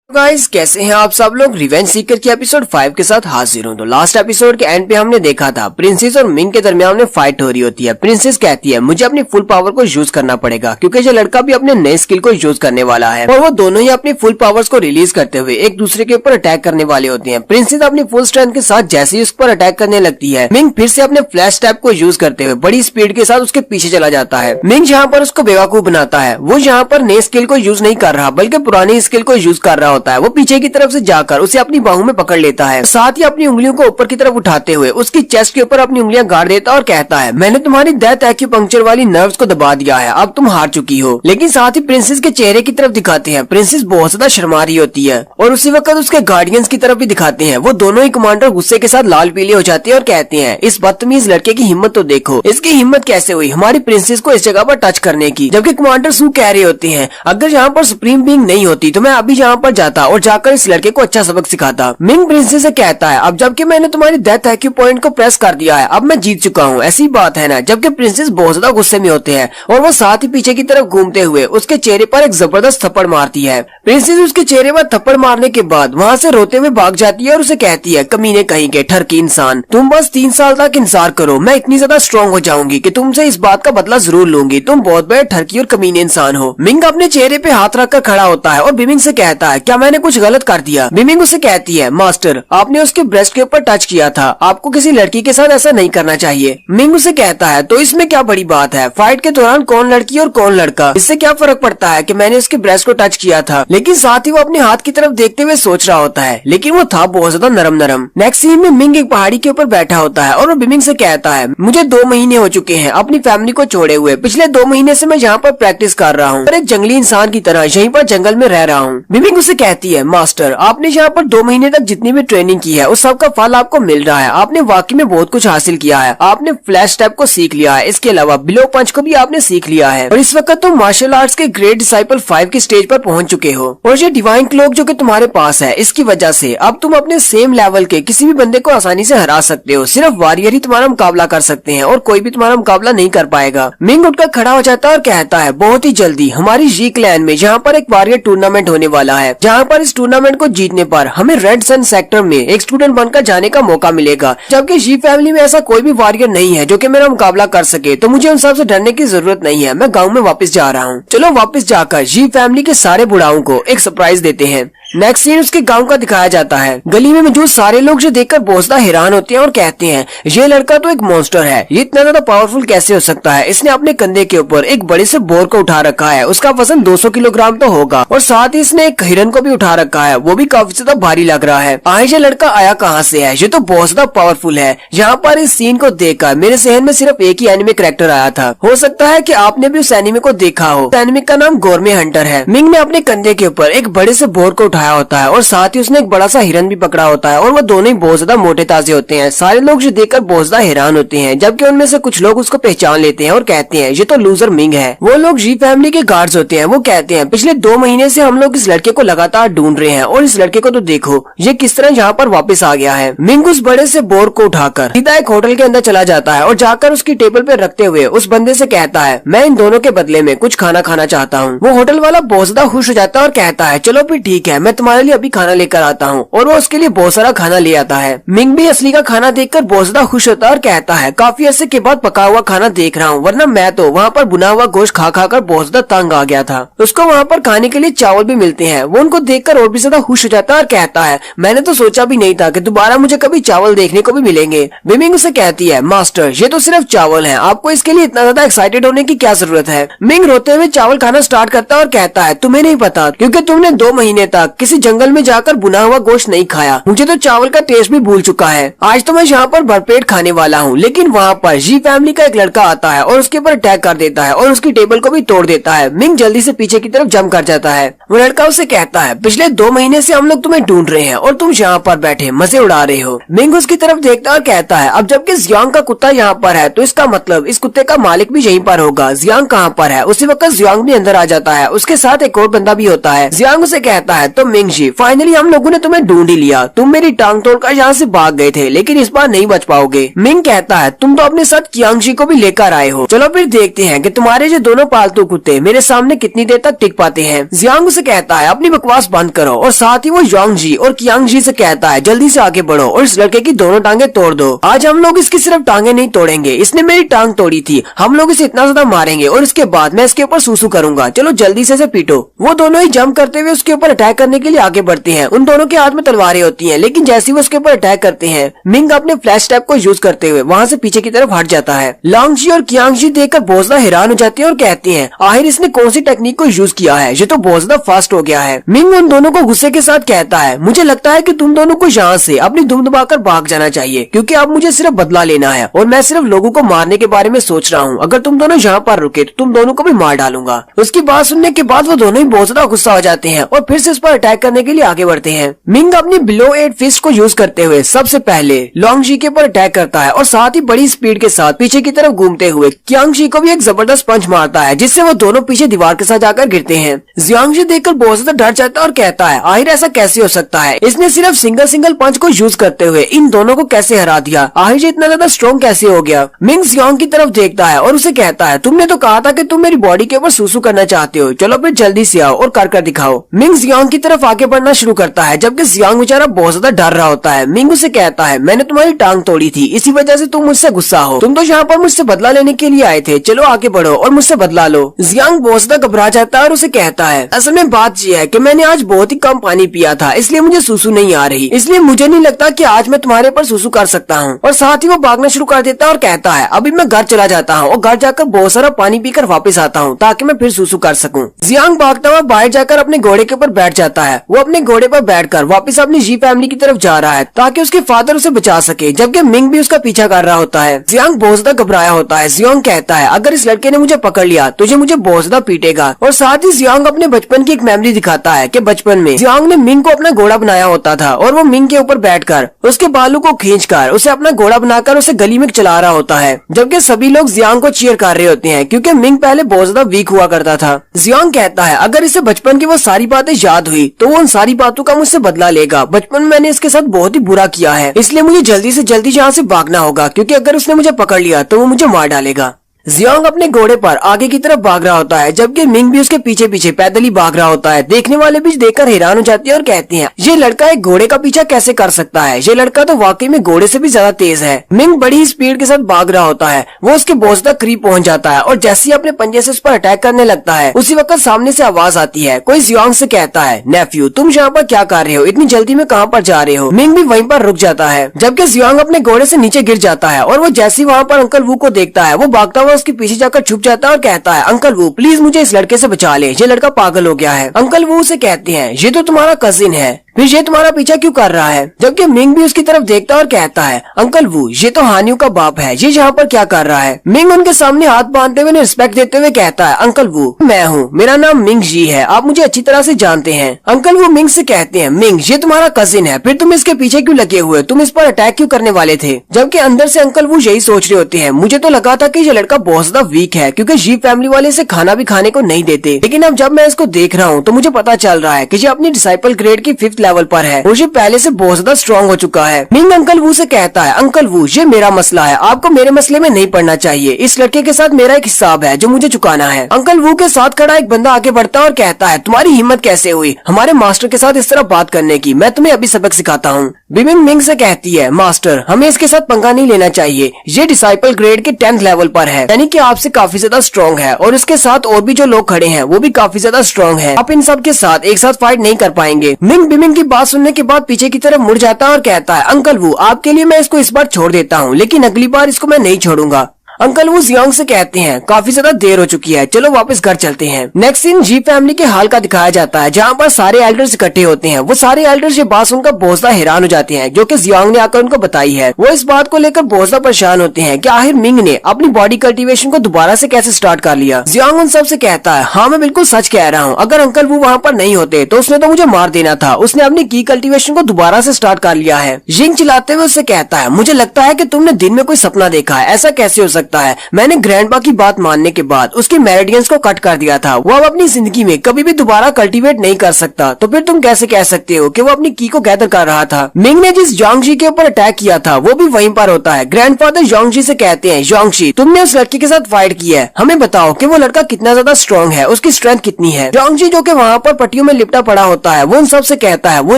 गाइस, कैसे हैं आप सब लोग? रिवेंज सीकर की एपिसोड 5 के साथ हाजिर हूं। तो लास्ट एपिसोड के एंड पे हमने देखा था प्रिंसेस और मिंग के दरमियान में फाइट हो रही होती है। प्रिंसेस कहती है, मुझे अपनी फुल पावर को यूज करना पड़ेगा क्योंकि ये लड़का भी अपने नए स्किल को यूज करने वाला है और वो दोनों ही अपनी फुल पावर्स को रिलीज करते हुए एक दूसरे के ऊपर अटैक करने वाले होते हैं। प्रिंसेस अपनी फुल स्ट्रेंथ के साथ जैसे ही उस पर अटैक करने लगती है, मिंग फिर से अपने फ्लैश टैप को यूज करते हुए बड़ी स्पीड के साथ उसके पीछे चला जाता है। मिंग यहाँ पर उसको बेवकूफ बनाता है, वो यहाँ पर नए स्किल को यूज नहीं कर रहा बल्कि पुरानी स्किल को यूज कर रहा होता है। वो पीछे की तरफ से जाकर उसे अपनी बाहों में पकड़ लेता है, साथ ही अपनी उंगलियों को ऊपर की तरफ उठाते हुए उसकी चेस्ट के ऊपर अपनी उंगलियां गाड़ देता और कहता है, मैंने तुम्हारी डेथ एक्यूपंक्चर वाली नर्व्स को दबा दिया है, अब तुम हार चुकी हो। लेकिन साथ ही प्रिंसेस के चेहरे की तरफ दिखाते हैं, प्रिंसेस बहुत ज्यादा शर्मा रही होती है और उसी वक्त उसके गार्डियंस की तरफ भी दिखाते हैं। वो दोनों ही कमांडर गुस्से के साथ लाल पीले हो जाते हैं और कहते हैं, इस बदतमीज लड़के की हिम्मत तो देखो, इसकी हिम्मत कैसे हुई हमारी प्रिंसेस को इस जगह पर टच करने की। जबकि कमांडर सू कह रहे होते हैं, अगर यहाँ पर सुप्रीम बीइंग नहीं होती तो मैं अभी यहाँ पर जाता और जाकर इस लड़के को अच्छा सबक सिखाता। मिंग प्रिंसेस से कहता है, अब जबकि मैंने तुम्हारी डेथ एक्यू पॉइंट को प्रेस कर दिया है, अब मैं जीत चुका हूँ, ऐसी बात है ना? जबकि प्रिंसेस बहुत ज्यादा गुस्से में होते हैं और वो साथ ही पीछे की तरफ घूमते हुए उसके चेहरे पर एक जबरदस्त थप्पड़ मारती है। प्रिंसेस उसके चेहरे पर थप्पड़ मारने के बाद वहाँ से रोते हुए भाग जाती है और उसे कहती है, कमीने कहीं के ठरकी इंसान, तुम बस 3 साल तक इंतजार करो, मैं इतनी ज्यादा स्ट्रॉन्ग हो जाऊंगी कि तुमसे इस बात का बदला जरूर लूंगी, तुम बहुत बड़े ठरकी और कमीने इंसान हो। मिंग अपने चेहरे पे हाथ रखकर खड़ा होता है और बिमिंग से कहता है, क्या मैंने कुछ गलत कर दिया? बिमिंग उसे कहती है, मास्टर आपने उसके ब्रेस्ट के ऊपर टच किया था, आपको किसी लड़की के साथ ऐसा नहीं करना चाहिए। मिंग उसे कहता है, तो इसमें क्या बड़ी बात है, फाइट के दौरान कौन लड़की और कौन लड़का, इससे क्या फर्क पड़ता है कि मैंने उसके ब्रेस्ट को टच किया था। लेकिन साथ ही वो अपने हाथ की तरफ देखते हुए सोच रहा होता है, लेकिन वो था बहुत ज्यादा नरम नरम। नेक्स्ट सीन में मिंग एक पहाड़ी के ऊपर बैठा होता है और वो बिमिंग से कहता है, मुझे 2 महीने हो चुके हैं अपनी फैमिली को छोड़े हुए, पिछले 2 महीने से मैं यहाँ पर प्रैक्टिस कर रहा हूँ और एक जंगली इंसान की तरह यहीं पर जंगल में रह रहा हूँ। बिमिंग उसे कहती है, मास्टर आपने यहाँ पर 2 महीने तक जितनी भी ट्रेनिंग की है उस सब का फल आपको मिल रहा है, आपने वाकई में बहुत कुछ हासिल किया है, आपने फ्लैश स्टेप को सीख लिया है, इसके अलावा बिलो पंच को भी आपने सीख लिया है और इस वक्त तुम मार्शल आर्ट्स के ग्रेट डिसाइपल 5 की स्टेज पर पहुंच चुके हो और ये डिवाइन क्लोक जो कि तुम्हारे पास है, इसकी वजह से अब तुम अपने सेम लेवल के किसी भी बंदे को आसानी से हरा सकते हो। सिर्फ वॉरियर ही तुम्हारा मुकाबला कर सकते हैं और कोई भी तुम्हारा मुकाबला नहीं कर पाएगा। मिंग उठकर खड़ा हो जाता है और कहता है, बहुत ही जल्दी हमारी जी क्लैन में यहाँ पर एक वॉरियर टूर्नामेंट होने वाला है जहाँ जहाँ पर इस टूर्नामेंट को जीतने पर हमें रेड सन सेक्टर में एक स्टूडेंट बनकर जाने का मौका मिलेगा, जबकि जी फैमिली में ऐसा कोई भी वॉरियर नहीं है जो कि मेरा मुकाबला कर सके, तो मुझे उन सबसे डरने की जरूरत नहीं है। मैं गाँव में वापस जा रहा हूँ। चलो वापस जाकर जी फैमिली के सारे बुढ़ाओं को एक सरप्राइज देते हैं। नेक्स्ट सीन उसके गांव का दिखाया जाता है। गली में मौजूद सारे लोग जो देखकर बहुत ज्यादा हैरान होते हैं और कहते हैं ये लड़का तो एक मॉन्स्टर है, ये इतना ज्यादा पावरफुल कैसे हो सकता है। इसने अपने कंधे के ऊपर एक बड़े से बोर को उठा रखा है, उसका वजन 200 किलोग्राम तो होगा, और साथ ही इसने एक हिरन को भी उठा रखा है, वो भी काफी ज्यादा भारी लग रहा है। आए ये लड़का आया कहाँ से है, ये तो बहुत ज्यादा पावरफुल है। यहाँ पर इस सीन को देखकर मेरे जहन में सिर्फ एक ही एनिमे कैरेक्टर आया था। हो सकता है कि आपने भी उस एनिमे को देखा हो। एनिमे का नाम गोरमे हंटर है। मिंग ने अपने कंधे के ऊपर एक बड़े से बोर को उठाया होता है और साथ ही उसने एक बड़ा सा हिरन भी पकड़ा होता है, और वो दोनों ही बहुत ज्यादा मोटे ताजे होते हैं। सारे लोग जो देखकर बहुत ज्यादा हैरान होते हैं, जबकि उनमें से कुछ लोग उसको पहचान लेते हैं और कहते हैं ये तो लूजर मिंग है। वो लोग जी फैमिली के गार्ड्स होते हैं। वो कहते हैं पिछले 2 महीने से हम लोग इस लड़के को लगातार ढूंढ रहे हैं, और इस लड़के को तो देखो ये किस तरह यहाँ पर वापस आ गया है। मिंग उस बड़े से बोर को उठाकर सीधा एक होटल के अंदर चला जाता है और जाकर उसकी टेबल पे रखते हुए उस बंदे से कहता है मैं इन दोनों के बदले में कुछ खाना खाना चाहता हूँ। वो होटल वाला बहुत ज्यादा खुश हो जाता है और कहता है चलो फिर ठीक है, मैं तुम्हारे लिए अभी खाना लेकर आता हूँ, और वो उसके लिए बहुत सारा खाना ले आता है। मिंग भी असली का खाना देखकर बहुत ज्यादा खुश होता है और कहता है काफी अरसे के बाद पका हुआ खाना देख रहा हूँ, वरना मैं तो वहाँ पर बुना हुआ गोश्त खा खा कर बहुत ज्यादा तंग आ गया था। उसको वहाँ पर खाने के लिए चावल भी मिलते हैं। वो उनको देखकर और भी ज्यादा खुश हो जाता है और कहता है मैंने तो सोचा भी नहीं था कि दोबारा मुझे कभी चावल देखने को भी मिलेंगे। मिंग उसे कहती है मास्टर ये तो सिर्फ चावल है, आपको इसके लिए इतना ज्यादा एक्साइटेड होने की क्या जरूरत है। मिंग रोते हुए चावल खाना स्टार्ट करता है और कहता है तुम्हें नहीं पता, क्योंकि तुमने 2 महीने तक किसी जंगल में जाकर बुना हुआ गोश्त नहीं खाया। मुझे तो चावल का टेस्ट भी भूल चुका है। आज तो मैं यहाँ पर भरपेट खाने वाला हूँ। लेकिन वहाँ पर जी फैमिली का एक लड़का आता है और उसके ऊपर अटैक कर देता है और उसकी टेबल को भी तोड़ देता है। मिंग जल्दी से पीछे की तरफ जंप कर जाता है। वो लड़का उसे कहता है पिछले 2 महीने से हम लोग तुम्हें ढूंढ रहे हैं और तुम यहाँ पर बैठे मजे उड़ा रहे हो। मिंग उसकी तरफ देखता है और कहता है अब जबकि जियांग का कुत्ता यहाँ पर है तो इसका मतलब इस कुत्ते का मालिक भी यहीं पर होगा। जियांग कहाँ पर है? उसी वक्त जियांग भी अंदर आ जाता है, उसके साथ एक और बंदा भी होता है। जियांग उसे कहता है तो मिंग जी फाइनली हम लोगों ने तुम्हें ढूंढ ही लिया, तुम मेरी टांग तोड़कर यहाँ से भाग गए थे, लेकिन इस बार नहीं बच पाओगे। मिंग कहता है तुम तो अपने साथ कियांग जी को भी लेकर आए हो, चलो फिर देखते हैं कि तुम्हारे जो दोनों पालतू कुत्ते मेरे सामने कितनी देर तक टिक पाते हैं। जियांग उसे कहता है अपनी बकवास बंद करो, और साथ ही वो यांग जी और कियांग जी से कहता है जल्दी से आगे बढ़ो और इस लड़के की दोनों टांगे तोड़ दो। आज हम लोग इसकी सिर्फ टांगे नहीं तोड़ेंगे, इसने मेरी टांग तोड़ी थी, हम लोग इसे इतना ज्यादा मारेंगे और इसके बाद मैं इसके ऊपर सूसू करूंगा, चलो जल्दी से इसे पीटो। वो दोनों ही जंप करते हुए उसके ऊपर अटैक करने के लिए आगे बढ़ते हैं। उन दोनों के हाथ में तलवारें होती हैं, लेकिन जैसे वो उसके ऊपर अटैक करते हैं मिंग अपने फ्लैश टैप को यूज करते हुए वहाँ से पीछे की तरफ हट जाता है। लांग जी और कियांग जी देखकर बहुत ज्यादा हैरान हो जाते हैं और कहते हैं आखिर इसने कौन सी टेक्निक को यूज किया है, ये तो बहुत ज्यादा फास्ट हो गया है। मिंग उन दोनों को गुस्से के साथ कहता है मुझे लगता है कि तुम दोनों को यहाँ से अपनी धुन दबाकर भाग जाना चाहिए, क्योंकि अब मुझे सिर्फ बदला लेना है और मैं सिर्फ लोगों को मारने के बारे में सोच रहा हूँ। अगर तुम दोनों यहाँ पर रुके तो तुम दोनों को भी मार डालूंगा। उसकी बात सुनने के बाद वो दोनों ही बहुत ज्यादा गुस्सा हो जाते हैं और फिर से उस पर अटैक करने के लिए आगे बढ़ते हैं। मिंग अपनी बिलो 8 फिस्ट को यूज करते हुए सबसे पहले लॉन्ग जी के ऊपर अटैक करता है और साथ ही बड़ी स्पीड के साथ पीछे की तरफ घूमते हुए कियांग जी को भी एक जबरदस्त पंच मारता है, जिससे वो दोनों पीछे दीवार के साथ जाकर गिरते हैं। जियांग जी देखकर बहुत ज्यादा डर जाता है और कहता है आखिर ऐसा कैसे हो सकता है, इसने सिर्फ सिंगल पंच को यूज करते हुए इन दोनों को कैसे हरा दिया, आखिर ये इतना ज्यादा स्ट्रॉन्ग कैसे हो गया। मिंग जियांग की तरफ देखता है और उसे कहता है तुमने तो कहा था कि तुम मेरी बॉडी के ऊपर सूसू करना चाहते हो, चलो फिर जल्दी से आओ और कर दिखाओ। मिंग जियांग की तरफ आगे बढ़ना शुरू करता है, जबकि जियांग बेचारा बहुत ज्यादा डर रहा होता है। मिंग उसे कहता है मैंने तुम्हारी टांग तोड़ी थी, इसी वजह से तुम मुझसे गुस्सा हो, तुम तो यहाँ पर मुझसे बदला लेने के लिए आए थे, चलो आगे बढ़ो और मुझसे बदला लो। जियांग बहुत ज्यादा घबरा जाता है और उसे कहता है असल में बात यह है कि मैंने आज बहुत ही कम पानी पिया था, इसलिए मुझे सूसू नहीं आ रही, इसलिए मुझे नहीं लगता कि आज मैं तुम्हारे पर सूसू कर सकता हूँ। और साथ ही वो भागना शुरू कर देता है और कहता है अभी मैं घर चला जाता हूँ और घर जाकर बहुत सारा पानी पीकर वापस आता हूँ ताकि मैं फिर सूसू कर सकूँ। जियांग भागता हुआ बाहर जाकर अपने घोड़े के ऊपर बैठ जाता है। वो अपने घोड़े पर बैठकर वापस अपनी जी फैमिली की तरफ जा रहा है ताकि उसके फादर उसे बचा सके, जबकि मिंग भी उसका पीछा कर रहा होता है। जियांग बहुत ज्यादा घबराया होता है। जियांग कहता है अगर इस लड़के ने मुझे पकड़ लिया तो ये मुझे बहुत ज्यादा पीटेगा। और साथ ही जियांग अपने बचपन की एक मेमोरी दिखाता है कि बचपन में जियांग ने मिंग को अपना घोड़ा बनाया होता था और वो मिंग के ऊपर बैठकर उसके बालों को खींचकर उसे अपना घोड़ा बनाकर उसे गली में चला रहा होता है, जबकि सभी लोग जियांग को चीयर कर रहे होते हैं क्योंकि मिंग पहले बहुत ज्यादा वीक हुआ करता था। जियांग कहता है अगर इसे बचपन की वो सारी बातें याद हुई तो वो उन सारी बातों का मुझसे बदला लेगा। बचपन में मैंने इसके साथ बहुत ही बुरा किया है, इसलिए मुझे जल्दी से जल्दी यहाँ से भागना होगा, क्योंकि अगर उसने मुझे पकड़ लिया तो वो मुझे मार डालेगा। जियांग अपने घोड़े पर आगे की तरफ भाग रहा होता है, जबकि मिंग भी उसके पीछे पीछे पैदल ही भाग रहा होता है। देखने वाले भी देखकर हैरान हो जाते हैं और कहते हैं ये लड़का एक घोड़े का पीछा कैसे कर सकता है, ये लड़का तो वाकई में घोड़े से भी ज्यादा तेज है। मिंग बड़ी स्पीड के साथ भाग रहा होता है, वो उसके बहुत ज्यादा करीब पहुंच जाता है और जैसे ही अपने पंजे से उस पर अटैक करने लगता है उसी वक्त सामने से आवाज आती है। कोई जियांग से कहता है नेफ्यू तुम यहाँ पर क्या कर रहे हो, इतनी जल्दी में कहाँ पर जा रहे हो। मिंग भी वहीं पर रुक जाता है, जबकि जियांग अपने घोड़े से नीचे गिर जाता है और वो जैसे ही वहाँ पर अंकल वू को देखता है वो भागता हुआ उसके पीछे जाकर छुप जाता है और कहता है अंकल वू प्लीज मुझे इस लड़के से बचा ले, ये लड़का पागल हो गया है। अंकल वू उसे कहते हैं ये तो तुम्हारा कजिन है, फिर ये तुम्हारा पीछा क्यों कर रहा है। जबकि मिंग भी उसकी तरफ देखता है और कहता है अंकल वू ये तो हानियों का बाप है, ये यहाँ पर क्या कर रहा है। मिंग उनके सामने हाथ बांधते हुए रिस्पेक्ट देते हुए कहता है अंकल वू मैं हूँ, मेरा नाम मिंग जी है, आप मुझे अच्छी तरह से जानते हैं। अंकल वू मिंग से कहते हैं मिंग ये तुम्हारा कजिन है, फिर तुम इसके पीछे क्यों लगे हुए, तुम इस पर अटैक क्यों करने वाले थे। जबकि अंदर से अंकल वू यही सोच रहे होते हैं मुझे तो लगा था कि ये लड़का बहुत ज्यादा वीक है क्योंकि जी फैमिली वाले इसे खाना भी खाने को नहीं देते, लेकिन अब जब मैं इसको देख रहा हूँ तो मुझे पता चल रहा है कि ये अपनी डिसाइपल ग्रेड की 5th लेवल पर है और ये पहले से बहुत ज्यादा स्ट्रॉन्ग हो चुका है। मिंग अंकल वू से कहता है अंकल वू ये मेरा मसला है, आपको मेरे मसले में नहीं पड़ना चाहिए, इस लड़के के साथ मेरा एक हिसाब है जो मुझे चुकाना है। अंकल वू के साथ खड़ा एक बंदा आगे बढ़ता है और कहता है तुम्हारी हिम्मत कैसे हुई हमारे मास्टर के साथ इस तरह बात करने की, मैं तुम्हें अभी सबक सिखाता हूँ। बिबिंग मिंग से कहती है मास्टर हमें इसके साथ पंगा नहीं लेना चाहिए, ये डिसाइपल ग्रेड के 10th लेवल पर है, यानी कि आपसे काफी ज्यादा स्ट्रॉन्ग है और इसके साथ और भी जो लोग खड़े हैं वो भी काफी ज्यादा स्ट्रॉन्ग है, आप इन सब के साथ एक साथ फाइट नहीं कर पाएंगे। मिंग बिबिंग की बात सुनने के बाद पीछे की तरफ मुड़ जाता है और कहता है अंकल वू आपके लिए मैं इसको इस बार छोड़ देता हूँ, लेकिन अगली बार इसको मैं नहीं छोड़ूंगा। अंकल वो जियांग से कहते हैं काफी ज्यादा देर हो चुकी है, चलो वापस घर चलते हैं। नेक्स्ट सीन जी फैमिली के हाल का दिखाया जाता है जहाँ पर सारे एल्डर्स इकट्ठे होते हैं। वो सारे एल्डर्स ये बात सुनकर बहुत ज्यादा हैरान हो जाते हैं जो कि जियांग ने आकर उनको बताई है। वो इस बात को लेकर बहुत ज्यादा परेशान होते हैं कि आखिर मिंग ने अपनी बॉडी कल्टीवेशन को दोबारा से कैसे स्टार्ट कर लिया। जियांग उन सब से कहता है हाँ मैं बिल्कुल सच कह रहा हूँ, अगर अंकल वो वहाँ पर नहीं होते तो उसने तो मुझे मार देना था, उसने अपनी की कल्टीवेशन को दोबारा से स्टार्ट कर लिया है। जिंग चिल्लाते हुए उससे कहता है मुझे लगता है कि तुमने दिन में कोई सपना देखा है, ऐसा कैसे हो सकता है, मैंने ग्रैंडपा की बात मानने के बाद उसके मेरिडियंस को कट कर दिया था, वो अब अपनी जिंदगी में कभी भी दोबारा कल्टीवेट नहीं कर सकता, तो फिर तुम कैसे कह सकते हो कि वो अपनी की को गैदर कर रहा था। मिंग ने जिस जोंगजी के ऊपर अटैक किया था वो भी वहीं पर होता है। ग्रैंडफादर जोंगजी से कहते हैं जोंगजी तुमने उस लड़के के साथ फाइट की है, हमें बताओ कि वो लड़का कितना ज्यादा स्ट्रॉन्ग है, उसकी स्ट्रेंथ कितनी है। जोंगजी जो कि वहाँ पर पट्टियों में लिपटा पड़ा होता है वो उन सब से कहता है वो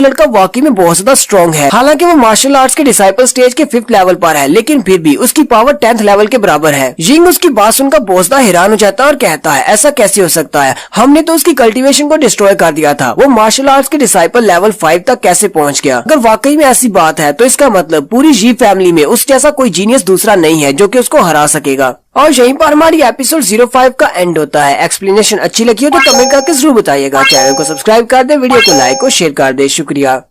लड़का वाकई में बहुत ज्यादा स्ट्रॉन्ग है, हालांकि वो मार्शल आर्ट्स के डिसाइपल स्टेज के 5th लेवल पर है, लेकिन फिर भी उसकी पावर 10th लेवल के बराबर है। जिंग उसकी बात सुनकर बहुत ज्यादा हैरान हो जाता है और कहता है ऐसा कैसे हो सकता है, हमने तो उसकी कल्टीवेशन को डिस्ट्रॉय कर दिया था, वो मार्शल आर्ट्स के डिसाइपल लेवल 5 तक कैसे पहुंच गया। अगर वाकई में ऐसी बात है तो इसका मतलब पूरी जी फैमिली में उस जैसा कोई जीनियस दूसरा नहीं है जो कि उसको हरा सकेगा। और यहीं पर हमारी एपिसोड 05 का एंड होता है। एक्सप्लेनेशन अच्छी लगी हो तो कमेंट करके जरूर बताइएगा, चैनल को सब्सक्राइब कर दे, वीडियो को लाइक और शेयर कर दे। शुक्रिया।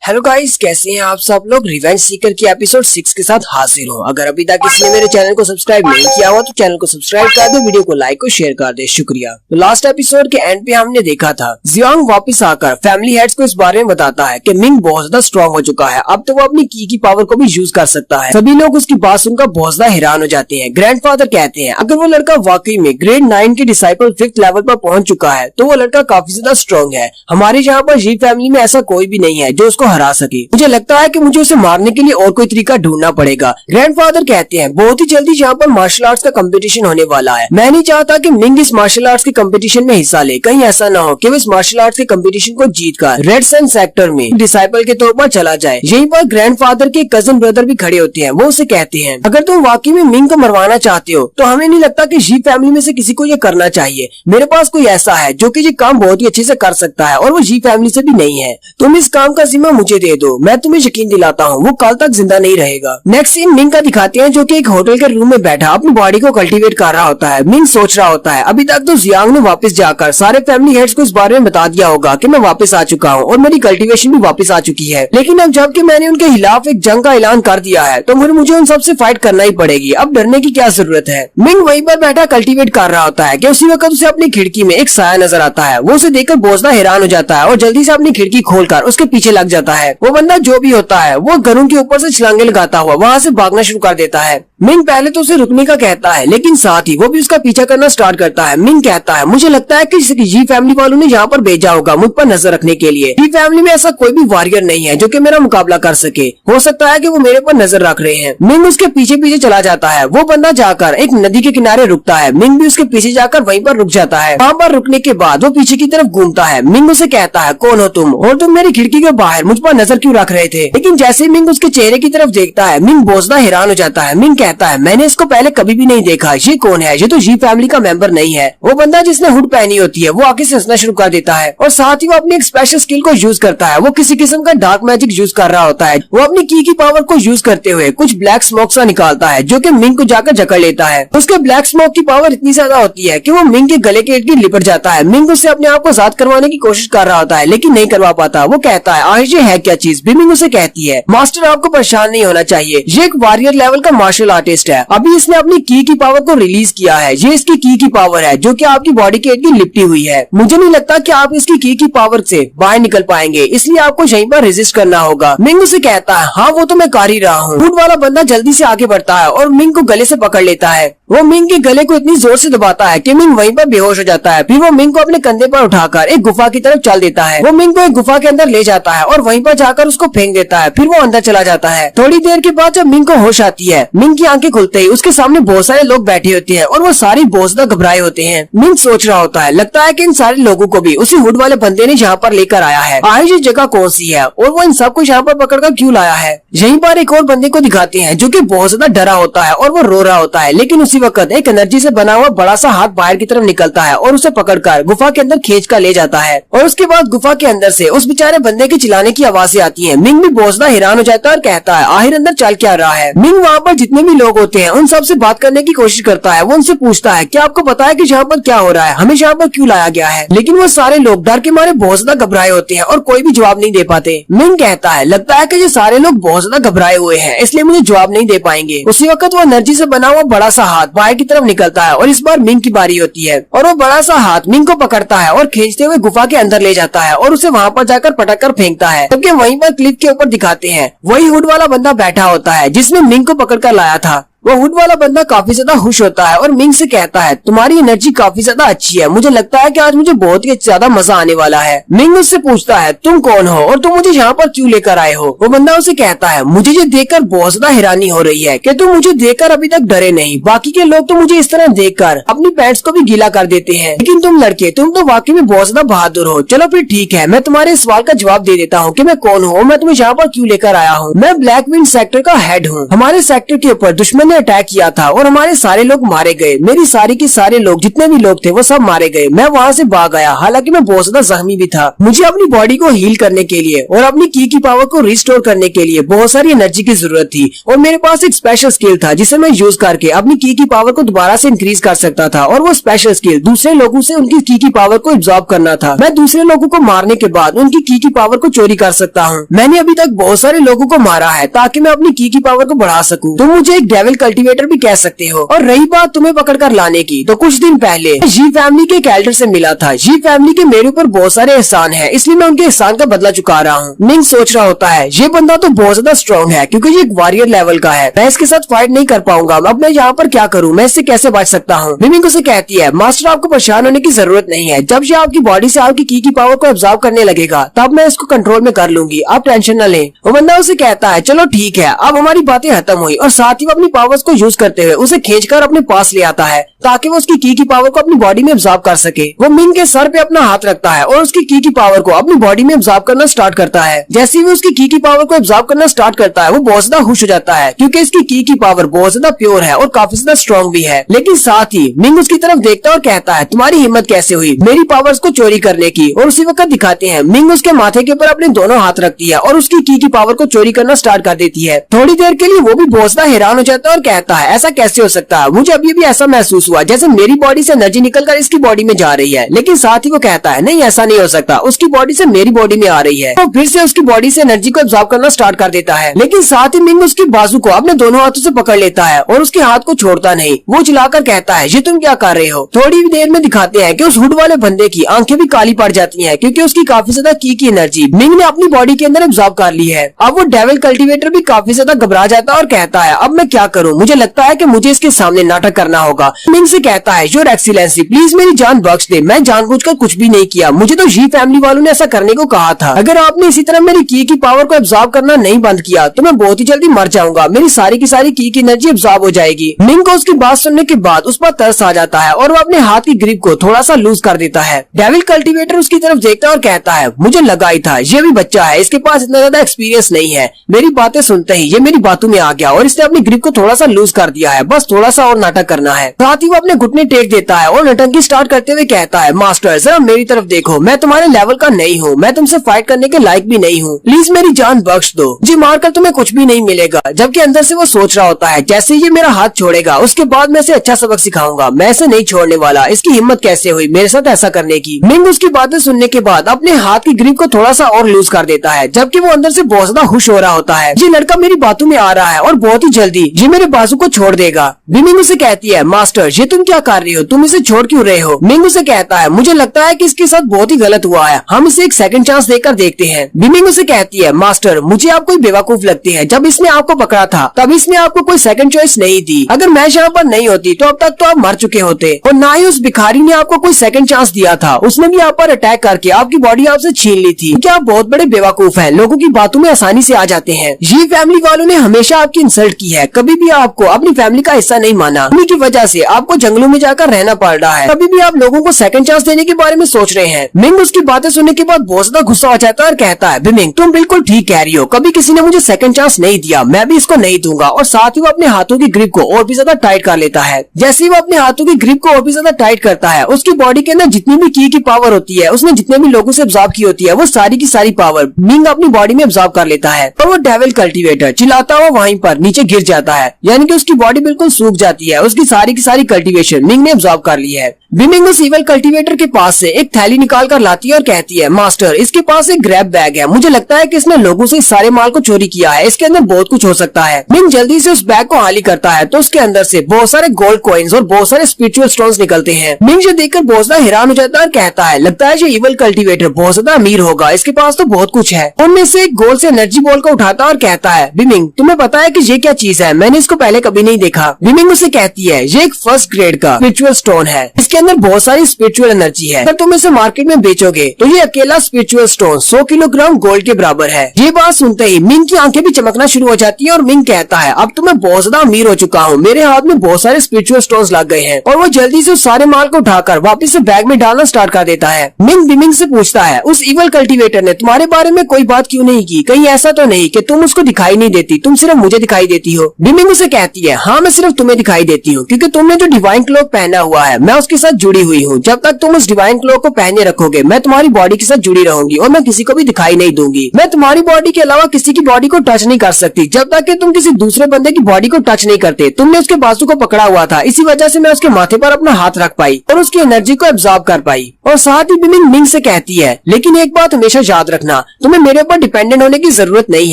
हेलो गाइस, कैसे हैं आप सब लोग। रिवेंज सीकर की एपिसोड 6 के साथ हाजिर हूँ। अगर अभी तक किसी ने मेरे चैनल को सब्सक्राइब नहीं किया हुआ तो चैनल को सब्सक्राइब कर दे, वीडियो को लाइक और शेयर कर दे। शुक्रिया। तो लास्ट एपिसोड के एंड पे हमने देखा था जियांग वापस आकर फैमिली हेड्स को इस बारे में बताता है कि मिंग बहुत ज्यादा स्ट्रॉन्ग हो चुका है, अब तो वो अपनी की पावर को भी यूज कर सकता है। सभी लोग उसकी बात सुनकर बहुत ज्यादा हैरान हो जाते हैं। ग्रैंडफादर कहते हैं अगर वो लड़का वाकई में ग्रेड 9 के डिसाइपल 5th लेवल पर पहुंच चुका है तो वो लड़का काफी ज्यादा स्ट्रॉन्ग है। हमारे यहाँ पर जी फैमिली में ऐसा कोई भी नहीं है जो उसको हरा सके। मुझे लगता है कि मुझे उसे मारने के लिए और कोई तरीका ढूंढना पड़ेगा। ग्रैंडफादर कहते हैं बहुत ही जल्दी यहाँ पर मार्शल आर्ट्स का कंपटीशन होने वाला है, मैं नहीं चाहता कि मिंग इस मार्शल आर्ट्स के कंपटीशन में हिस्सा ले, कहीं ऐसा ना हो कि वो इस मार्शल आर्ट्स के कंपटीशन को जीतकर रेड सन सेक्टर में डिसाइपल के तौर पर चला जाए। यहीं पर ग्रैंडफादर के कजन ब्रदर भी खड़े होते हैं। वो उसे कहते हैं अगर तुम वाकई में मिंग को मरवाना चाहते हो तो हमें नहीं लगता कि जी फैमिली में से किसी को ये करना चाहिए। मेरे पास कोई ऐसा है जो कि ये काम बहुत ही अच्छे से कर सकता है और वो जी फैमिली से भी नहीं है। तुम इस काम का जिम्मा मुझे दे दो, मैं तुम्हें यकीन दिलाता हूँ वो कल तक जिंदा नहीं रहेगा। नेक्स्ट सीन मिंग का दिखाते हैं जो कि एक होटल के रूम में बैठा अपनी बॉडी को कल्टीवेट कर रहा होता है। मिंग सोच रहा होता है अभी तक तो जियांग ने वापस जाकर सारे फैमिली हेड्स को इस बारे में बता दिया होगा कि मैं वापस आ चुका हूँ और मेरी कल्टीवेशन भी वापस आ चुकी है, लेकिन अब जबकि मैंने उनके खिलाफ एक जंग का ऐलान कर दिया है तो मुझे उन सबसे फाइट करना ही पड़ेगी। अब डरने की क्या जरूरत है। मिंग वहीं पर बैठा कल्टीवेट कर रहा होता है कि उसी वक्त उसे अपनी खिड़की में एक साया नजर आता है। वो उसे देखकर बहुत ज्यादा हैरान हो जाता है और जल्दी से अपनी खिड़की खोलकर उसके पीछे लग जाता जाता है। वो बंदा जो भी होता है वो घरों के ऊपर से छलांगे लगाता हुआ वहाँ से भागना शुरू कर देता है। मिंग पहले तो उसे रुकने का कहता है, लेकिन साथ ही वो भी उसका पीछा करना स्टार्ट करता है। मिंग कहता है, मुझे लगता है कि जी फैमिली वालों ने यहाँ पर भेजा होगा मुझ पर नजर रखने के लिए। जी फैमिली में ऐसा कोई भी वॉरियर नहीं है जो कि मेरा मुकाबला कर सके। हो सकता है कि वो मेरे पर नजर रख रहे हैं। मिंग उसके पीछे पीछे चला जाता है। वो बंदा जाकर एक नदी के किनारे रुकता है। मिंग भी उसके पीछे जाकर वहीं पर रुक जाता है। वहाँ पर रुकने के बाद वो पीछे की तरफ घूमता है। मिंग उसे कहता है, कौन हो तुम और तुम मेरी खिड़की के बाहर मुझ पर नजर क्यों रख रहे थे? लेकिन जैसे ही मिंग उसके चेहरे की तरफ देखता है, मिंग बहुत ज्यादा हैरान हो जाता है। मिंग कहता है, मैंने इसको पहले कभी भी नहीं देखा, ये कौन है? ये तो जी फैमिली का मेंबर नहीं है। वो बंदा जिसने हुड पहनी होती है वो आके से हंसना शुरू कर देता है और साथ ही वो अपनी एक स्पेशल स्किल को यूज करता है। वो किसी किस्म का डार्क मैजिक यूज कर रहा होता है। वो अपनी की पावर को यूज करते हुए कुछ ब्लैक स्मोक सा निकालता है जो कि मिंग को जाकर जकड़ लेता है। उसके ब्लैक स्मोक की पावर इतनी ज्यादा होती है कि वो मिंग के गले के इर्द गिर्द लिपट जाता है। मिंग उससे अपने आप को आजाद करवाने की कोशिश कर रहा होता है लेकिन नहीं करवा पाता। वो कहता है, आखिर ये है क्या चीज? मिंग उसे कहती है, मास्टर आपको परेशान नहीं होना चाहिए, ये एक वॉरियर लेवल का मार्शल आर्टिस्ट है। अभी इसने अपनी की पावर को रिलीज किया है। ये इसकी की पावर है जो कि आपकी बॉडी के इर्द गिर्द लिपटी हुई है। मुझे नहीं लगता कि आप इसकी की पावर से बाहर निकल पाएंगे, इसलिए आपको यहीं पर रेजिस्ट करना होगा। मिंग उसे कहता है, हाँ वो तो मैं कर ही रहा हूँ। हुड वाला बंदा जल्दी से आगे बढ़ता है और मिंग को गले से पकड़ लेता है। वो मिंग के गले को इतनी जोर से दबाता है कि मिंग वहीं पर बेहोश हो जाता है। फिर वो मिंग को अपने कंधे पर उठाकर एक गुफा की तरफ चल देता है। वो मिंग को एक गुफा के अंदर ले जाता है और वहीं पर जाकर उसको फेंक देता है। फिर वो अंदर चला जाता है। थोड़ी देर के बाद जब मिंग को होश आती है, मिंग की आंखें खुलते ही उसके सामने बहुत सारे लोग बैठे होते हैं और वो सारी बहुत ज्यादा घबराए होते हैं। मिंग सोच रहा होता है, लगता है कि इन सारे लोगों को भी उसी हुड वाले बंदे ने यहाँ पर लेकर आया है। आखिर ये जगह कौन सी है और वो इन सबको यहाँ पर पकड़कर क्यों लाया है? यहीं पर एक और बंदे को दिखाते हैं जो कि बहुत ज्यादा डरा होता है और वो रो रहा होता है। लेकिन उसी वक्त एक एनर्जी से बना हुआ बड़ा सा हाथ बाहर की तरफ निकलता है और उसे पकड़कर गुफा के अंदर खींच कर ले जाता है। और उसके बाद गुफा के अंदर से उस बेचारे बंदे के चिल्लाने की आवाजें आती है। मिंग भी बहुत ज्यादा हैरान हो जाता है और कहता है, आखिर अंदर चल क्या रहा है? मिंग वहाँ पर जितने भी लोग होते हैं उन सबसे बात करने की कोशिश करता है। वो उनसे पूछता है, क्या आपको पता है कि यहाँ पर क्या हो रहा है? हमें यहाँ पर क्यों लाया गया है? लेकिन वो सारे लोग डर के मारे बहुत ज्यादा घबराए होते हैं और कोई भी जवाब नहीं दे पाते। मिंग कहता है, लगता है कि ये सारे लोग बहुत ज्यादा घबराए हुए हैं, इसलिए मुझे जवाब नहीं दे पाएंगे। उसी वक्त वो एनर्जी से बना हुआ बड़ा सा हाथ बाहर की तरफ निकलता है और इस बार मिंग की बारी होती है और वो बड़ा सा हाथ मिंग को पकड़ता है और खींचते हुए गुफा के अंदर ले जाता है और उसे वहाँ पर जाकर पटक कर फेंकता है। जबकि वहीं पर क्लिप के ऊपर दिखाते हैं वही हुड वाला बंदा बैठा होता है जिसने मिंग को पकड़ कर लाया था। वो हुड वाला बंदा काफी ज्यादा खुश होता है और मिंग से कहता है, तुम्हारी एनर्जी काफी ज्यादा अच्छी है, मुझे लगता है कि आज मुझे बहुत ही ज्यादा मजा आने वाला है। मिंग उससे पूछता है, तुम कौन हो और तुम मुझे यहाँ पर क्यों लेकर आए हो? वो बंदा उसे कहता है, मुझे ये देखकर बहुत ज्यादा हैरानी हो रही है कि तुम मुझे देखकर अभी तक डरे नहीं। बाकी के लोग तो मुझे इस तरह देखकर अपनी पैंट्स को भी गीला कर देते हैं, लेकिन तुम लड़के तुम तो वाकई में बहुत ज्यादा बहादुर हो। चलो फिर ठीक है, मैं तुम्हारे सवाल का जवाब दे देता हूँ कि मैं कौन हूँ और मैं तुम्हें यहाँ पर क्यों लेकर आया हूँ। मैं ब्लैक विंड सेक्टर का हेड हूँ। हमारे सेक्टर के ऊपर दुश्मन ने अटैक किया था और हमारे सारे लोग मारे गए। मेरी सारी के सारे लोग जितने भी लोग थे वो सब मारे गए। मैं वहाँ से भाग आया, हालांकि मैं बहुत ज्यादा जख्मी भी था। मुझे अपनी बॉडी को हील करने के लिए और अपनी की पावर को रिस्टोर करने के लिए बहुत सारी एनर्जी की जरूरत थी और मेरे पास एक स्पेशल स्किल था जिसे मैं यूज करके अपनी की पावर को दोबारा से इंक्रीज कर सकता था। और वो स्पेशल स्किल दूसरे लोगों से उनकी की पावर को एब्जॉर्ब करना था। मैं दूसरे लोगों को मारने के बाद उनकी की पावर को चोरी कर सकता हूँ। मैंने अभी तक बहुत सारे लोगों को मारा है ताकि मैं अपनी की पावर को बढ़ा सकूँ। तुम मुझे एक डेविल कल्टिवेटर भी कह सकते हो। और रही बात तुम्हें पकड़कर लाने की, तो कुछ दिन पहले जी फैमिली के एक एल्डर से मिला था। जी फैमिली के मेरे ऊपर बहुत सारे एहसान है, इसलिए मैं उनके एहसान का बदला चुका रहा हूँ। मिंग सोच रहा होता है, ये बंदा तो बहुत ज्यादा स्ट्रॉन्ग है क्योंकि ये एक वॉरियर लेवल का है, मैं इसके साथ फाइट नहीं कर पाऊंगा। अब मैं यहाँ पर क्या करूँ, मैं इससे कैसे बच सकता हूँ? मिंग उसे कहती है, मास्टर आपको परेशान होने की जरूरत नहीं है। जब ये आपकी बॉडी से आपकी की पावर को एब्जॉर्ब करने लगेगा तब मैं इसको कंट्रोल में कर लूंगी, आप टेंशन न लें। वो बंदा उसे कहता है, चलो ठीक है। अब हमारी बातें खत्म हुई और साथ ही वो अपनी पावर्स को यूज करते हुए उसे खींचकर अपने पास ले आता है ताकि वो उसकी की पावर को अपनी बॉडी में एब्जॉर्ब कर सके। वो मिंग के सर पे अपना हाथ रखता है और उसकी की पावर को अपनी बॉडी में एब्जॉर्ब करना स्टार्ट करता है। जैसे ही वो उसकी की पावर को एब्जॉर्ब करना स्टार्ट करता है वो बहुत ज्यादा खुश हो जाता है क्योंकि इसकी की पावर बहुत ज्यादा प्योर है और काफी ज्यादा स्ट्रॉन्ग भी है। लेकिन साथ ही मिंग उसकी तरफ देखता और कहता है, तुम्हारी हिम्मत कैसे हुई मेरी पावर्स को चोरी करने की? और उसी वक्त दिखाते हैं मिंग उसके माथे के ऊपर अपने दोनों हाथ रखती है और उसकी की पावर को चोरी करना स्टार्ट कर देती है। थोड़ी देर के लिए वो भी बहुत ज्यादा हैरान हो जाता है और कहता है ऐसा कैसे हो सकता है, मुझे अभी भी ऐसा महसूस हुआ जैसे मेरी बॉडी से एनर्जी निकलकर इसकी बॉडी में जा रही है। लेकिन साथ ही वो कहता है नहीं ऐसा नहीं हो सकता, उसकी बॉडी से मेरी बॉडी में आ रही है। तो फिर से उसकी बॉडी से एनर्जी को एब्जॉर्ब करना स्टार्ट कर देता है। लेकिन साथ ही मिंग उसकी बाजू को अपने दोनों हाथों से पकड़ लेता है और उसके हाथ को छोड़ता नहीं। वो चिल्लाकर कहता है ये तुम क्या कर रहे हो। थोड़ी देर में दिखाते हैं कि उस हुड वाले बंदे की आंखें भी काली पड़ जाती हैं क्योंकि उसकी काफी ज्यादा की एनर्जी मिंग ने अपनी बॉडी के अंदर एब्जॉर्ब कर ली है। अब वो डेविल कल्टीवेटर भी काफी ज्यादा घबरा जाता है और कहता है अब मैं क्या करूं, मुझे लगता है कि मुझे इसके सामने नाटक करना होगा। मिंग से कहता है योर एक्सीलेंसी प्लीज मेरी जान बख्श दे, मैं जानबूझकर कुछ भी नहीं किया, मुझे तो जी फैमिली वालों ने ऐसा करने को कहा था। अगर आपने इसी तरह मेरी की पावर को एब्जॉर्ब करना नहीं बंद किया तो मैं बहुत ही जल्दी मर जाऊंगा, मेरी सारी की सारी की एनर्जी एब्जॉर्ब हो जाएगी। मिंग को उसकी बात सुनने के बाद उस पर तरस आ जाता है और वो अपने हाथ की ग्रिप को थोड़ा सा लूज कर देता है। डेविल कल्टीवेटर उसकी तरफ देखता है और कहता है मुझे लगा ही था, ये भी बच्चा है, इसके पास इतना ज्यादा एक्सपीरियंस नहीं है। मेरी बातें सुनते ही ये मेरी बातों में आ गया और इसने अपनी ग्रिप को थोड़ा सा लूज कर दिया है, बस थोड़ा सा और नाटक करना है। साथ ही वो अपने घुटने टेक देता है और नौटंकी स्टार्ट करते हुए कहता है मास्टर जरा मेरी तरफ देखो, मैं तुम्हारे लेवल का नहीं हूँ, मैं तुमसे फाइट करने के लायक भी नहीं हूँ, प्लीज मेरी जान बख्श दो, जी मारकर तुम्हें कुछ भी नहीं मिलेगा। जबकि अंदर से वो सोच रहा होता है जैसे ये मेरा हाथ छोड़ेगा उसके बाद मैं इसे अच्छा सबक सिखाऊंगा, मैं इसे नहीं छोड़ने वाला, इसकी हिम्मत कैसे हुई मेरे साथ ऐसा करने की। मिंग उसकी बातें सुनने के बाद अपने हाथ की ग्रिप को थोड़ा सा और लूज कर देता है, जबकि वो अंदर से बहुत ज्यादा खुश हो रहा होता है। ये लड़का मेरी बातों में आ रहा है और बहुत ही जल्दी ये मेरे बाजू को छोड़ देगा। मिंग उसे कहती है मास्टर ये तुम क्या कर रही हो, तुम इसे छोड़ क्यों रहे हो। मिंग उसे कहता है मुझे लगता है कि इसके साथ बहुत ही गलत हुआ है, हम इसे एक सेकंड चांस देकर देखते हैं। मिंग उसे कहती है मास्टर मुझे आप कोई बेवकूफ लगती है, जब इसने आपको पकड़ा था तब इसने आपको कोई सेकंड चॉइस नहीं दी, अगर मैं यहाँ पर नहीं होती तो अब तक तो आप मर चुके होते, और ना ही उस भिखारी ने आपको कोई सेकंड चांस दिया था, उसने भी आप पर अटैक करके आपकी बॉडी आपसे छीन ली थी। क्या आप बहुत बड़े बेवकूफ हैं, लोगों की बातों में आसानी से आ जाते हैं। ये फैमिली वालों ने हमेशा आपकी इंसल्ट की है, कभी भी आपको अपनी फैमिली का हिस्सा नहीं माना, उन्हीं की वजह से आपको जंगलों में जाकर रहना पड़ रहा है, कभी भी आप लोगों को सेकंड चांस देने के बारे में सोच रहे हैं। मिंग उसकी बातें सुनने के बाद बहुत ज्यादा गुस्सा हो जाता है और कहता है बिमिंग तुम बिल्कुल ठीक कह रही हो, कभी किसी ने मुझे सेकंड चांस नहीं दिया, मैं भी इसको नहीं दूंगा। और साथ ही वो अपने हाथों की ग्रिप को और भी ज्यादा टाइट कर लेता है। जैसे ही वो अपने हाथों की ग्रिप को और भी ज्यादा टाइट करता है उसकी बॉडी के अंदर जितनी भी की पावर होती है, उसने जितने भी लोगों से एब्जॉर्ब की होती है, वो सारी की सारी पावर मिंग अपनी बॉडी में एब्जॉर्ब कर लेता है। और वो डेविल कल्टीवेटर चिल्लाता हुआ वहीं पर नीचे गिर जाता है, यानी कि उसकी बॉडी बिल्कुल सूख जाती है, उसकी सारी की सारी कल्टीवेशन मिंग ने एब्जॉर्ब कर ली है। बिमिंग उस इवल कल्टीवेटर के पास से एक थैली निकाल कर लाती है और कहती है मास्टर इसके पास एक ग्रैब बैग है, मुझे लगता है कि इसने लोगों से इस सारे माल को चोरी किया है, इसके अंदर बहुत कुछ हो सकता है। मिंग जल्दी से उस बैग को खाली करता है तो उसके अंदर से बहुत सारे गोल्ड कॉइन्स और बहुत सारे स्पिरिचुअल स्टोन्स निकलते हैं। मिंग ये देखकर बहुत ज्यादा हैरान हो जाता है और कहता है लगता है ये इवल कल्टीवेटर बहुत ज्यादा अमीर होगा, इसके पास तो बहुत कुछ है। उनमें से एक गोल से एनर्जी बॉल को उठाता है और कहता है बिमिंग तुम्हें पता है कि ये क्या चीज है, मैंने इसको पहले कभी नहीं देखा। बिमिंग उसे कहती है ये एक फर्स्ट ग्रेड का स्पिरिचुअल स्टोन है, इसके अंदर बहुत सारी स्पिरिचुअल एनर्जी है, अगर तुम इसे मार्केट में बेचोगे तो ये अकेला स्पिरिचुअल स्टोन 100 किलोग्राम गोल्ड के बराबर है। ये बात सुनते ही मिंग की आंखें भी चमकना शुरू हो जाती है और मिंग कहता है अब तो मैं बहुत ज्यादा अमीर हो चुका हूँ, मेरे हाथ में बहुत सारे स्पिरिचुअल स्टोन्स लग गए हैं। और वो जल्दी से उस सारे माल को उठाकर वापस से बैग में डालना स्टार्ट कर देता है। मिंग बिमिंग से पूछता है उस इवल कल्टीवेटर ने तुम्हारे बारे में कोई बात क्यों नहीं की, कहीं ऐसा तो नहीं कि तुम उसको दिखाई नहीं देती, तुम सिर्फ मुझे दिखाई देती हो। बिमिंग उसे कहती है हाँ मैं सिर्फ तुम्हें दिखाई देती हूँ क्योंकि तुमने जो डिवाइन क्लॉक पहना हुआ है मैं उसके साथ जुड़ी हुई हूँ, जब तक तुम उस डिवाइन क्लॉक को पहने रखोगे मैं तुम्हारी बॉडी के साथ जुड़ी रहूंगी और मैं किसी को भी दिखाई नहीं दूंगी। मैं तुम्हारी बॉडी के अलावा किसी की बॉडी को टच नहीं कर सकती जब तक कि तुम किसी दूसरे बंदे की बॉडी को टच नहीं करते। तुमने उसके बाजू को पकड़ा हुआ था, इसी वजह से मैं उसके माथे पर अपना हाथ रख पाई और उसकी एनर्जी को एब्जॉर्ब कर पाई। और साथ ही बिमिंग मिंग से कहती है लेकिन एक बात हमेशा याद रखना, तुम्हें मेरे ऊपर डिपेंडेंट होने की जरूरत नहीं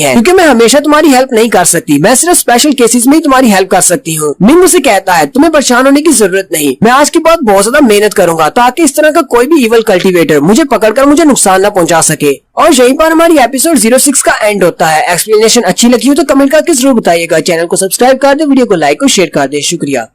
है क्योंकि मैं हमेशा तुम्हारी हेल्प नहीं कर सकती, मैं सिर्फ स्पेशल केसेस में ही तुम्हारी हेल्प कर सकती हूँ। मिंग उसे कहता है तुम्हें परेशान होने की जरूरत नहीं, मैं आज के बाद बहुत ज्यादा मेहनत करूंगा ताकि इस तरह का कोई भी इवल कल्टीवेटर मुझे पकड़कर मुझे नुकसान न पहुंचा सके। और यहीं पर हमारी एपिसोड 06 का एंड होता है। एक्सप्लेनेशन अच्छी लगी हो तो कमेंट करके जरूर बताइएगा, चैनल को सब्सक्राइब कर दे, वीडियो को लाइक और शेयर कर दे। शुक्रिया।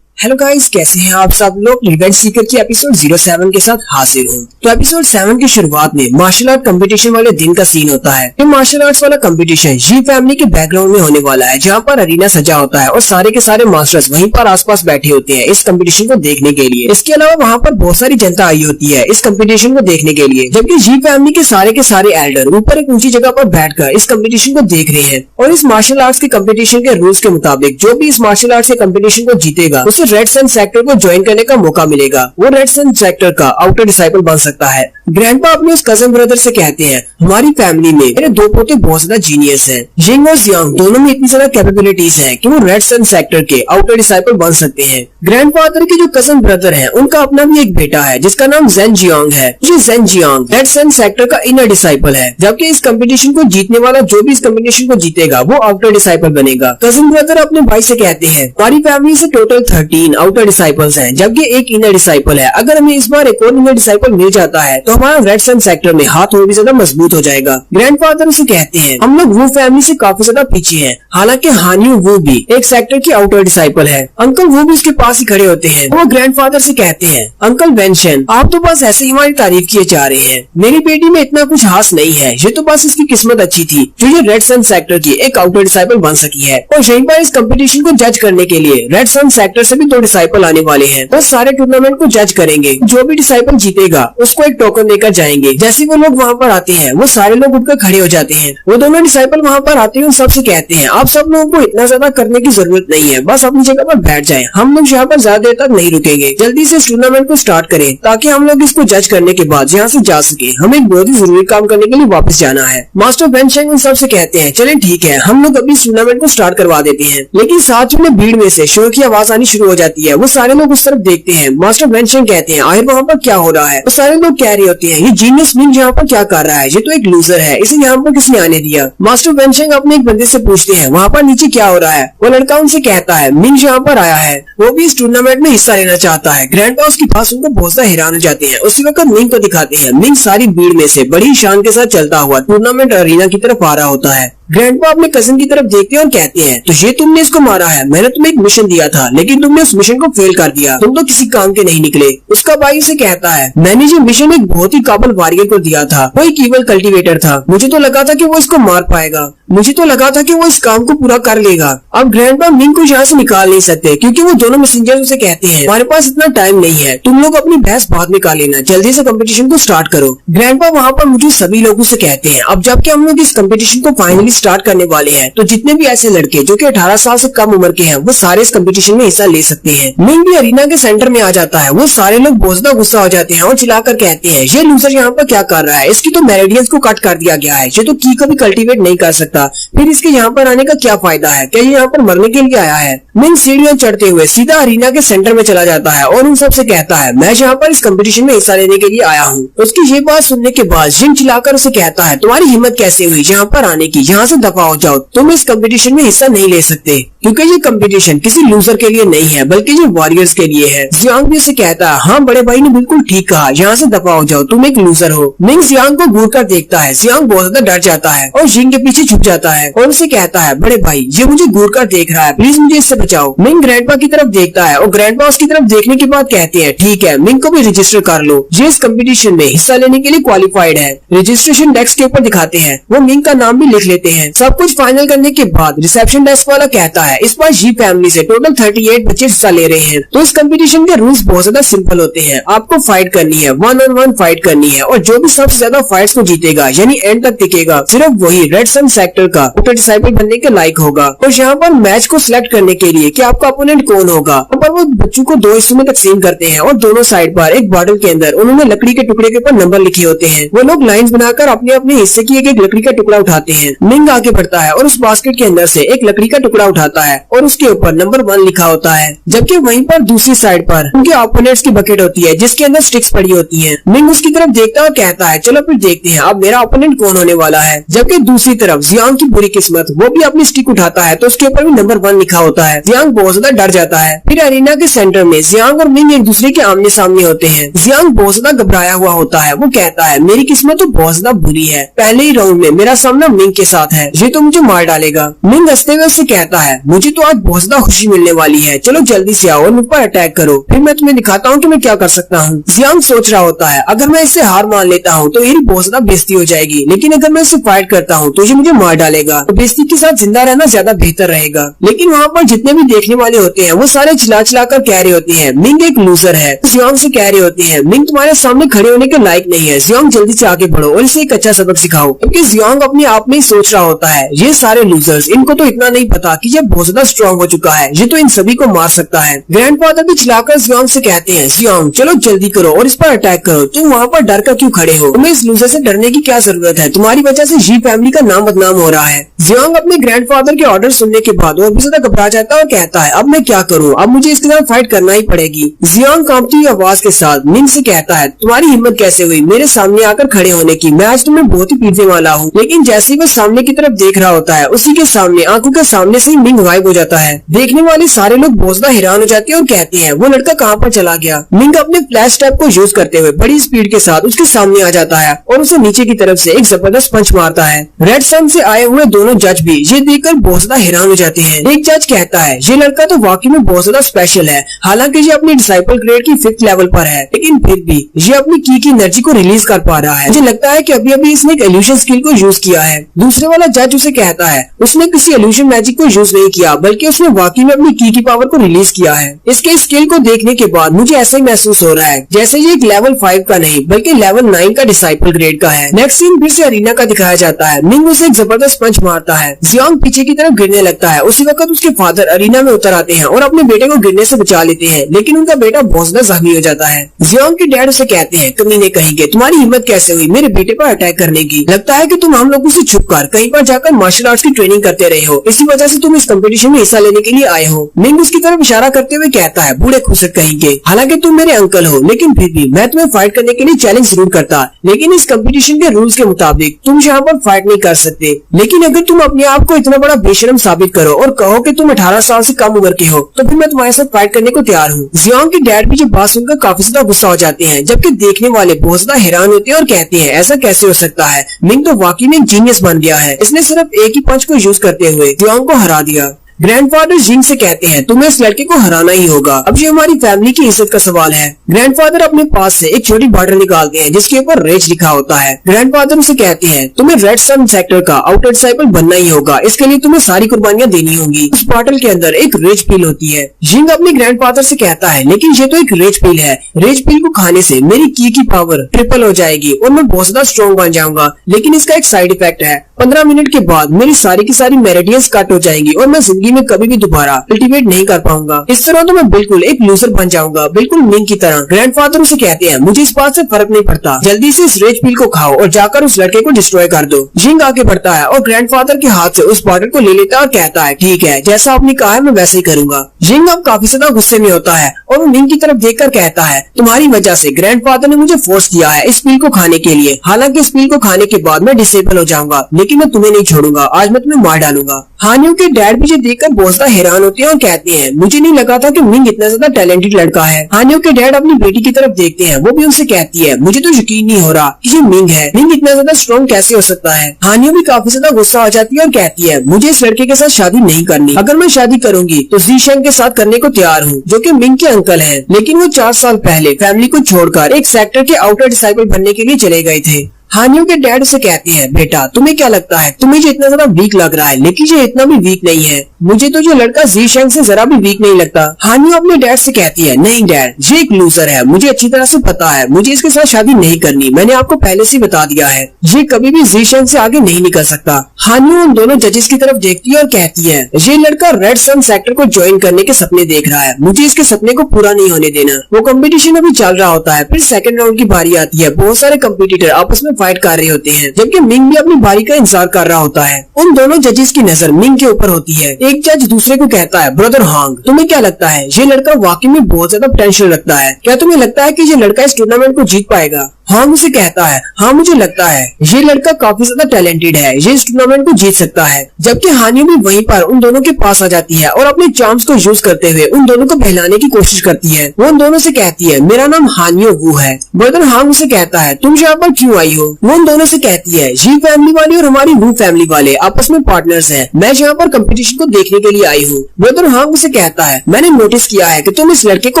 हेलो गाइस, कैसे हैं आप सब लोग। रिवेंज सीकर की एपिसोड 07 के साथ हाजिर हूँ। तो एपिसोड 7 की शुरुआत में मार्शल आर्ट कंपटीशन वाले दिन का सीन होता है। ये मार्शल आर्ट्स वाला कंपटीशन जी फैमिली के बैकग्राउंड में होने वाला है, जहाँ पर अरीना सजा होता है और सारे के सारे मास्टर्स वहीं पर आसपास बैठे होते हैं इस कंपटीशन को देखने के लिए। इसके अलावा वहाँ पर बहुत सारी जनता आई होती है इस कंपटीशन को देखने के लिए, जबकि जी फैमिली के सारे एल्डर ऊपर एक ऊंची जगह पर बैठकर इस कंपटीशन को देख रहे हैं। और इस मार्शल आर्ट्स के कंपटीशन के रूल्स के मुताबिक जो भी इस मार्शल आर्ट्स के कंपटीशन को जीतेगा उसे रेड सन सेक्टर को ज्वाइन करने का मौका मिलेगा वो रेड सन सेक्टर का आउटर डिसाइपल बन सकता है। ग्रैंडपा अपने उस कजन ब्रदर से कहते हैं, हमारी फैमिली में मेरे दो पोते बहुत ज्यादा जीनियस हैं। यिंग और जियांग दोनों में इतनी ज्यादा कैपेबिलिटीज हैं कि वो रेड सन सेक्टर के आउटर डिसाइपल बन सकते हैं। ग्रैंडफादर के जो कजन ब्रदर हैं उनका अपना भी एक बेटा है जिसका नाम जेन जियांग है। ये जेन जियांग रेड सन सेक्टर का इनर डिसाइपल है, जबकि इस कंपटीशन को जीतने वाला जो भी इस कंपटीशन को जीतेगा वो आउटर डिसाइपल बनेगा। कजन ब्रदर अपने भाई से कहते हैं, हमारी फैमिली से टोटल 13 आउटर डिसाइपल्स हैं, जबकि एक इनर डिसाइपल है। अगर हमें इस बार एक और इनर डिसाइपल मिल जाता है तो हमारा रेड सन सेक्टर में हाथ और भी ज्यादा मजबूत हो जाएगा। ग्रैंडफादर उसे कहते हैं, हम लोग वो फैमिली से काफी ज्यादा पीछे हैं। हालांकि हानियो वो भी एक सेक्टर की आउटर डिसाइपल है। अंकल वो भी उसके पास ही खड़े होते हैं। वो ग्रैंडफादर से कहते हैं, अंकल वेंशन, आप तो बस ऐसे ही हमारी तारीफ किए जा रहे हैं। मेरी बेटी में इतना कुछ खास नहीं है, ये तो बस इसकी किस्मत अच्छी थी जो ये रेड सन सेक्टर की एक आउटर डिसाइपल बन सकी है। और यहीं पर इस कंपटीशन को जज करने के लिए रेड सन सेक्टर से भी 2 डिसाइपल आने वाले हैं। बस सारे टूर्नामेंट को जज करेंगे, जो भी डिसाइपल जीतेगा उसको एक टोकन देकर जाएंगे। जैसे वो लोग वहाँ पर आते हैं वो सारे लोग उठकर खड़े हो जाते हैं। वो दोनों डिसाइपल वहाँ पर आते हैं और सबसे कहते हैं, आप सब लोगों को इतना ज्यादा करने की जरूरत नहीं है, बस अपनी जगह पर बैठ जाएं। हम लोग यहाँ पर ज्यादा देर तक नहीं रुकेंगे, जल्दी से इस टूर्नामेंट को स्टार्ट करें ताकि हम लोग इसको जज करने के बाद यहाँ से जा सके। हमें एक बहुत ही जरूरी काम करने के लिए वापस जाना है। मास्टर वेंशेंग उन सबसे कहते हैं, चलें ठीक है, हम लोग अभी इस टूर्नामेंट को स्टार्ट करवा देते हैं। लेकिन साथ में भीड़ में से शोर की आवाज आनी शुरू हो जाती है। वो सारे लोग उस तरफ देखते हैं। मास्टर वेंशेंग कहते हैं, आखिर वहाँ पर क्या हो रहा है? वो सारे लोग कह रहे होते हैं, ये जीनियस मिंग यहाँ पर क्या कर रहा है? ये तो एक लूजर है, इसे यहाँ पर किसने आने दिया? मास्टर वेंशेंग अपने एक बंदे से पूछते हैं, वहाँ पर नीचे क्या हो रहा है? वो लड़का उनसे कहता है, मिंग यहाँ पर आया है, वो भी इस टूर्नामेंट में हिस्सा लेना चाहता है। ग्रैंडपा उसकी बात सुनकर बहुत ज्यादा हैरान हो जाते हैं। उसी वक्त मिंग को दिखाते हैं। मिंग सारी भीड़ में से बड़ी शान के साथ चलता हुआ टूर्नामेंट अरीना की तरफ आ रहा होता है। ग्रैंडपा अपने कजिन की तरफ देखते हैं और कहते हैं, तो ये तुमने इसको मारा है? मैंने तुम्हें एक मिशन दिया था लेकिन तुमने उस मिशन को फेल कर दिया, तुम तो किसी काम के नहीं निकले। उसका भाई उसे कहता है, मैंने ये मिशन एक बहुत ही काबिल वॉरियर को दिया था, वो एक ईवल कल्टीवेटर था। मुझे तो लगा था कि वो इसको मार पाएगा, मुझे तो लगा था कि वो इस काम को पूरा कर लेगा। अब ग्रैंडपा मिंग को यहाँ से निकाल नहीं सकते क्योंकि वो दोनों मैसेंजर उसे कहते हैं, हमारे पास इतना टाइम नहीं है, तुम लोग अपनी बहस बाद में कर लेना, जल्दी से कंपटीशन को स्टार्ट करो। ग्रैंडपा वहाँ पर मुझे सभी लोगों से कहते हैं, अब जबकि हम लोग इस कंपटीशन को फाइनली स्टार्ट करने वाले हैं तो जितने भी ऐसे लड़के जो कि 18 साल से कम उम्र के हैं वो सारे इस कंपटीशन में हिस्सा ले सकते हैं। मिंग भी अरीना के सेंटर में आ जाता है। वो सारे लोग बहुत ज्यादा गुस्सा हो जाते हैं और चिल्लाकर कहते हैं, ये लूजर यहाँ पर क्या कर रहा है? इसकी तो मेरेडियंस को कट कर दिया गया है, ये तो की को भी कल्टीवेट नहीं कर सकता, फिर इसके यहाँ पर आने का क्या फायदा है? क्या ये यहाँ पर मरने के लिए आया है? मिंग सीढ़ियों चढ़ते हुए सीधा अरीना के सेंटर में चला जाता है और उन सबसे कहता है, मैं यहाँ पर इस कंपटीशन में हिस्सा लेने के लिए आया हूँ। उसकी ये बात सुनने के बाद जिम चिल्लाकर उसे कहता है, तुम्हारी हिम्मत कैसे हुई यहाँ पर आने की? यहाँ से दफा हो जाओ, तुम इस कंपटीशन में हिस्सा नहीं ले सकते क्योंकि ये कंपटीशन किसी लूजर के लिए नहीं है बल्कि ये वॉरियर्स के लिए है। जियांग भी उसे कहता है, हाँ बड़े भाई ने बिल्कुल ठीक कहा, यहाँ से दफा हो जाओ, तुम एक लूजर हो। मिंग जियांग को घूर कर देखता है। जियांग बहुत ज्यादा डर जाता है और जिंग के पीछे छुप जाता है और उसे कहता है, बड़े भाई ये मुझे घूर कर देख रहा है, प्लीज मुझे इससे बचाओ। मिंग ग्रैंडपा की तरफ देखता है और ग्रैंडपा उसकी तरफ देखने के बाद कहते हैं, ठीक है, मिंग को भी रजिस्टर कर लो, ये इस कंपटीशन में हिस्सा लेने के लिए क्वालिफाइड है। रजिस्ट्रेशन डेस्क के ऊपर दिखाते हैं। वो मिंग का नाम भी लिख लेते हैं। सब कुछ फाइनल करने के बाद रिसेप्शन डेस्क वाला कहता है, इस बार जी फैमिली से टोटल 38 बच्चे हिस्सा ले रहे हैं। तो इस कंपटीशन के रूल्स बहुत ज्यादा सिंपल होते हैं। आपको फाइट करनी है, 1-on-1 फाइट करनी है और जो भी सबसे ज्यादा फाइट्स को जीतेगा यानी एंड तक टिकेगा, सिर्फ वही रेड सन सेक्टर का आउटर डिसाइपल बनने के लायक होगा। और यहाँ पर मैच को सिलेक्ट करने के लिए कि आपका अपोनेंट कौन होगा, यहाँ पर वो बच्चों को 2 हिस्सों में तकसीम करते हैं और दोनों साइड पर एक बॉटल के अंदर उन्होंने लकड़ी के टुकड़े के ऊपर नंबर लिखे होते हैं। वो लोग लाइंस बनाकर अपने अपने हिस्से की एक लकड़ी का टुकड़ा उठाते हैं। मिंग आगे बढ़ता है और उस बास्केट के अंदर से एक लकड़ी का टुकड़ा उठाता है और उसके ऊपर नंबर 1 लिखा होता है। जबकि वहीं पर दूसरी साइड पर उनके ओपोनेंट्स की बकेट होती है जिसके अंदर स्टिक्स पड़ी होती हैं। मिंग उसकी तरफ देखता है और कहता है, चलो फिर देखते हैं अब मेरा ओपोनेंट कौन होने वाला है। जबकि दूसरी तरफ जियांग की बुरी किस्मत, वो भी अपनी स्टिक उठाता है तो उसके ऊपर भी नंबर 1 लिखा होता है। जियांग बहुत ज्यादा डर जाता है। फिर अरीना के सेंटर में जियांग और मिंग एक दूसरे के आमने सामने होते हैं। जियांग बहुत ज्यादा घबराया हुआ होता है। वो कहता है, मेरी किस्मत तो बहुत ज्यादा बुरी है, पहले ही राउंड में मेरा सामना मिंग के साथ है, ये तो मुझे मार डालेगा। मिंग हंसते हुए उससे कहता है, मुझे तो आज बहुत ज्यादा खुशी मिलने वाली है, चलो जल्दी से आओ और मुझ पर अटैक करो, फिर मैं तुम्हें दिखाता हूँ कि मैं क्या कर सकता हूँ। जियांग सोच रहा होता है, अगर मैं इससे हार मान लेता हूँ तो मेरी बहुत ज्यादा बेइज्जती हो जाएगी, लेकिन अगर मैं इससे फाइट करता हूँ तो ये मुझे मार डालेगा तो बेइज्जती के साथ जिंदा रहना ज्यादा बेहतर रहेगा। लेकिन वहाँ पर जितने भी देखने वाले होते हैं वो सारे चिल्ला चिल्ला कर कह रहे होते हैं मिंग एक लूजर है। जियोंग से कह रहे होते हैं मिंग तुम्हारे सामने खड़े होने के लायक नहीं है, जियोंग जल्दी से आगे बढ़ो और इसे एक अच्छा सबक सिखाओ। क्योंकि जियोंग अपने आप में ही सोच रहा होता है ये सारे लूजर्स, इनको तो इतना नहीं पता कि ये बहुत ज्यादा स्ट्रॉन्ग हो चुका है, ये तो इन सभी को मार सकता है। ग्रैंडफादर भी चिल्लाकर जियोंग से कहते हैं जियोंग चलो जल्दी करो और इस पर अटैक करो, तुम वहाँ पर डर कर क्यों खड़े हो, तुम्हें इस लूजर से डरने की क्या जरूरत है, तुम्हारी वजह से जी फैमिली का नाम बदनाम हो रहा है। जियोंग अपने ग्रैंडफादर के ऑर्डर सुनने के बाद और भी ज्यादा घबरा जाता है और कहता है अब मैं क्या करूँ, अब मुझे इसके साथ फाइट करना ही पड़ेगी। जियोंग कांपती हुई आवाज के साथ मिंग से कहता है तुम्हारी हिम्मत कैसे हुई मेरे सामने आकर खड़े होने की, मैं आज तुम्हें बहुत ही पीटने वाला हूँ। लेकिन जैसे ही वो सामने की तरफ देख रहा होता है उसी के सामने आंखों के सामने से ही मिंग गायब हो जाता है। देखने वाले सारे लोग बहुत ज्यादा हैरान हो जाते हैं और कहते हैं वो लड़का कहाँ पर चला गया। मिंग अपने फ्लैश टैब को यूज करते हुए बड़ी स्पीड के साथ उसके सामने आ जाता है और उसे नीचे की तरफ से एक जबरदस्त पंच मारता है। रेड सन से आए हुए दोनों जज भी ये देखकर बहुत ज्यादा हैरान हो जाते हैं। एक जज कहता है ये लड़का तो वाकई में बहुत ज्यादा स्पेशल है, हालांकि ये अपनी डिसाइपल ग्रेड की 5th लेवल पर है, लेकिन फिर भी ये अपनी की एनर्जी को रिलीज कर पा रहा है। मुझे लगता है कि अभी अभी इसने एक इल्यूशन स्किल को यूज किया है। दूसरे वाला जज उसे कहता है उसने किसी इल्यूशन मैजिक को यूज नहीं किया, बल्कि उसने वाकई में अपनी की पावर को रिलीज किया है। इसके स्किल को देखने के बाद मुझे ऐसा ही महसूस हो रहा है जैसे ये एक लेवल 5 का नहीं बल्कि लेवल 9 का डिसाइपल ग्रेड का है। नेक्स्ट सीन फिर से अरीना का दिखाया जाता है। मिंग उसे एक जबरदस्त पंच मारता है, जियोंग पीछे की तरफ गिरने लगता है। उसी वक्त उसके फादर अरीना में उतर आते हैं और अपने बेटे को गिरने से बचा लेते हैं, लेकिन उनका बेटा बहुत ज्यादा जख्मी हो जाता है। जियोंग के डैड उसे कहते हैं कमीने कहेंगे तुम्हारी हिम्मत कैसे हुई मेरे बेटे पर अटैक करने की, लगता है कि तुम हम लोगों से छुप कर कहीं पर जाकर मार्शल आर्ट्स की ट्रेनिंग करते रहे हो, इसी वजह से तुम इस कंपटीशन में हिस्सा लेने के लिए आए हो। मिंग उसकी तरफ इशारा करते हुए कहता है बूढ़े खुसट कहेंगे, हालांकि तुम मेरे अंकल हो लेकिन फिर भी मैं तुम्हें फाइट करने के लिए चैलेंज जरूर करता, लेकिन इस कंपटीशन के रूल्स के मुताबिक तुम यहाँ पर फाइट नहीं कर सकते। लेकिन अगर तुम अपने आप को इतना बड़ा बेशरम साबित करो और कहो कि तुम 18 साल से कम उम्र के हो तो फिर मैं तुम्हारे साथ फाइट करने को तैयार हूँ। जियोंग के डैड भी ये बात सुनकर काफी ज्यादा गुस्सा हो जाते हैं, जबकि देखने वाले बहुत ज्यादा हैरान होते हैं और कहते हैं ऐसा कैसे हो सकता है, मिंग तो वाकई में एक जीनियस बन गया है, इसने सिर्फ एक ही पंच को यूज करते हुए जियोंग को हरा दिया। ग्रैंडफादर जिंग से कहते हैं तुम्हें इस लड़के को हराना ही होगा, अब ये हमारी फैमिली की इज्जत का सवाल है। ग्रैंडफादर अपने पास से एक छोटी बॉटल निकालते हैं जिसके ऊपर रेज लिखा होता है। ग्रैंडफादर उसे कहते हैं तुम्हें रेड सन सेक्टर का आउटर डिसाइपल बनना ही होगा, इसके लिए तुम्हें सारी कुर्बानियां देनी होंगी। उस बॉटल के अंदर एक रेज पिल होती है। जिंग अपने ग्रैंडफादर से कहता है लेकिन ये तो एक रेज पिल है, रेज पिल को खाने से मेरी की पावर ट्रिपल हो जाएगी और मैं बहुत ज्यादा स्ट्रॉन्ग बन जाऊंगा, लेकिन इसका एक साइड इफेक्ट है, 15 मिनट के बाद मेरी सारी की सारी मेरिडियंस कट हो जाएंगी और मैं जिंदगी में कभी भी दोबारा कल्टीवेट नहीं कर पाऊंगा। इस तरह तो मैं बिल्कुल एक लूजर बन जाऊंगा, बिल्कुल मिंग की तरह। ग्रैंडफादर उसे कहते हैं मुझे इस बात से फर्क नहीं पड़ता, जल्दी से इस रेज पिल को खाओ और जाकर उस लड़के को डिस्ट्रॉय कर दो। जिंग आगे बढ़ता है और ग्रैंडफादर के हाथ से उस बॉटल को ले लेता है और कहता है ठीक है, जैसा आपने कहा है मैं वैसे ही करूंगा। जिंग अब काफी ज्यादा गुस्से में होता है और वो मिंग की तरफ देखकर कहता है तुम्हारी वजह से ग्रैंडफादर ने मुझे फोर्स किया है इस पिल को खाने के लिए, हालांकि इस पिल को खाने के बाद मैं डिसेबल हो जाऊंगा, लेकिन मैं तुम्हें नहीं छोड़ूंगा, आज मैं तुम्हें मार डालूंगा। हानियों के डैड भी ये देखकर बहुत ज्यादा हैरान होते हैं और कहते हैं मुझे नहीं लगा था कि मिंग इतना ज्यादा टैलेंटेड लड़का है। हानियों के डैड अपनी बेटी की तरफ देखते हैं, वो भी उनसे कहती है मुझे तो यकीन नहीं हो रहा कि ये मिंग है, मिंग इतना ज्यादा स्ट्रॉन्ग कैसे हो सकता है। हानियों भी काफी ज्यादा गुस्सा हो जाती है और कहती है मुझे इस लड़के के साथ शादी नहीं करनी, अगर मैं शादी करूंगी तो ज़ीशेंग के साथ करने को तैयार हूँ जो कि मिंग के अंकल हैं, लेकिन वो 4 साल पहले फैमिली को छोड़कर एक सेक्टर के आउटर डिसाइपल बनने के लिए चले गए थे। हानियों के डैड से कहते हैं बेटा तुम्हें क्या लगता है, तुम्हें जो इतना ज्यादा वीक लग रहा है, लेकिन ये इतना भी वीक नहीं है, मुझे तो ये लड़का ज़ीशेंग से जरा भी वीक नहीं लगता। हानियों अपने डैड से कहती है नहीं डैड, ये एक लूजर है, मुझे अच्छी तरह से पता है, मुझे इसके साथ शादी नहीं करनी, मैंने आपको पहले से बता दिया है, ये कभी भी ज़ीशेंग से आगे नहीं निकल सकता। हानियों उन दोनों जजेस की तरफ देखती है और कहती है ये लड़का रेड सन सेक्टर को ज्वाइन करने के सपने देख रहा है, मुझे इसके सपने को पूरा नहीं होने देना। वो कंपटीशन अभी चल रहा होता है, फिर सेकंड राउंड की बारी आती है, बहुत सारे कंपटीटर आपस में फाइट कर रहे होते हैं, जबकि मिंग भी अपनी बारी का इंतजार कर रहा होता है। उन दोनों जजेस की नजर मिंग के ऊपर होती है। एक जज दूसरे को कहता है ब्रदर हांग तुम्हें क्या लगता है, ये लड़का वाकई में बहुत ज्यादा पोटेंशियल रखता है, क्या तुम्हें लगता है कि ये लड़का इस टूर्नामेंट को जीत पाएगा। हांग उसे कहता है हाँ मुझे लगता है ये लड़का काफी ज्यादा टैलेंटेड है, ये इस टूर्नामेंट को जीत सकता है। जबकि हानियों भी वहीं पर उन दोनों के पास आ जाती है और अपने चार्म्स को यूज करते हुए उन दोनों को बहलाने की कोशिश करती है। वो उन दोनों से कहती है मेरा नाम हानियो वू है। ब्रदर हांग उसे कहता है तुम यहाँ पर क्यों आई हो। वो उन दोनों से कहती है जी फैमिली वाले और हमारी वू फैमिली वाले आपस में पार्टनर्स हैं, मैं यहाँ पर कंपटीशन को देखने के लिए आई हूँ। ब्रदर हांग उसे कहता है मैंने नोटिस किया है कि तुम इस लड़के को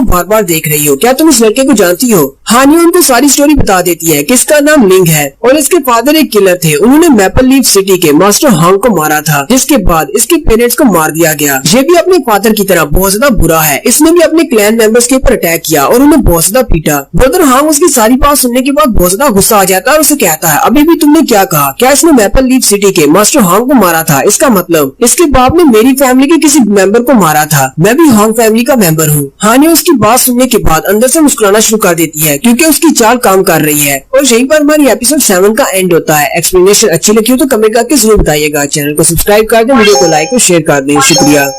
बार बार देख रही हो, क्या तुम इस लड़के को जानती हो। हानियो उनको सारी स्टोरी बता बता देती है कि इसका नाम मिंग है और इसके फादर एक किलर थे। उन्होंने मैपल लीफ सिटी के मास्टर हांग को मारा था, जिसके बाद इसके पेरेंट्स को मार दिया गया। ये भी अपने फादर की तरह बहुत ज्यादा बुरा है। इसने भी अपने क्लैन मेंबर्स के ऊपर अटैक किया और उन्हें बहुत ज्यादा पीटा। ब्रदर हांग उसकी सारी बात सुनने के बाद बहुत ज्यादा गुस्सा आ जाता है और उसे कहता है, अभी भी तुमने क्या कहा? क्या इसने मैपल लीफ सिटी के मास्टर हांग को मारा था? इसका मतलब इसके बाप ने मेरी फैमिली के किसी मेंबर को मारा था। मैं भी हांग फैमिली का मेंबर हूँ। हानि उसकी बात सुनने के बाद अंदर से मुस्कुराना शुरू कर देती है क्योंकि उसकी चाल काम कर रही है। और यहीं पर हमारी एपिसोड 7 का एंड होता है। एक्सप्लेनेशन अच्छी लगी हो तो कमेंट करके जरूर बताइएगा। चैनल को सब्सक्राइब कर दें, वीडियो को लाइक और शेयर कर दें। शुक्रिया।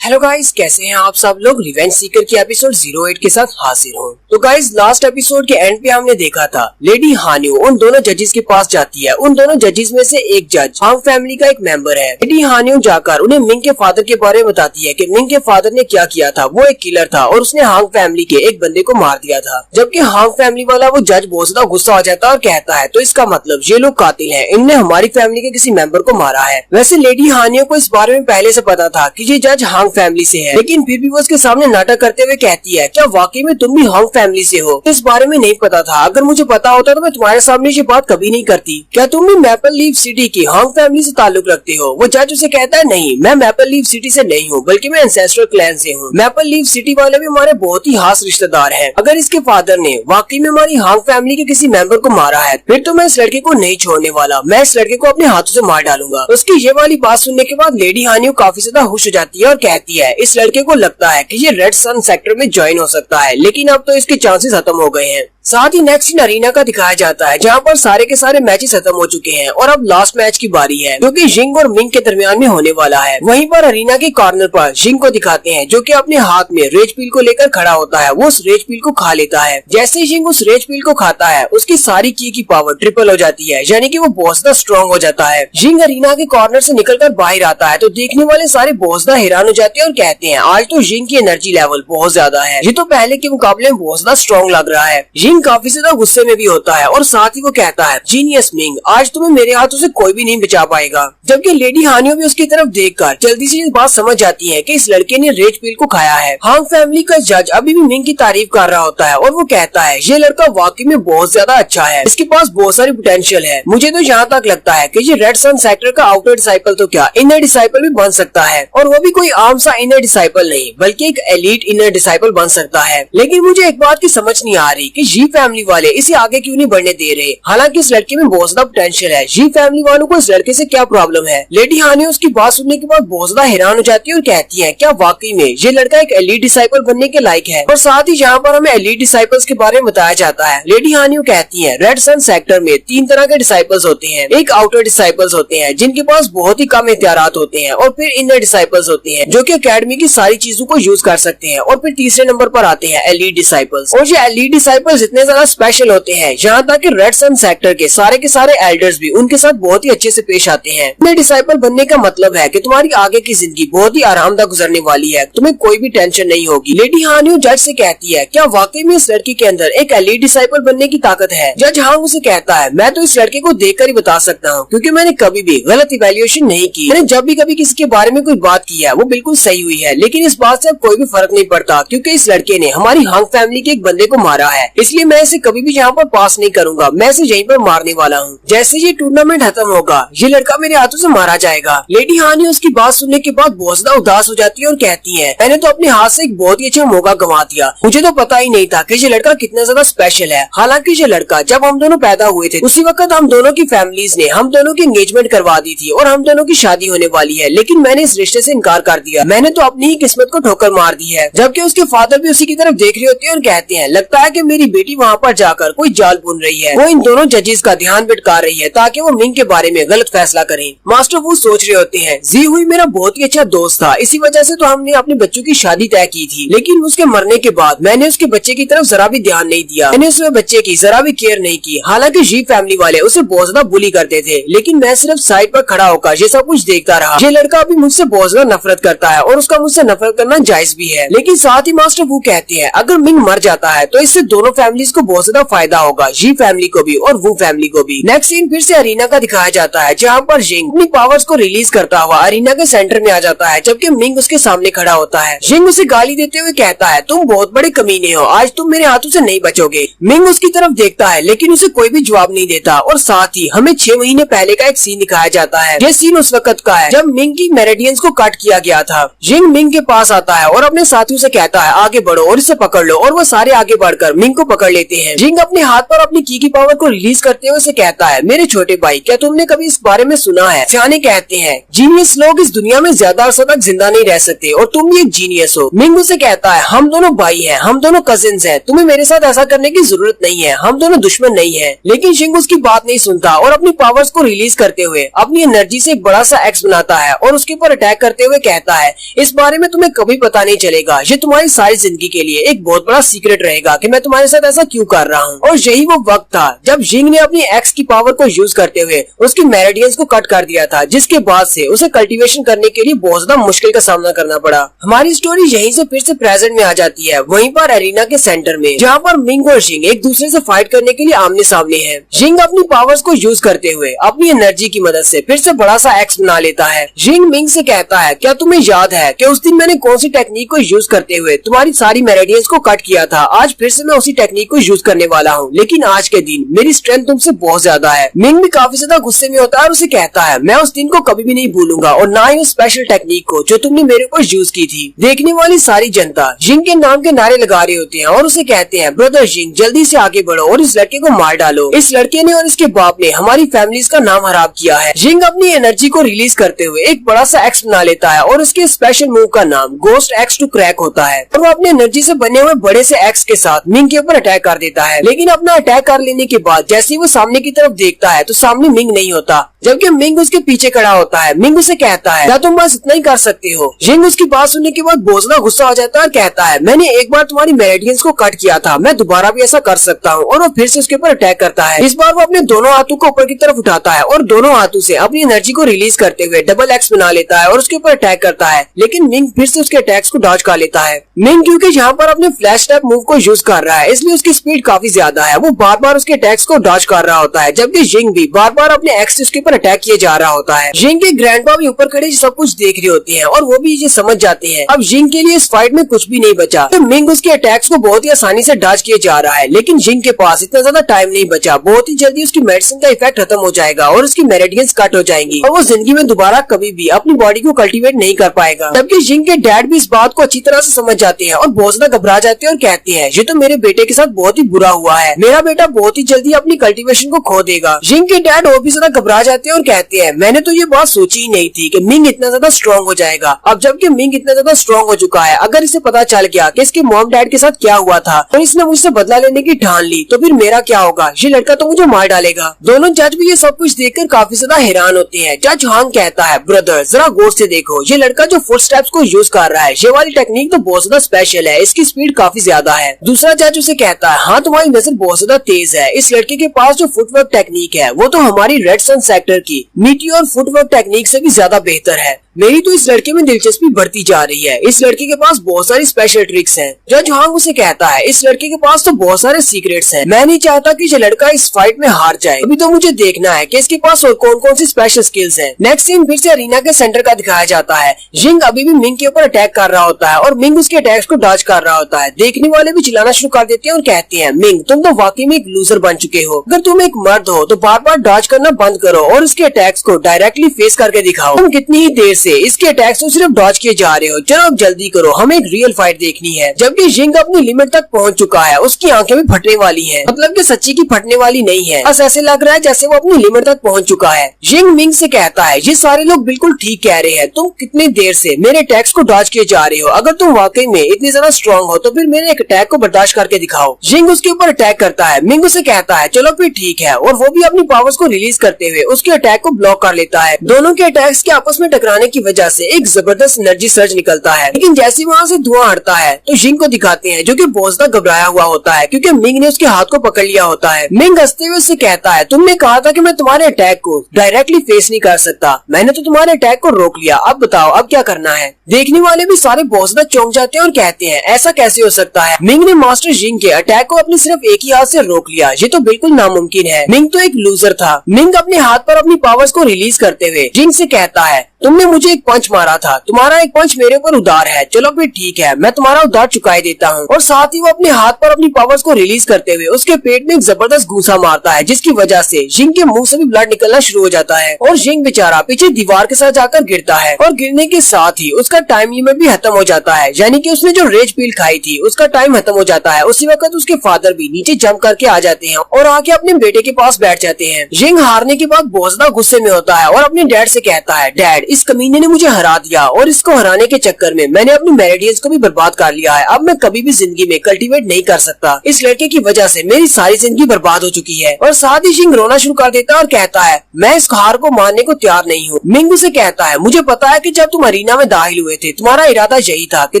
हेलो गाइस, कैसे हैं आप सब लोग? रिवेंज सीकर की एपिसोड 08 के साथ हाजिर हूँ। तो गाइस, लास्ट एपिसोड के एंड पे हमने देखा था लेडी हानियो उन दोनों जजेस के पास जाती है। उन दोनों जजेस में से एक जज हांग फैमिली का एक मेंबर है। लेडी हानियो जाकर उन्हें मिंग के फादर के बारे में बताती है कि मिंग के फादर ने क्या किया था। वो एक किलर था और उसने हांग फैमिली के एक बंदे को मार दिया था। जबकि हांग फैमिली वाला वो जज बहुत ज्यादा गुस्सा हो जाता है और कहता है, तो इसका मतलब ये लोग कातिल हैं, इनने हमारी फैमिली के किसी मेंबर को मारा है। वैसे लेडी हानियो को इस बारे में पहले से पता था कि ये जज हांग फैमिली से है, लेकिन फिर भी वो उसके सामने नाटक करते हुए कहती है, क्या वाकई में तुम भी हांग फैमिली से हो? इस बारे में नहीं पता था। अगर मुझे पता होता तो मैं तुम्हारे सामने ये बात कभी नहीं करती। क्या तुम भी मैपल लीफ सिटी की हांग फैमिली से ताल्लुक रखते हो? वो जज उसे कहता है, नहीं, मैं मैपल लीफ सिटी से नहीं हूँ, बल्कि मैं एंसेस्ट्रल क्लैन से हूँ। मैपल लीफ सिटी वाले भी हमारे बहुत ही खास रिश्तेदार हैं। अगर इसके फादर ने वाकई में हमारी हांग फैमिली के किसी मेंबर को मारा है, फिर तो मैं इस लड़के को नहीं छोड़ने वाला। मैं इस लड़के को अपने हाथों से मार डालूंगा। उसकी ये वाली बात सुनने के बाद लेडी हानियो काफी ज्यादा खुश हो जाती है और कहती है, इस लड़के को लगता है कि ये रेड सन सेक्टर में ज्वाइन हो सकता है, लेकिन अब तो इसके चांसेस खत्म हो गए हैं। साथ ही नेक्स्ट इन अरीना का दिखाया जाता है, जहां पर सारे के सारे मैचेस खत्म हो चुके हैं और अब लास्ट मैच की बारी है, जो कि जिंग और मिंग के दरमियान में होने वाला है। वहीं पर अरीना के कॉर्नर पर जिंग को दिखाते हैं, जो कि अपने हाथ में रेज पील को लेकर खड़ा होता है। वो उस रेज पील को खा लेता है। जैसे ही जिंग उस रेज पील को खाता है, उसकी सारी की पावर ट्रिपल हो जाती है, यानी कि वो बहुत ज्यादा स्ट्रॉन्ग हो जाता है। जिंग अरीना के कॉर्नर से निकलकर बाहर आता है तो देखने वाले सारे बहुत ज्यादा हैरान हो जाते हैं और कहते हैं, आज तो जिंग की एनर्जी लेवल बहुत ज्यादा है, ये तो पहले के मुकाबले में बहुत ज्यादा स्ट्रॉन्ग लग रहा है। जिंग काफी ज्यादा गुस्से में भी होता है और साथ ही वो कहता है, जीनियस मिंग, आज तुम्हें मेरे हाथों से कोई भी नहीं बचा पाएगा। जबकि लेडी हानियो भी उसकी तरफ देखकर जल्दी से ये बात समझ जाती है कि इस लड़के ने रेड पील को खाया है। हांग फैमिली का जज अभी भी मिंग की तारीफ कर रहा होता है और वो कहता है, ये लड़का वाकई में बहुत ज्यादा अच्छा है, इसके पास बहुत सारी पोटेंशियल है। मुझे तो यहाँ तक लगता है कि ये रेड सन सेक्टर का आउटर डिसाइपल तो क्या इनर डिसाइपल भी बन सकता है, और वो भी कोई आम सा इनर डिसाइपल नहीं, बल्कि एक एलीट इनर डिसाइपल बन सकता है। लेकिन मुझे एक बात की समझ नहीं आ रही कि जी फैमिली वाले इसे आगे क्यों नहीं बढ़ने दे रहे। हालांकि इस लड़के में बहुत ज्यादा पोटेंशियल है। जी फैमिली वालों को इस लड़के से क्या प्रॉब्लम है? लेडी हानियो उसकी बात सुनने के बाद बहुत ज्यादा हैरान हो जाती है और कहती है, क्या वाकई में ये लड़का एक एलीट डिसाइपल बनने के लायक है? और साथ ही यहाँ पर हमें एलीट डिसाइपल्स के बारे में बताया जाता है। लेडी हानियो कहती है, रेड सन सेक्टर में 3 तरह के डिसाइपल्स होते हैं। एक आउटर डिसाइपल्स होते हैं जिनके पास बहुत ही कम इख्तियारात होते हैं, और फिर इनर डिसाइपल्स होते हैं जो कि एकेडमी की सारी चीजों को यूज कर सकते हैं, और फिर तीसरे नंबर पर आते हैं एलीट डिसाइपल्स। और ये एलीट डिसाइपल्स इतने ज्यादा स्पेशल होते हैं, यहाँ तक कि रेड सन सेक्टर के सारे एल्डर्स भी उनके साथ बहुत ही अच्छे से पेश आते हैं। इनर डिसाइपल बनने का मतलब है कि तुम्हारी आगे की जिंदगी बहुत ही आरामदायक गुजरने वाली है, तुम्हें कोई भी टेंशन नहीं होगी। लेडी हानियो जज से कहती है, क्या वाकई में इस लड़की के अंदर एक एलीट डिसाइपल बनने की ताकत है? जज हांग उसे कहता है, मैं तो इस लड़के को देखकर ही बता सकता हूँ, क्योंकि मैंने कभी भी गलत इवैल्यूएशन नहीं की। मैंने जब भी कभी किसी के बारे में कोई बात की है वो बिल्कुल सही हुई है, लेकिन इस बात से अब कोई भी फर्क नहीं पड़ता, क्योंकि इस लड़के ने हमारी हांग फैमिली के एक बंदे को मारा है, इसलिए मैं इसे कभी भी यहाँ पर पास नहीं करूंगा। मैं इसे यहीं पर मारने वाला हूँ। जैसे ये टूर्नामेंट खत्म होगा, ये लड़का मेरे हाथों से मारा जाएगा। लेडी हानियो उसकी बात सुनने के बाद बहुत ज्यादा उदास हो जाती है और कहती है, मैंने तो अपने हाथ से एक बहुत ही अच्छा मौका गंवा दिया। मुझे तो पता ही नहीं था कि ये लड़का कितना ज्यादा स्पेशल है। हालांकि ये लड़का जब हम दोनों पैदा हुए थे उसी वक्त हम दोनों की फैमिलीज ने हम दोनों की एंगेजमेंट करवा दी थी और हम दोनों की शादी होने वाली है, लेकिन मैंने इस रिश्ते से इनकार कर दिया। मैंने तो अपनी ही किस्मत को ठोकर मार दी है। जबकि उसके फादर भी उसी की तरफ देख रहे होते हैं और कहते हैं, लगता है कि मेरी बेटी वहाँ पर जाकर कोई जाल बुन रही है। वो इन दोनों जजेस का ध्यान भटका रही है ताकि वो मिंग के बारे में गलत फैसला करें। मास्टर वो सोच रहे होते हैं, जी हुई मेरा बहुत ही अच्छा दोस्त था, इसी वजह से तो हमने अपने बच्चों की शादी तय की थी, लेकिन उसके मरने के बाद मैंने उसके बच्चे की तरफ जरा भी ध्यान नहीं दिया। मैंने उसके बच्चे की जरा भी केयर नहीं की। हालांकि जी फैमिली वाले उसे बहुत ज्यादा बुली करते थे, लेकिन मैं सिर्फ साइड पर खड़ा होकर ये सब कुछ देखता रहा। ये लड़का अभी मुझसे बहुत ज्यादा नफरत करता है और उसका मुझसे नफरत करना जायज भी है। लेकिन साथ ही मास्टर वो कहते हैं, अगर मिंग मर जाता है तो इससे दोनों फैमिली फैमिलीज को बहुत ज्यादा फायदा होगा, जी फैमिली को भी और वो फैमिली को भी। नेक्स्ट सीन फिर से अरीना का दिखाया जाता है, जहाँ पर जिंग अपनी पावर्स को रिलीज करता हुआ अरीना के सेंटर में आ जाता है, जबकि मिंग उसके सामने खड़ा होता है। जिंग उसे गाली देते हुए कहता है, तुम बहुत बड़े कमीने हो, आज तुम मेरे हाथों से नहीं बचोगे। मिंग उसकी तरफ देखता है लेकिन उसे कोई भी जवाब नहीं देता। और साथ ही हमें 6 महीने पहले का एक सीन दिखाया जाता है। यह सीन उस वक्त का है जब मिंग की मेरिडियंस को कट किया गया था। जिंग मिंग के पास आता है और अपने साथियों से कहता है, आगे बढ़ो और इसे पकड़ लो। और वो सारे आगे बढ़कर मिंग को पकड़ लेते हैं। जिंग अपने हाथ पर अपनी की पावर को रिलीज करते हुए उसे कहता है, मेरे छोटे भाई, क्या तुमने कभी इस बारे में सुना है? सियाने कहते हैं, जीनियस लोग इस दुनिया में ज्यादा अरसा तक जिंदा नहीं रह सकते और तुम भी एक जीनियस हो। मिंग उसे कहता है, हम दोनों भाई हैं, हम दोनों कजिन्स हैं, तुम्हें मेरे साथ ऐसा करने की जरूरत नहीं है, हम दोनों दुश्मन नहीं है। लेकिन जिंग उसकी बात नहीं सुनता और अपनी पावर्स को रिलीज करते हुए अपनी एनर्जी से एक बड़ा सा एक्स बनाता है और उसके ऊपर अटैक करते हुए कहता है, इस बारे में तुम्हें कभी पता नहीं चलेगा, ये तुम्हारी सारी जिंदगी के लिए एक बहुत बड़ा सीक्रेट रहेगा कि मैं तुम्हारे साथ ऐसा क्यों कर रहा हूँ। और यही वो वक्त था जब जिंग ने अपनी एक्स की पावर को यूज करते हुए उसकी मेरिडियंस को कट कर दिया था, जिसके बाद से उसे कल्टीवेशन करने के लिए बहुत ज्यादा मुश्किल का सामना करना पड़ा। हमारी स्टोरी यहीं से फिर से प्रेजेंट में आ जाती है, वहीं पर अरीना के सेंटर में, जहाँ पर मिंग और जिंग एक दूसरे से फाइट करने के लिए आमने सामने हैं। जिंग अपनी पावर्स को यूज करते हुए अपनी एनर्जी की मदद से फिर से बड़ा सा एक्स बना लेता है। जिंग मिंग से कहता है, क्या तुम्हें याद है कि उस दिन मैंने कौन सी टेक्निक को यूज करते हुए तुम्हारी सारी मेरिडियंस को कट किया था? आज फिर से मैं उसी टेक्निक को यूज करने वाला हूँ, लेकिन आज के दिन मेरी स्ट्रेंथ तुमसे बहुत ज्यादा है। मिंग भी काफी ज्यादा गुस्से में होता है और उसे कहता है, मैं उस दिन को कभी भी नहीं भूलूंगा और ना ही उस स्पेशल टेक्निक को जो तुमने मेरे ऊपर यूज की थी। देखने वाली सारी जनता जिंग के नाम के नारे लगा रहे होते हैं और उसे कहते हैं, ब्रदर जिंग, जल्दी से आगे बढ़ो और इस लड़के को मार डालो। इस लड़के ने और इसके बाप ने हमारी फैमिलीज का नाम खराब किया है। जिंग अपनी एनर्जी को रिलीज करते हुए एक बड़ा सा एक्स बना लेता है और उसके स्पेशल मूव का नाम गोस्ट एक्स टू क्रैक होता है और वो अपनी एनर्जी से बने हुए बड़े से एक्स के साथ मिंग के ऊपर अटैक कर देता है। लेकिन अपना अटैक कर लेने के बाद जैसे ही वो सामने की तरफ देखता है तो सामने मिंग नहीं होता, जबकि मिंग उसके पीछे खड़ा होता है। मिंग उसे कहता है, क्या तुम बस इतना ही कर सकते हो? जिंग उसकी बात सुनने के बाद बहुत ज्यादा गुस्सा हो जाता है और कहता है, मैंने एक बार तुम्हारी मेरिडियंस को कट किया था, मैं दोबारा भी ऐसा कर सकता हूँ। और वो फिर से उसके ऊपर अटैक करता है। इस बार वो अपने दोनों हाथों को ऊपर की तरफ उठाता है और दोनों हाथों से अपनी एनर्जी को रिलीज करते हुए डबल एक्स बना लेता है और उसके ऊपर अटैक करता है। लेकिन मिंग फिर से उसके अटैक्स को डॉज कर लेता है। मिंग क्योंकि यहाँ पर अपने फ्लैश टैप मूव को यूज कर रहा है, इसलिए उसकी स्पीड काफी ज्यादा है। वो बार बार उसके अटैक्स को डॉज कर रहा होता है, जबकि जिंग भी बार बार अपने एक्स से उसके ऊपर अटैक किए जा रहा होता है। जिंग के ग्रैंडपा भी ऊपर खड़े सब कुछ देख रहे होते हैं और वो भी ये समझ जाते हैं अब जिंग के लिए इस फाइट में कुछ भी नहीं बचा। तो मिंग उसके अटैक्स को बहुत ही आसानी से डॉज किए जा रहा है, लेकिन जिंग के पास इतना ज्यादा टाइम नहीं बचा। बहुत ही जल्दी उसकी मेडिसिन का इफेक्ट खत्म हो जाएगा और उसकी मेरिडियंस कट हो जाएंगी और वो जिंदगी में दोबारा कभी भी अपनी बॉडी को कल्टीवेट नहीं कर पाएगा। जबकि जिंग के डैड भी इस बात को अच्छी तरह से समझ जाते हैं और बहुत ज्यादा घबरा जाते हैं और कहते हैं, ये तो मेरे बेटे के साथ बहुत ही बुरा हुआ है, मेरा बेटा बहुत ही जल्दी अपनी कल्टीवेशन को खो देगा। जिंग के डैड और भी ज्यादा घबरा जाते हैं और कहते हैं, मैंने तो ये बात सोची ही नहीं थी कि मिंग इतना ज्यादा स्ट्रॉन्ग हो जाएगा। अब जबकि मिंग इतना ज्यादा स्ट्रॉन्ग हो चुका है, अगर इसे पता चल गया कि इसके मॉम डैड के साथ क्या हुआ था और इसने मुझसे बदला लेने की ठान ली, तो फिर मेरा क्या होगा? ये लड़का तो मुझे मार डालेगा। दोनों जज भी ये सब कुछ देखकर काफी ज्यादा हैरान होते हैं। जज हांग कहता है, ब्रदर जरा गौर से देखो, ये लड़का जो फुट स्टेप्स को यूज कर रहा है, ये वाली टेक्निक तो बहुत ज्यादा स्पेशल है, इसकी स्पीड काफी ज्यादा है। दूसरा जज उसे कहता है, हाँ तुम्हारी नजर बहुत ज्यादा तेज है, इस लड़के के पास जो फुटवर्क टेक्निक है वो तो हमारी रेड सन सेक्टर की मीटियोर फुटवर्क टेक्निक से भी ज्यादा बेहतर है। मेरी तो इस लड़के में दिलचस्पी बढ़ती जा रही है, इस लड़के के पास बहुत सारी स्पेशल ट्रिक्स हैं। जज हांग उसे कहता है, इस लड़के के पास तो बहुत सारे सीक्रेट्स हैं, मैं नहीं चाहता कि ये लड़का इस फाइट में हार जाए। अभी तो मुझे देखना है कि इसके पास और कौन कौन सी स्पेशल स्किल्स हैं। नेक्स्ट सीन फिर से अरीना के सेंटर का दिखाया जाता है। जिंग अभी भी मिंग के ऊपर अटैक कर रहा होता है और मिंग उसके अटैक्स को डॉज कर रहा होता है। देखने वाले भी चिल्लाना शुरू कर देते हैं और कहते हैं, मिंग तुम तो वाकई में एक लूजर बन चुके हो, अगर तुम एक मर्द हो तो बार बार डॉज करना बंद करो और इसके अटैक्स को डायरेक्टली फेस करके दिखाओ। तुम कितनी ही देर से इसके अटैक्स सिर्फ डॉज किए जा रहे हो, चलो अब जल्दी करो, हमें एक रियल फाइट देखनी है। जबकि जिंग अपनी लिमिट तक पहुंच चुका है, उसकी आंखें भी फटने वाली हैं, मतलब कि सच्ची की फटने वाली नहीं है, बस ऐसे लग रहा है जैसे वो अपनी लिमिट तक पहुंच चुका है। जिंग मिंग से कहता है, ये सारे लोग बिल्कुल ठीक कह रहे हैं, तुम कितनी देर से मेरे अटैक्स को डॉज किए जा रहे हो, अगर तुम वाकई में इतनी ज्यादा स्ट्रॉन्ग हो तो फिर मेरे एक अटैक को बर्दाश्त करके दिखाओ। जिंग उसके ऊपर अटैक करता है। मिंग उसे कहता है, चलो फिर ठीक है, और वो भी अपनी पावर्स को रिलीज करते हुए उसके अटैक को ब्लॉक कर लेता है। दोनों के अटैक्स के आपस में टकराने की वजह से एक जबरदस्त एनर्जी सर्ज निकलता है। लेकिन जैसे वहाँ से धुआं हटता है तो जिंग को दिखाते हैं, जो कि बहुत ज्यादा घबराया हुआ होता है क्योंकि मिंग ने उसके हाथ को पकड़ लिया होता है। मिंग हंसते हुए उससे कहता है, तुमने कहा था कि मैं तुम्हारे अटैक को डायरेक्टली फेस नहीं कर सकता, मैंने तो तुम्हारे अटैक को रोक लिया, अब बताओ अब क्या करना है। देखने वाले भी सारे बहुत ज्यादा चौंक जाते हैं और कहते हैं, ऐसा कैसे हो सकता है, मिंग ने मास्टर जिंग के अटैक को अपने सिर्फ एक ही हाथ से रोक लिया, ये तो बिल्कुल नामुमकिन है। मिंग तो एक लूजर था। मिंग अपने हाथ पर अपनी पावर्स को रिलीज करते हुए जिंग से कहता है, तुमने मुझे एक पंच मारा था, तुम्हारा एक पंच मेरे ऊपर उधार है, चलो फिर ठीक है, मैं तुम्हारा उधार चुकाई देता हूँ। और साथ ही वो अपने हाथ पर अपनी पावर्स को रिलीज करते हुए उसके पेट में एक जबरदस्त घूसा मारता है, जिसकी वजह से जिंग के मुंह से भी ब्लड निकलना शुरू हो जाता है और जिंग बेचारा पीछे दीवार के साथ जाकर गिरता है और गिरने के साथ ही उसका टाइम लिमिट भी खत्म हो जाता है, यानी कि उसने जो रेज पील खाई थी उसका टाइम खत्म हो जाता है। उसी वक्त उसके फादर भी नीचे जंप करके आ जाते हैं और आके अपने बेटे के पास बैठ जाते हैं। जिंग हारने के बाद बहुत ज्यादा गुस्से में होता है और अपने डैड से कहता है, डैड इस कमीने ने मुझे हरा दिया और इसको हराने के चक्कर में मैंने अपनी मेरिडियंस को भी बर्बाद कर लिया है, अब मैं कभी भी जिंदगी में कल्टीवेट नहीं कर सकता, इस लड़के की वजह से मेरी सारी जिंदगी बर्बाद हो चुकी है। और साथ ही जिंग रोना शुरू कर देता है और कहता है, मैं इस हार को मानने को तैयार नहीं हूँ। मिंग उसे कहता है, मुझे पता है कि जब तुम अरीना में दाखिल हुए थे तुम्हारा इरादा यही था कि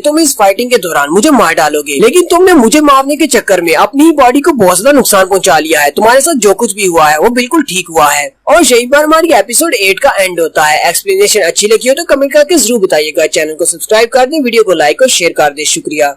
तुम इस फाइटिंग के दौरान मुझे मार डालोगे, लेकिन तुमने मुझे मारने के चक्कर में अपनी ही बॉडी को बहुत ज्यादा नुकसान पहुंचा लिया है, तुम्हारे साथ जो कुछ भी हुआ है वो बिल्कुल ठीक हुआ है। और यही पर हमारी एपिसोड 8 का एंड होता है। एक्सप्लेनेशन अच्छी लगी हो तो कमेंट करके जरूर बताइएगा। चैनल को सब्सक्राइब कर दें, वीडियो को लाइक और शेयर कर दें। शुक्रिया।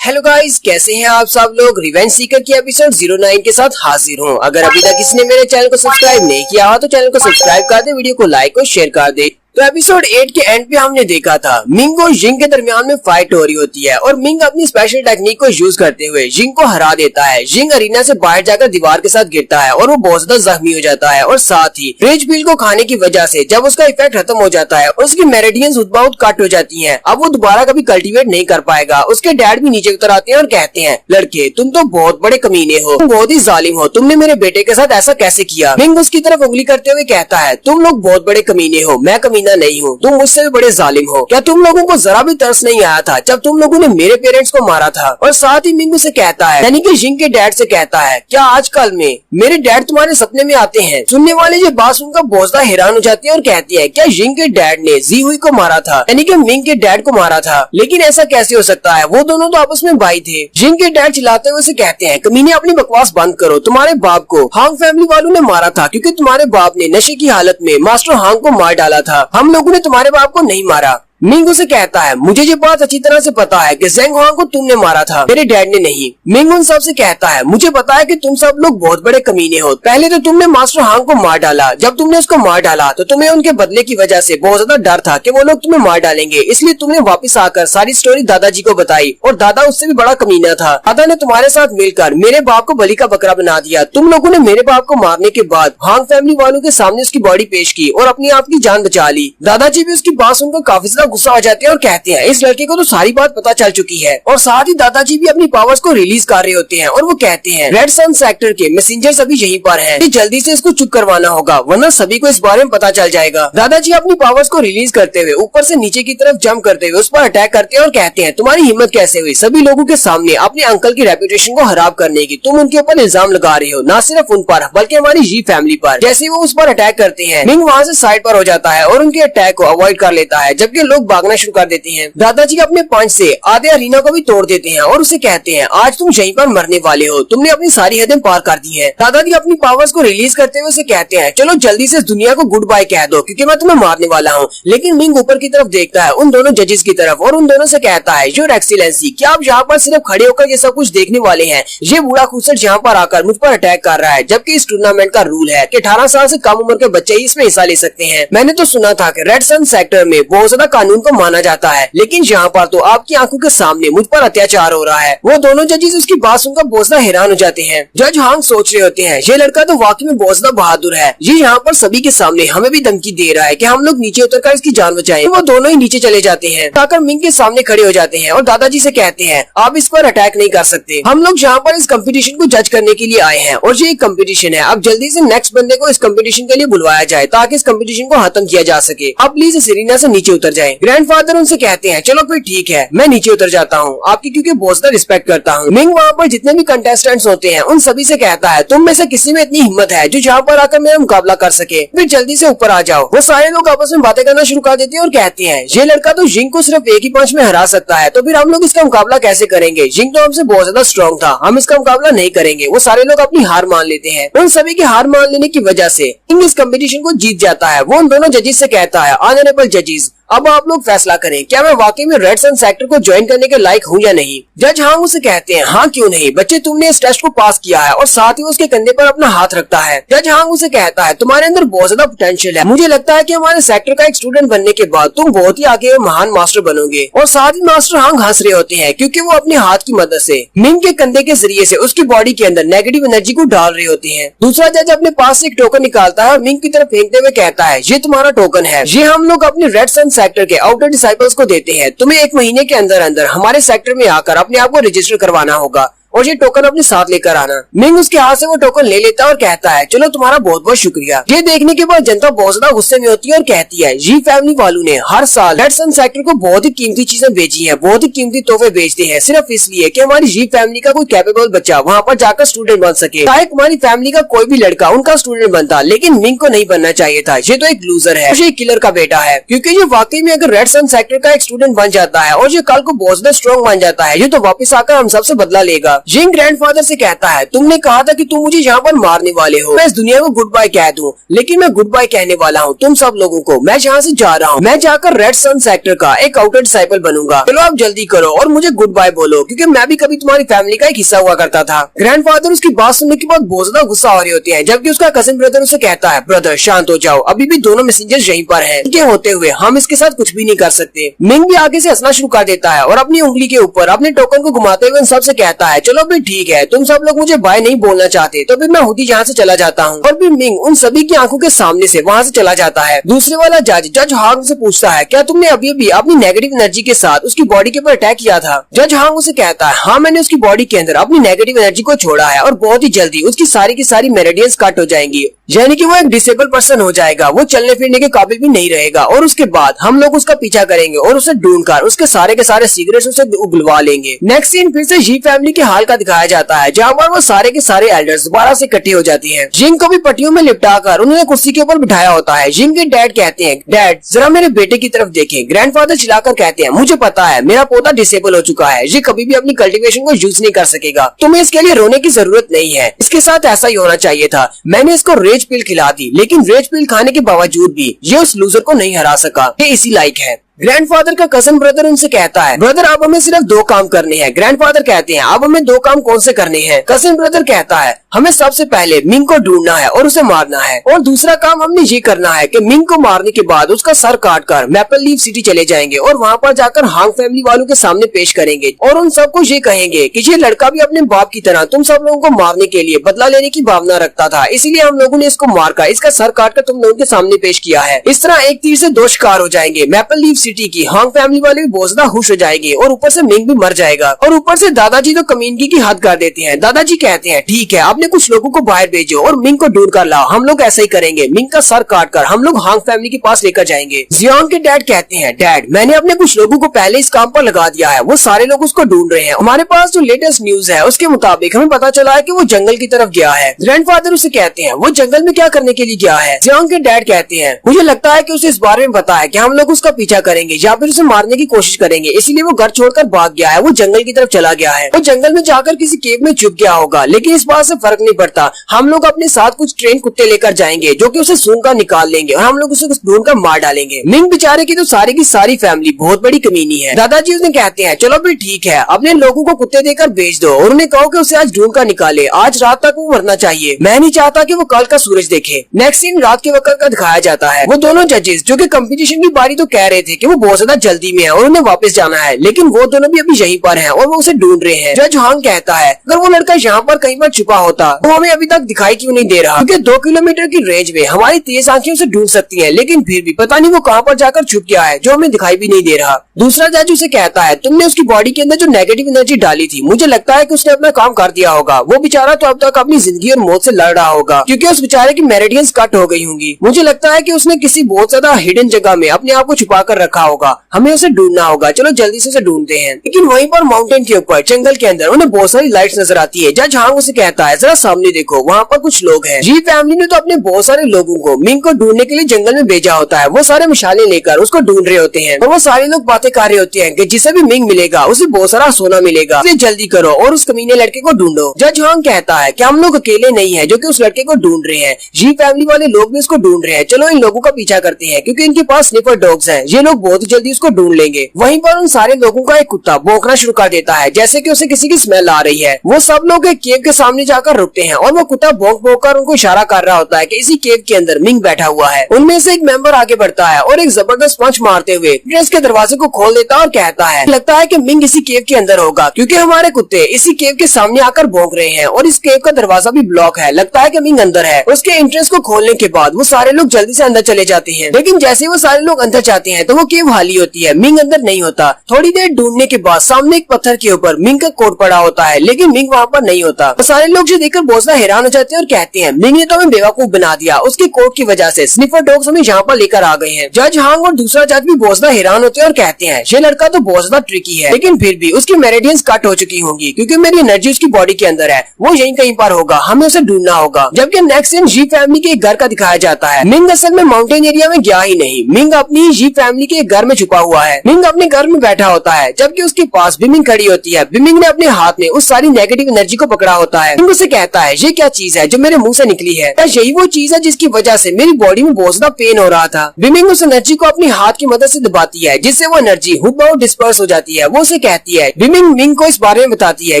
हेलो गाइस, कैसे हैं आप सब लोग। रिवेंज सीकर की एपिसोड 09 के साथ हाजिर हूँ। अगर अभी तक किसी ने मेरे चैनल को सब्सक्राइब नहीं किया हो तो चैनल को सब्सक्राइब कर दे, वीडियो को लाइक और शेयर कर दे। तो एपिसोड 8 के एंड पे हमने देखा था मिंग और जिंग के दरमियान में फाइट हो रही होती है और मिंग अपनी स्पेशल टेक्निक को यूज करते हुए जिंग को हरा देता है। जिंग अरीना से बाहर जाकर दीवार के साथ गिरता है और वो बहुत ज्यादा जख्मी हो जाता है और साथ ही रेज पील को खाने की वजह से जब उसका इफेक्ट खत्म हो जाता है उसकी मेरिडियंस उदबाउद कट हो जाती है। अब वो दोबारा कभी कल्टीवेट नहीं कर पाएगा। उसके डैड भी नीचे उतर आते हैं और कहते हैं, लड़के तुम तो बहुत बड़े कमीने हो, तुम बहुत ही जालिम हो, तुमने मेरे बेटे के साथ ऐसा कैसे किया। मिंग उसकी तरफ उंगली करते हुए कहता है, तुम लोग बहुत बड़े कमीने हो, मैं कमीना नहीं हूँ, तुम मुझसे भी बड़े जालिम हो। क्या तुम लोगों को जरा भी तरस नहीं आया था जब तुम लोगों ने मेरे पेरेंट्स को मारा था। और साथ ही मिंग से कहता है, यानी कि जिंग के डैड से कहता है, क्या आजकल में मेरे डैड तुम्हारे सपने में आते हैं। सुनने वाले ये बात सुनकर बहुत ज्यादा हैरान हो जाती है और कहती है, क्या जिंग के डैड ने जी हुई को मारा था, यानी कि मिंग के डैड को मारा था। लेकिन ऐसा कैसे हो सकता है, वो दोनों तो आपस में भाई थे। जिंग के डैड चिल्लाते हुए कहते हैं, कमीने अपनी बकवास बंद करो, तुम्हारे बाप को हांग फैमिली वालों ने मारा था क्योंकि तुम्हारे बाप ने नशे की हालत में मास्टर हांग को मार डाला था, हम लोगों ने तुम्हारे बाप को नहीं मारा। मिंग उसे कहता है, मुझे ये बात अच्छी तरह से पता है कि ज़ेंग हुआंग को तुमने मारा था, मेरे डैड ने नहीं। मिंग उन सब से कहता है, मुझे पता है कि तुम सब लोग बहुत बड़े कमीने हो। पहले तो तुमने मास्टर हांग को मार डाला, जब तुमने उसको मार डाला तो तुम्हें उनके बदले की वजह से बहुत ज्यादा डर था कि वो लोग तुम्हें मार डालेंगे, इसलिए तुमने वापस आकर सारी स्टोरी दादाजी को बताई और दादा उससे भी बड़ा कमीना था। दादा ने तुम्हारे साथ मिलकर मेरे बाप को बलि का बकरा बना दिया। तुम लोगों ने मेरे बाप को मारने के बाद हांग फैमिली वालों के सामने उसकी बॉडी पेश की और अपनी आप की जान बचा ली। दादाजी भी उसकी बात सुनकर काफी ज्यादा गुस्सा हो जाते हैं और कहते हैं, इस लड़के को तो सारी बात पता चल चुकी है। और साथ ही दादाजी भी अपनी पावर्स को रिलीज कर रहे होते हैं और वो कहते हैं, रेड सन सेक्टर के मैसेंजर सभी यहीं पर हैं, जल्दी से इसको चुप करवाना होगा वरना सभी को इस बारे में पता चल जाएगा। दादाजी अपनी पावर्स को रिलीज करते हुए ऊपर से नीचे की तरफ जंप करते हुए उस पर अटैक करते हैं और कहते हैं, तुम्हारी हिम्मत कैसे हुई सभी लोगों के सामने अपने अंकल की रेपुटेशन को खराब करने की, तुम उनके ऊपर इल्जाम लगा रहे हो, न सिर्फ उन पर बल्कि हमारी जी फैमिली पर। जैसे वो उस पर अटैक करते हैं मिंग वहाँ से साइड पर हो जाता है और उनके अटैक को अवॉइड कर लेता है, जबकि लोग भागना शुरू कर देते हैं। दादाजी अपने पंच से आधे अरीना को भी तोड़ देते हैं और उसे कहते हैं, आज तुम यहीं पर मरने वाले हो, तुमने अपनी सारी हदें पार कर दी हैं। दादाजी अपनी पावर्स को रिलीज करते हुए उसे कहते हैं, चलो जल्दी से इस दुनिया को गुड बाय कह दो क्योंकि मैं तुम्हें मारने वाला हूँ। लेकिन मिंग ऊपर की तरफ देखता है उन दोनों जजेस की तरफ और उन दोनों से कहता है, योर एक्सीलेंसी क्या आप यहाँ पर सिर्फ खड़े होकर ये सब कुछ देखने वाले हैं। ये बूढ़ा खूसर यहाँ पर आकर मुझ पर अटैक कर रहा है, जबकि इस टूर्नामेंट का रूल है कि 18 साल से कम उम्र के बच्चे ही इसमें हिस्सा ले सकते हैं। मैंने तो सुना था कि रेड सन सेक्टर में बहुत ज्यादा कानून को माना जाता है, लेकिन यहाँ पर तो आपकी आंखों के सामने मुझ पर अत्याचार हो रहा है। वो दोनों जजेस उसकी बात सुनकर बहुत ज्यादा हैरान हो जाते हैं। जज हांग सोच रहे होते हैं, ये लड़का तो वाकई में बहुत ज्यादा बहादुर है, ये यहाँ पर सभी के सामने हमें भी धमकी दे रहा है कि हम लोग नीचे उतरकर इसकी जान बचाएं। वो दोनों ही नीचे चले जाते हैं, आकर मिंग के सामने खड़े हो जाते हैं और दादाजी से कहते हैं, आप इस पर अटैक नहीं कर सकते, हम लोग यहाँ पर इस कंपटीशन को जज करने के लिए आए हैं और ये एक कंपटीशन है। अब जल्दी से नेक्स्ट बंदे को इस कंपटीशन के लिए बुलवाया जाए ताकि इस कंपटीशन को खत्म किया जा सके। आप प्लीज इस एरिना से नीचे उतर जाएं। ग्रैंडफादर उनसे कहते हैं चलो फिर ठीक है, मैं नीचे उतर जाता हूँ आपकी, क्योंकि बहुत ज्यादा रिस्पेक्ट करता हूँ। मिंग वहाँ पर जितने भी कंटेस्टेंट्स होते हैं उन सभी से कहता है तुम में से किसी में इतनी हिम्मत है जो यहाँ पर आकर मेरा मुकाबला कर सके, फिर जल्दी से ऊपर आ जाओ। वो सारे लोग आपस में बातें करना शुरू कर देते हैं और कहते हैं ये लड़का तो जिंग को सिर्फ एक ही पंच में हरा सकता है, तो फिर हम लोग इसका मुकाबला कैसे करेंगे? जिंग तो हमसे बहुत ज्यादा स्ट्रॉन्ग था, हम इसका मुकाबला नहीं करेंगे। वो सारे लोग अपनी हार मान लेते हैं। उन सभी की हार मान लेने की वजह से जिंग इस कंपटीशन को जीत जाता है। वो उन दोनों जजेस से कहता है ऑनरेबल जजेस, अब आप लोग फैसला करें, क्या मैं वाकई में रेड सन सेक्टर को ज्वाइन करने के लायक हूँ या नहीं? जज हांग उसे कहते हैं हाँ क्यों नहीं बच्चे, तुमने इस टेस्ट को पास किया है, और साथ ही उसके कंधे पर अपना हाथ रखता है। जज हांग उसे कहता है तुम्हारे अंदर बहुत ज्यादा पोटेंशियल है, मुझे लगता है कि हमारे सेक्टर का एक स्टूडेंट बनने के बाद तुम बहुत ही आगे महान मास्टर बनोगे। और साथ ही मास्टर हांग हंस रहे होते हैं क्योंकि वो अपने हाथ की मदद से मिंग के कंधे के जरिए से उसकी बॉडी के अंदर नेगेटिव एनर्जी को डाल रहे होते हैं। दूसरा जज अपने पास से एक टोकन निकालता है और मिंग की तरफ फेंकते हुए कहता है ये तुम्हारा टोकन है, ये हम लोग अपने रेड सन सेक्टर के आउटर डिसाइपल्स को देते हैं, तुम्हें 1 महीने के अंदर अंदर हमारे सेक्टर में आकर अपने आप को रजिस्टर करवाना होगा और ये टोकन अपने साथ लेकर आना। मिंग उसके हाथ से वो टोकन ले लेता है और कहता है चलो तुम्हारा बहुत बहुत शुक्रिया। ये देखने के बाद जनता बहुत ज्यादा गुस्से में होती है और कहती है जी फैमिली वालों ने हर साल रेड सन सेक्टर को बहुत ही कीमती चीजें बेची हैं, बहुत ही कीमती तोहफे बेचते हैं, सिर्फ इसलिए कि हमारी जी फैमिली का कोई कैपेबल बच्चा वहाँ पर जाकर स्टूडेंट बन सके। चाहे हमारी फैमिली का कोई भी लड़का उनका स्टूडेंट बनता, लेकिन मिंग को नहीं बनना चाहिए था। ये तो एक लूजर है, ये किलर का बेटा है, क्योंकि ये वाकई में अगर रेड सन सेक्टर का एक स्टूडेंट बन जाता है और ये कल को बहुत ज्यादा स्ट्रॉन्ग बन जाता है, ये तो वापस आकर हम सबसे बदला लेगा। जिंग ग्रैंडफादर से कहता है तुमने कहा था कि तुम मुझे यहाँ पर मारने वाले हो, मैं इस दुनिया को गुड बाय कह दूं, लेकिन मैं गुड बाय कहने वाला हूँ तुम सब लोगों को। मैं यहाँ से जा रहा हूँ, मैं जाकर रेड सन सेक्टर का एक आउटर डिसाइपल बनूंगा। चलो आप जल्दी करो और मुझे गुड बाय बोलो, क्योंकि मैं भी कभी तुम्हारी फैमिली का एक हिस्सा हुआ करता था। ग्रैंडफादर उसकी बात सुनने के बाद बहुत ज्यादा गुस्सा हो रहे होते हैं, जबकि उसका कजिन ब्रदर उसे कहता है ब्रदर शांत हो जाओ, अभी भी दोनों मैसेंजर्स यहीं पर हैं, इनके होते हुए हम इसके साथ कुछ भी नहीं कर सकते। मिंग भी आगे से हंसना शुरू कर देता है और अपनी उंगली के ऊपर अपने टोकन को घुमाते हुए उन सबसे कहता है चलो भी ठीक है, तुम सब लोग मुझे बाय नहीं बोलना चाहते तो फिर मैं खुद ही यहाँ से चला जाता हूँ। और फिर मिंग उन सभी की आंखों के सामने से वहाँ से चला जाता है। दूसरे वाला जज हांग से पूछता है क्या तुमने अभी अभी अपनी नेगेटिव एनर्जी के साथ उसकी बॉडी के ऊपर अटैक किया था? जज हांग उसे कहता है हाँ मैंने उसकी बॉडी के अंदर अपनी नेगेटिव एनर्जी को छोड़ा है और बहुत ही जल्दी उसकी सारी की सारी मेरिडियंस कट हो जाएंगी, यानी कि वो एक डिसेबल पर्सन हो जाएगा, वो चलने फिरने के काबिल भी नहीं रहेगा। और उसके बाद हम लोग उसका पीछा करेंगे और उसे ढूंढकर उसके सारे के सारे सीक्रेट्स उसे उगलवा लेंगे। नेक्स्ट सीन फिर से जी फैमिली के हाल का दिखाया जाता है, जहाँ पर वो सारे के सारे एल्डर्स दोबारा से इकट्ठे हो जाती हैं। जिंग को भी पट्टियों में लिपटाकर उन्होंने कुर्सी के ऊपर बिठाया होता है। जिंग के डैड कहते हैं डैड जरा मेरे बेटे की तरफ देखें। ग्रैंडफादर चिल्लाकर कहते हैं मुझे पता है मेरा पोता डिसेबल हो चुका है, ये कभी भी अपनी कल्टीवेशन को यूज नहीं कर सकेगा, तुम्हें इसके लिए रोने की जरूरत नहीं है, इसके साथ ऐसा ही होना चाहिए था। मैंने इसको रेज पिल खिला दी, लेकिन रेज पिल खाने के बावजूद भी ये उस लूजर को नहीं हरा सका, ये इसी लायक है। ग्रैंडफादर का कजन ब्रदर उनसे कहता है ब्रदर अब हमें सिर्फ 2 काम करने हैं। ग्रैंडफादर कहते हैं अब हमें 2 काम कौन से करने हैं? कजन ब्रदर कहता है हमें सबसे पहले मिंग को ढूंढना है और उसे मारना है, और दूसरा काम हमने ये करना है कि मिंग को मारने के बाद उसका सर काट कर मैपल लीफ सिटी चले जाएंगे और वहाँ पर जाकर हांग फैमिली वालों के सामने पेश करेंगे और उन सबको ये कहेंगे कि ये लड़का भी अपने बाप की तरह तुम सब लोगों को मारने के लिए बदला लेने की भावना रखता था, इसीलिए हम लोगों ने इसको मारकर इसका सर काट कर तुम लोगों के सामने पेश किया है। इस तरह एक तीर से 2 शिकार हो जाएंगे। मैपल लीफ सिटी की हांग फैमिली वाले भी बहुत ज्यादा खुश हो जाएंगे और ऊपर से मिंग भी मर जाएगा। और ऊपर से दादाजी तो कमीनगी की हद कर देते हैं। दादाजी कहते हैं ठीक है आपने कुछ लोगों को बाहर भेजो और मिंग को ढूंढ कर लाओ, हम लोग ऐसा ही करेंगे। मिंग का सर काट कर हम लोग हांग फैमिली के पास लेकर जाएंगे। जियांग के डैड कहते हैं डैड मैंने अपने कुछ लोगों को पहले इस काम पर लगा दिया है, वो सारे लोग उसको ढूंढ रहे हैं। हमारे पास जो लेटेस्ट न्यूज है उसके मुताबिक हमें पता चला है कि वो जंगल की तरफ गया है। ग्रैंडफादर उसे कहते हैं वो जंगल में क्या करने के लिए गया है? जियांग के डैड कहते हैं मुझे लगता है कि उसे इस बारे में पता है कि हम लोग उसका पीछा करेंगे या फिर उसे मारने की कोशिश करेंगे, इसीलिए वो घर छोड़कर भाग गया है, वो जंगल की तरफ चला गया है। वो जंगल में जाकर किसी केव में छुप गया होगा, लेकिन इस बात से फर्क नहीं पड़ता। हम लोग अपने साथ कुछ ट्रेन कुत्ते लेकर जाएंगे जो कि उसे सूंघकर निकाल लेंगे और हम लोग उसे ढूंढकर मार डालेंगे। मिंग बेचारे की तो सारी की सारी फैमिली बहुत बड़ी कमीनी है। दादाजी उसने कहते हैं चलो भी ठीक है अपने लोगों को कुत्ते देकर भेज दो और उन्हें कहो कि उसे आज ढूंढ कर निकाले, आज रात तक वो मरना चाहिए, मैं नहीं चाहता कि वो कल का सूरज देखे। नेक्स्ट सीन रात के वक्त का दिखाया जाता है। वो दोनों जजेस जो कि कंपटीशन की बारी तो कह रहे थे कि वो बहुत ज्यादा जल्दी में है और उन्हें वापस जाना है, लेकिन वो दोनों भी अभी यहीं पर हैं और वो उसे ढूंढ रहे हैं। जज हांग कहता है अगर वो लड़का यहाँ पर कहीं पर छुपा होता होता वो हमें अभी तक दिखाई क्यों नहीं दे रहा, क्योंकि 2 किलोमीटर की रेंज में हमारी तेज आंखें उसे ढूंढ सकती हैं, लेकिन फिर भी पता नहीं वो कहां पर जाकर छुप गया है जो हमें दिखाई भी नहीं दे रहा। दूसरा जज उसे कहता है तुमने उसकी बॉडी के अंदर जो नेगेटिव एनर्जी डाली थी, मुझे लगता है कि उसने अपना काम कर दिया होगा। वो बेचारा तो अब तक अपनी जिंदगी और मौत से लड़ रहा होगा, क्योंकि उस बेचारे की मेरिडियंस कट हो गई होंगी। मुझे लगता है कि उसने किसी बहुत ज्यादा हिडन जगह में अपने आप को छुपा कर रखा होगा। हमें उसे ढूंढना होगा, चलो जल्दी से उसे ढूंढते हैं। लेकिन वहीं पर माउंटेन के ऊपर जंगल के अंदर उन्हें बहुत सारी लाइट्स नजर आती है। जज हांग उसे कहता है जरा सामने देखो, वहाँ पर कुछ लोग हैं। जी फैमिली ने तो अपने बहुत सारे लोगों को मिंग को ढूंढने के लिए जंगल में भेजा होता है। वो सारे मशाले लेकर उसको ढूंढ रहे होते हैं और वो सारे लोग बातें कर रहे होते हैं कि जिसे भी मिंग मिलेगा उसे बहुत सारा सोना मिलेगा, इसलिए जल्दी करो और उस कमीने लड़के को ढूंढो। जज हांग कहता है कि हम लोग अकेले नहीं है जो कि उस लड़के को ढूंढ रहे हैं, जी फैमिली वाले लोग भी उसको ढूंढ रहे हैं। चलो इन लोगों का पीछा करते हैं, क्योंकि इनके पास स्निफर डॉग्स हैं। ये लोग बहुत जल्दी उसको ढूंढ लेंगे। वहीं पर उन सारे लोगों का एक कुत्ता भौंकना शुरू कर देता है, जैसे कि उसे किसी की स्मेल आ रही है। वो सब लोग एक केव के सामने जाकर रुकते हैं और वो कुत्ता भौंक भौंक कर उनको इशारा कर रहा होता है कि इसी केव के अंदर मिंग बैठा हुआ है। उनमें से एक मेंबर आगे बढ़ता है और एक जबरदस्त पंच मारते हुए एंट्रेंस के दरवाजे को खोल देता है और कहता है लगता है कि मिंग इसी केव के अंदर होगा, क्योंकि हमारे कुत्ते इसी केव के सामने आकर भौंक रहे हैं और इस केव का दरवाजा भी ब्लॉक है। लगता है कि मिंग अंदर है। उसके एंट्रेंस को खोलने के बाद वो सारे लोग जल्दी से अंदर चले जाते हैं, लेकिन जैसे वो सारे लोग अंदर जाते हैं तो वो केव खाली होती है, मिंग अंदर नहीं होता। थोड़ी देर ढूंढने के बाद सामने एक पत्थर के ऊपर मिंग का कोट पड़ा होता है, लेकिन मिंग वहाँ पर नहीं होता। तो सारे लोग जो देखकर बहुत ज्यादा हैरान हो जाते हैं और कहते हैं मिंग ने तो हमें बेवकूफ बना दिया, उसके कोट की वजह से स्निफर डॉग्स हमें यहाँ पर लेकर आ गए हैं। जज हांग और दूसरा जज भी बहुत ज्यादा हैरान होते हैं और कहते हैं ये लड़का तो बहुत ज्यादा ट्रिकी है, लेकिन फिर भी उसकी मेरिडियंस कट हो चुकी होंगी, क्योंकि मेरी एनर्जी उसकी बॉडी के अंदर है। वो यहीं कहीं पर होगा, हमें उसे ढूंढना होगा। जबकि नेक्स्ट सीन जी फैमिली के एक घर का दिखाया जाता है। मिंग असल में माउंटेन एरिया में गया ही नहीं, मिंग अपनी जी फैमिली के घर में छुपा हुआ है। मिंग अपने घर में बैठा होता है, जबकि उसके पास बिमिंग खड़ी होती है। बिमिंग ने अपने हाथ में उस सारी नेगेटिव एनर्जी को पकड़ा होता है। मिंग उसे कहता है ये क्या चीज है जो मेरे मुंह से निकली है? क्या यही वो चीज है जिसकी वजह से मेरी बॉडी में बहुत ज्यादा पेन हो रहा था? बिमिंग उस एनर्जी को अपने हाथ की मदद से दबाती है, जिससे वो एनर्जी हुबहू डिस्पर्स हो जाती है। वो उसे कहती है, बिमिंग मिंग को इस बारे में बताती है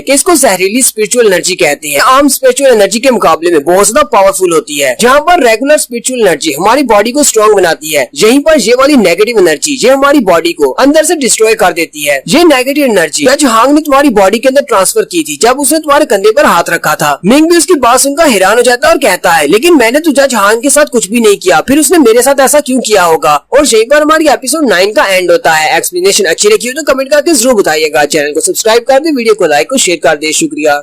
कि इसको जहरीली स्पिरिचुअल एनर्जी कहते हैं। आम स्पिरिचुअल एनर्जी के मुकाबले में बहुत ज्यादा पावरफुल होती है। जहाँ पर रेगुलर स्पिरिचुअल एनर्जी हमारी बॉडी को स्ट्रॉन्ग बनाती है, यहीं पर ये वाली नेगेटिव एनर्जी ये हमारी बॉडी को अंदर से डिस्ट्रॉय कर देती है। ये नेगेटिव एनर्जी जज हांग ने तुम्हारी बॉडी के अंदर ट्रांसफर की थी जब उसने तुम्हारे कंधे पर हाथ रखा था। मिंग भी उसकी बात सुनकर हैरान हो जाता है और कहता है लेकिन मैंने तो जज हांग के साथ कुछ भी नहीं किया, फिर उसने मेरे साथ ऐसा क्यों किया होगा? और यहीं पर हमारी एपिसोड 9 का एंड होता है। एक्सप्लेनेशन अच्छी लगी हो तो कमेंट करके जरूर बताइएगा। चैनल को सब्सक्राइब कर दे, वीडियो को लाइक और शेयर कर दे। शुक्रिया।